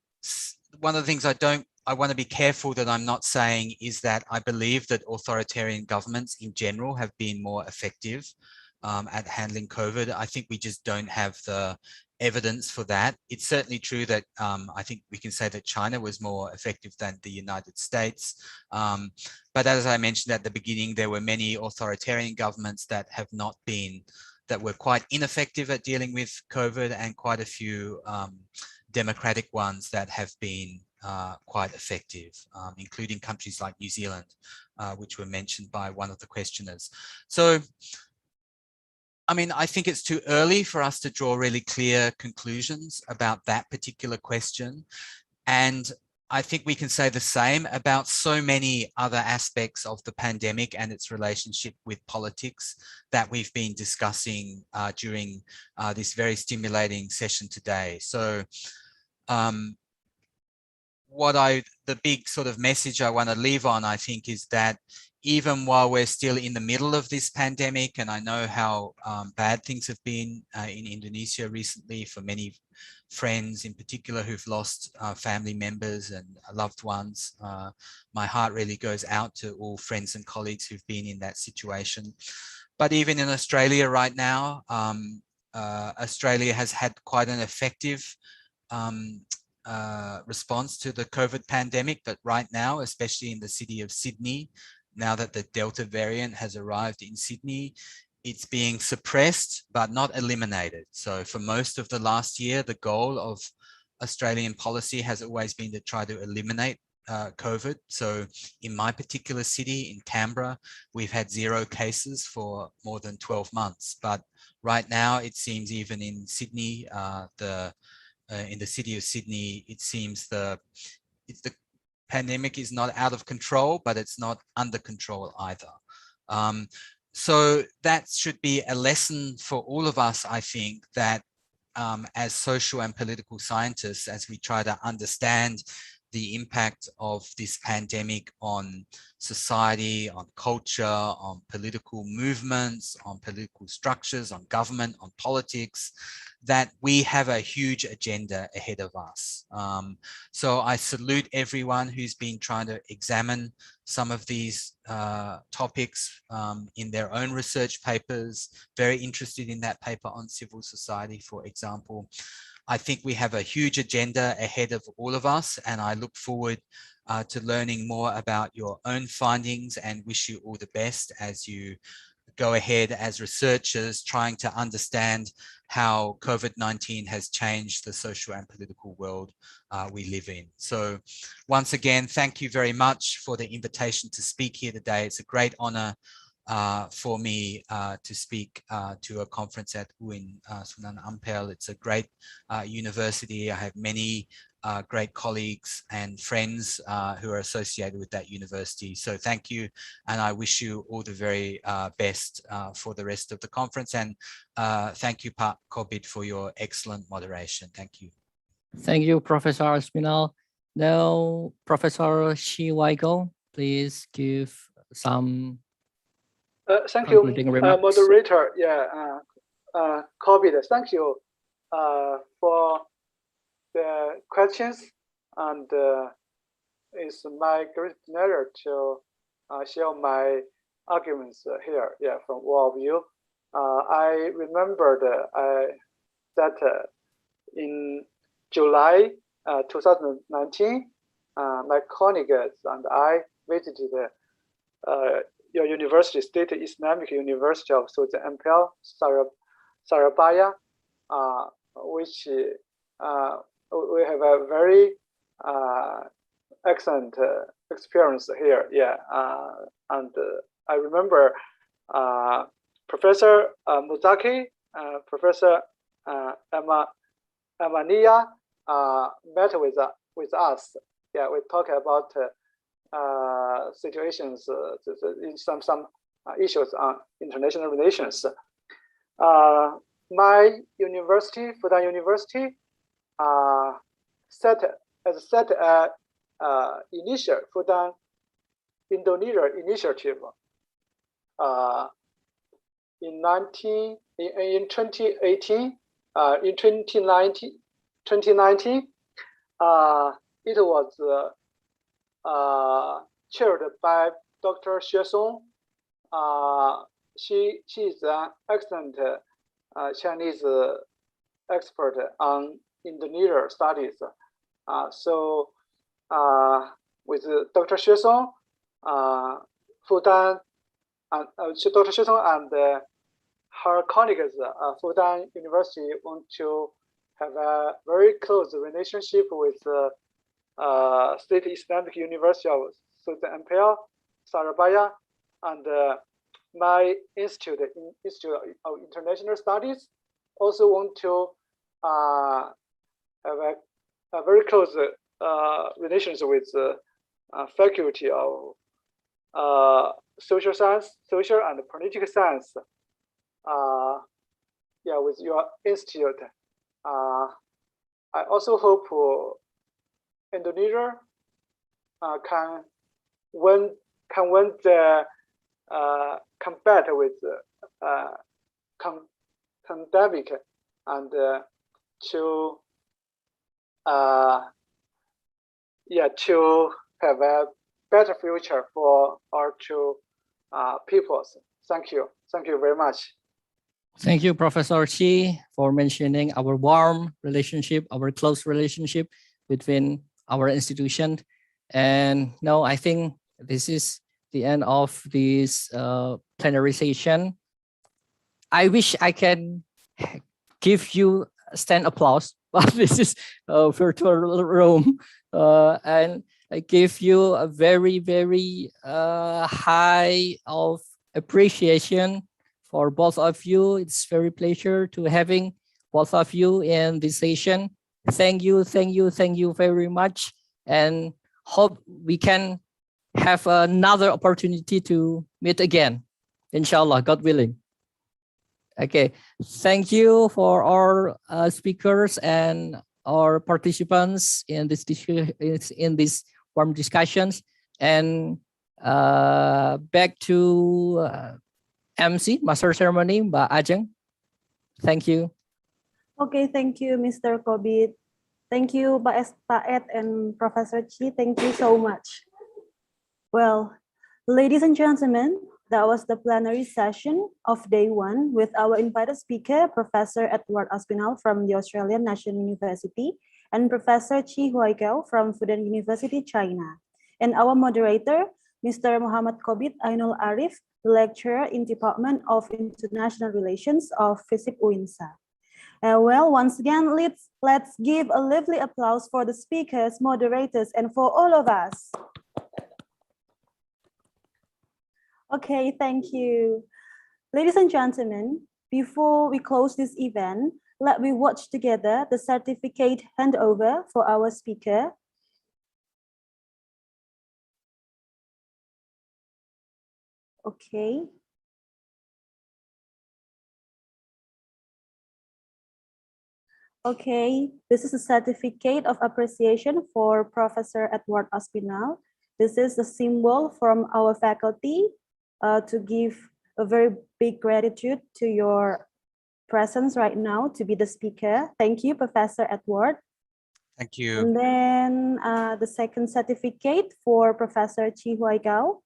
one of the things I want to be careful that I'm not saying is that I believe that authoritarian governments in general have been more effective at handling COVID. I think we just don't have the evidence for that. It's certainly true that I think we can say that China was more effective than the United States. But as I mentioned at the beginning, there were many authoritarian governments that have not been, that were quite ineffective at dealing with COVID, and quite a few democratic ones that have been quite effective, including countries like New Zealand, which were mentioned by one of the questioners. So, I mean, I think it's too early for us to draw really clear conclusions about that particular question. And I think we can say the same about so many other aspects of the pandemic and its relationship with politics that we've been discussing during this very stimulating session today. So the big sort of message I want to leave on, I think, is that even while we're still in the middle of this pandemic, and I know how bad things have been in Indonesia recently for many friends in particular who've lost family members and loved ones, my heart really goes out to all friends and colleagues who've been in that situation. But even in Australia right now, Australia has had quite an effective response to the COVID pandemic, but right now, especially in the city of Sydney, now that the Delta variant has arrived in Sydney, it's being suppressed but not eliminated. So for most of the last year, the goal of Australian policy has always been to try to eliminate COVID. So in my particular city, in Canberra, we've had 0 cases for more than 12 months. But right now, it seems even in Sydney, in the city of Sydney, it seems the pandemic is not out of control, but it's not under control either. So that should be a lesson for all of us, I think, that as social and political scientists, as we try to understand the impact of this pandemic on society, on culture, on political movements, on political structures, on government, on politics, that we have a huge agenda ahead of us. So I salute everyone who's been trying to examine some of these topics in their own research papers, very interested in that paper on civil society, for example. I think we have a huge agenda ahead of all of us, and I look forward to learning more about your own findings and wish you all the best as you go ahead as researchers trying to understand how COVID-19 has changed the social and political world we live in. So once again, thank you very much for the invitation to speak here today. It's a great honor for me to speak to a conference at Sunan Ampel. It's a great university. I have many great colleagues and friends who are associated with that university. So thank you, and I wish you all the very best for the rest of the conference. And thank you, Pak Kobit, for your excellent moderation. Thank you. Thank you, Professor Aspinall. Now, Professor Huaigao, please give some thank you, concluding remarks. moderator. COVID, thank you for the questions, and it's my great pleasure to share my arguments here, from all of you. I remembered that in July 2019, my colleagues and I visited your university, State Islamic University of Sunan Ampel, Surabaya, which we have a very excellent experience here. Yeah, and I remember Professor Muzaki, Professor Amania met with us. Yeah, we talk about situations, some issues on international relations. My university, Fudan University, set a initial Fudan Indonesia initiative in 2018, in 2019, it was chaired by Dr. Xue Song. She is an excellent Chinese expert on Indonesia studies. So with Dr. Xue Song, Fudan, and Dr. Xue Song and her colleagues, Fudan University want to have a very close relationship with State Islamic University of Sunan Ampel, Surabaya, and my Institute of International Studies also want to have a very close relations with faculty of social science, social and political science. Yeah, with your institute. I also hope Indonesia can win the combat with pandemic and to have a better future for our two peoples. Thank you very much. Thank you, Professor Chi, for mentioning our warm relationship, our close relationship between our institution. And now I think this is the end of this plenary session. I wish I can give you a stand applause, but this is a virtual room. And I give you a very, very high of appreciation for both of you. It's very pleasure to having both of you in this session. Thank you very much, and hope we can have another opportunity to meet again, inshallah, God willing. Okay, thank you for our speakers and our participants in this warm discussions. And back to MC, Master Ceremony, Mbak Ajeng. Thank you. Okay, thank you, Mr. Kobit. Thank you, Pak Ed and Professor Chi. Thank you so much. Well, ladies and gentlemen, that was the plenary session of day 1 with our invited speaker, Professor Edward Aspinall from the Australian National University and Professor Chi Huaigao from Fudan University, China. And our moderator, Mr. Muhammad Kobit Ainul Arif, lecturer in Department of International Relations of FISIP UINSA. Well, once again, let's give a lively applause for the speakers, moderators, and for all of us. Okay, thank you. Ladies and gentlemen, before we close this event, let me watch together the certificate handover for our speaker. Okay. Okay, this is a certificate of appreciation for Professor Edward Aspinall. This is a symbol from our faculty to give a very big gratitude to your presence right now to be the speaker. Thank you, Professor Edward. Thank you. And then the second certificate for Professor Chi Huaigao.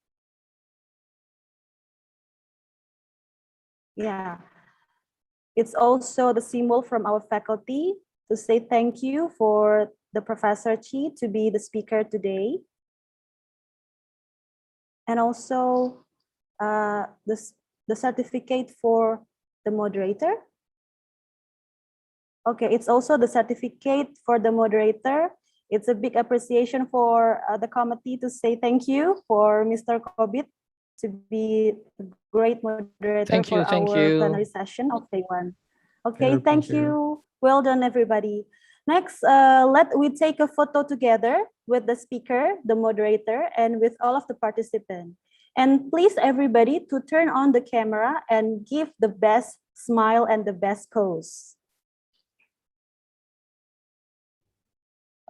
Yeah. It's also the symbol from our faculty to say thank you for the Professor Chi to be the speaker today. And also the certificate for the moderator. Okay, it's also the certificate for the moderator. It's a big appreciation for the committee to say thank you for Mr. Kobit to be a great moderator Thank for you, thank our you. plenary session of day one. Okay, Very thank pleasure. you. Well done, everybody. Next, let we take a photo together with the speaker, the moderator, and with all of the participants. And please, everybody, to turn on the camera and give the best smile and the best pose.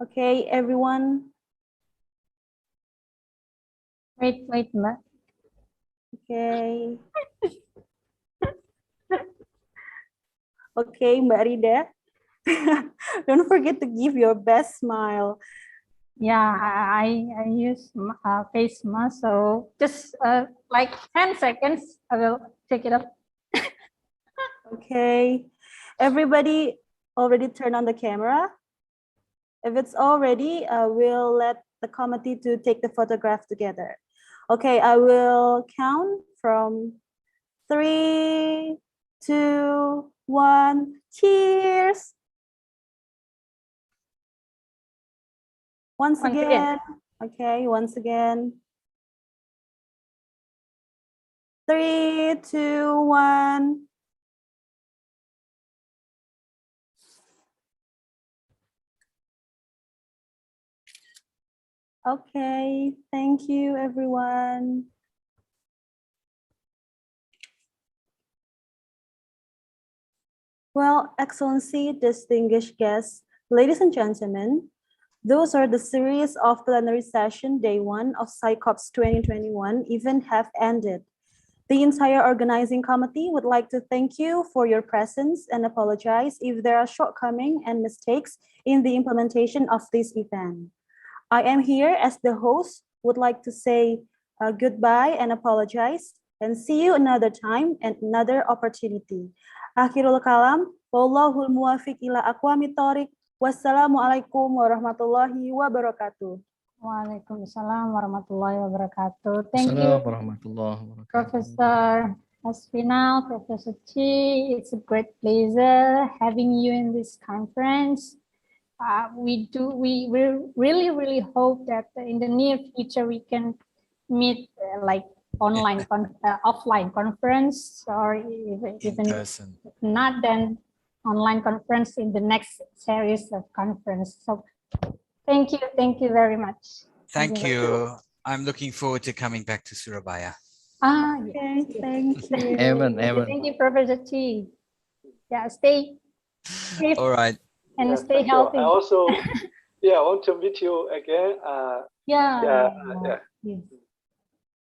Okay, everyone. Wait, Mbak. Okay. Okay, Mbak Rida. Don't forget to give your best smile. Yeah, I use face mask, so just like 10 seconds, I will take it up. Okay. Everybody already turned on the camera? If it's all ready, we'll let the committee to take the photograph together. Okay, I will count from 3, 2, 1. Cheers! Once again. Okay, once again. 3, 2, 1. Okay, thank you, everyone. Well, Excellency, distinguished guests, ladies and gentlemen, those are the series of plenary session day 1 of SAICoPSS 2021 event have ended. The entire organizing committee would like to thank you for your presence and apologize if there are shortcomings and mistakes in the implementation of this event. I am here as the host, would like to say goodbye and apologize, and see you another time and another opportunity. Akhirul kalam, wallahul muwafiq ila aqwamit thoriq. Wassalamualaikum warahmatullahi wabarakatuh. Waalaikumsalam warahmatullahi wabarakatuh. Thank you, Assalamualaikum warahmatullahi wabarakatuh. Professor Aspinall, Professor Chi. It's a great pleasure having you in this conference. We really hope that in the near future we can meet like online, offline conference, or even person. if not, then online conference in the next series of conference. So thank you very much. Thank you. I'm looking forward to coming back to Surabaya. Okay, thank you. Amen, amen. Thank you, Professor Chi. Yeah, stay safe All right. and stay thank you. healthy. I also, want to meet you again. Yeah.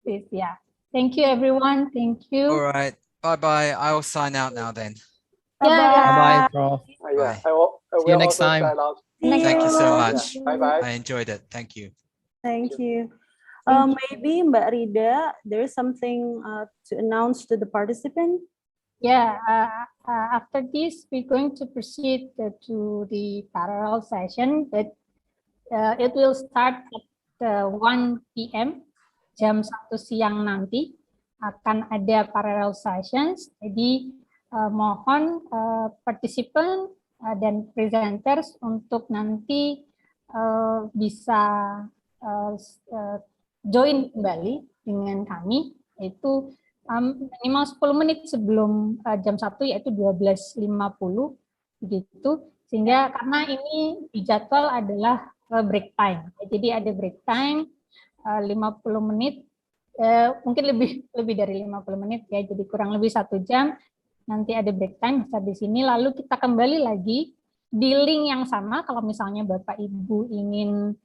Yeah. Thank you, everyone. Thank you. All right. Bye-bye. I'll sign out now then. Bye-bye, Prof. Bye. I will See you next also time. sign out. Thank you so you. much. Bye-bye. I enjoyed it. Thank you. Thank you. Maybe Mbak Rida, there is something to announce to the participant. Yeah, after this, we're going to proceed to the parallel session, but it will start at 1 p.m. jam 1 siang nanti akan ada parallel sessions. Jadi mohon partisipan dan presenters untuk nanti bisa join kembali dengan kami, yaitu minimal 10 menit sebelum jam 1, yaitu 12.50 begitu, sehingga karena ini dijadwal adalah break time. Jadi ada break time 50 menit, mungkin lebih dari 50 menit ya, jadi kurang lebih 1 jam. Nanti ada break time bisa di sini, lalu kita kembali lagi di link yang sama. Kalau misalnya Bapak Ibu ingin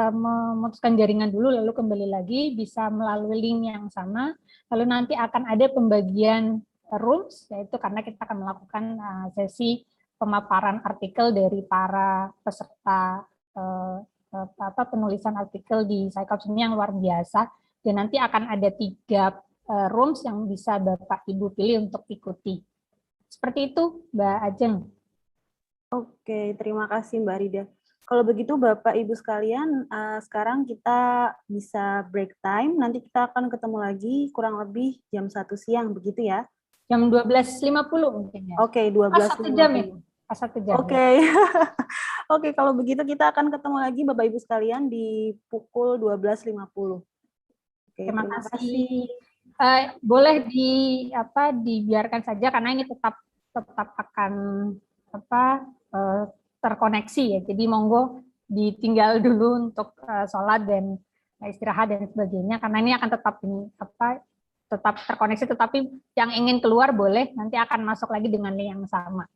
memutuskan jaringan dulu lalu kembali lagi, bisa melalui link yang sama. Lalu nanti akan ada pembagian rooms, yaitu karena kita akan melakukan sesi pemaparan artikel dari para peserta penulisan artikel di SAICoPSS ini yang luar biasa, dan nanti akan ada 3 rooms yang bisa Bapak Ibu pilih untuk ikuti. Seperti itu, Mbak Ajeng. Oke, terima kasih Mbak Rida. Kalau begitu Bapak Ibu sekalian, sekarang kita bisa break time. Nanti kita akan ketemu lagi kurang lebih jam 1 siang, begitu ya? Jam 12.50 mungkin ya. Oke, Pas 1 jam ya. 12.50. Pas 1 jam. Oke. Oke, kalau begitu kita akan ketemu lagi Bapak Ibu sekalian di pukul 12.50. Oke, Terima terima kasih. kasih. Boleh dibiarkan saja karena ini tetap akan terkoneksi ya. Jadi monggo ditinggal dulu untuk sholat dan istirahat dan sebagainya karena ini akan tetap terkoneksi, tetapi yang ingin keluar boleh nanti akan masuk lagi dengan link yang sama.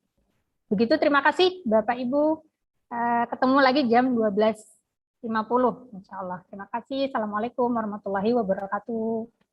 Begitu, terima kasih Bapak Ibu. Ketemu lagi jam 12.50 insya Allah. Terima kasih. Assalamualaikum warahmatullahi wabarakatuh.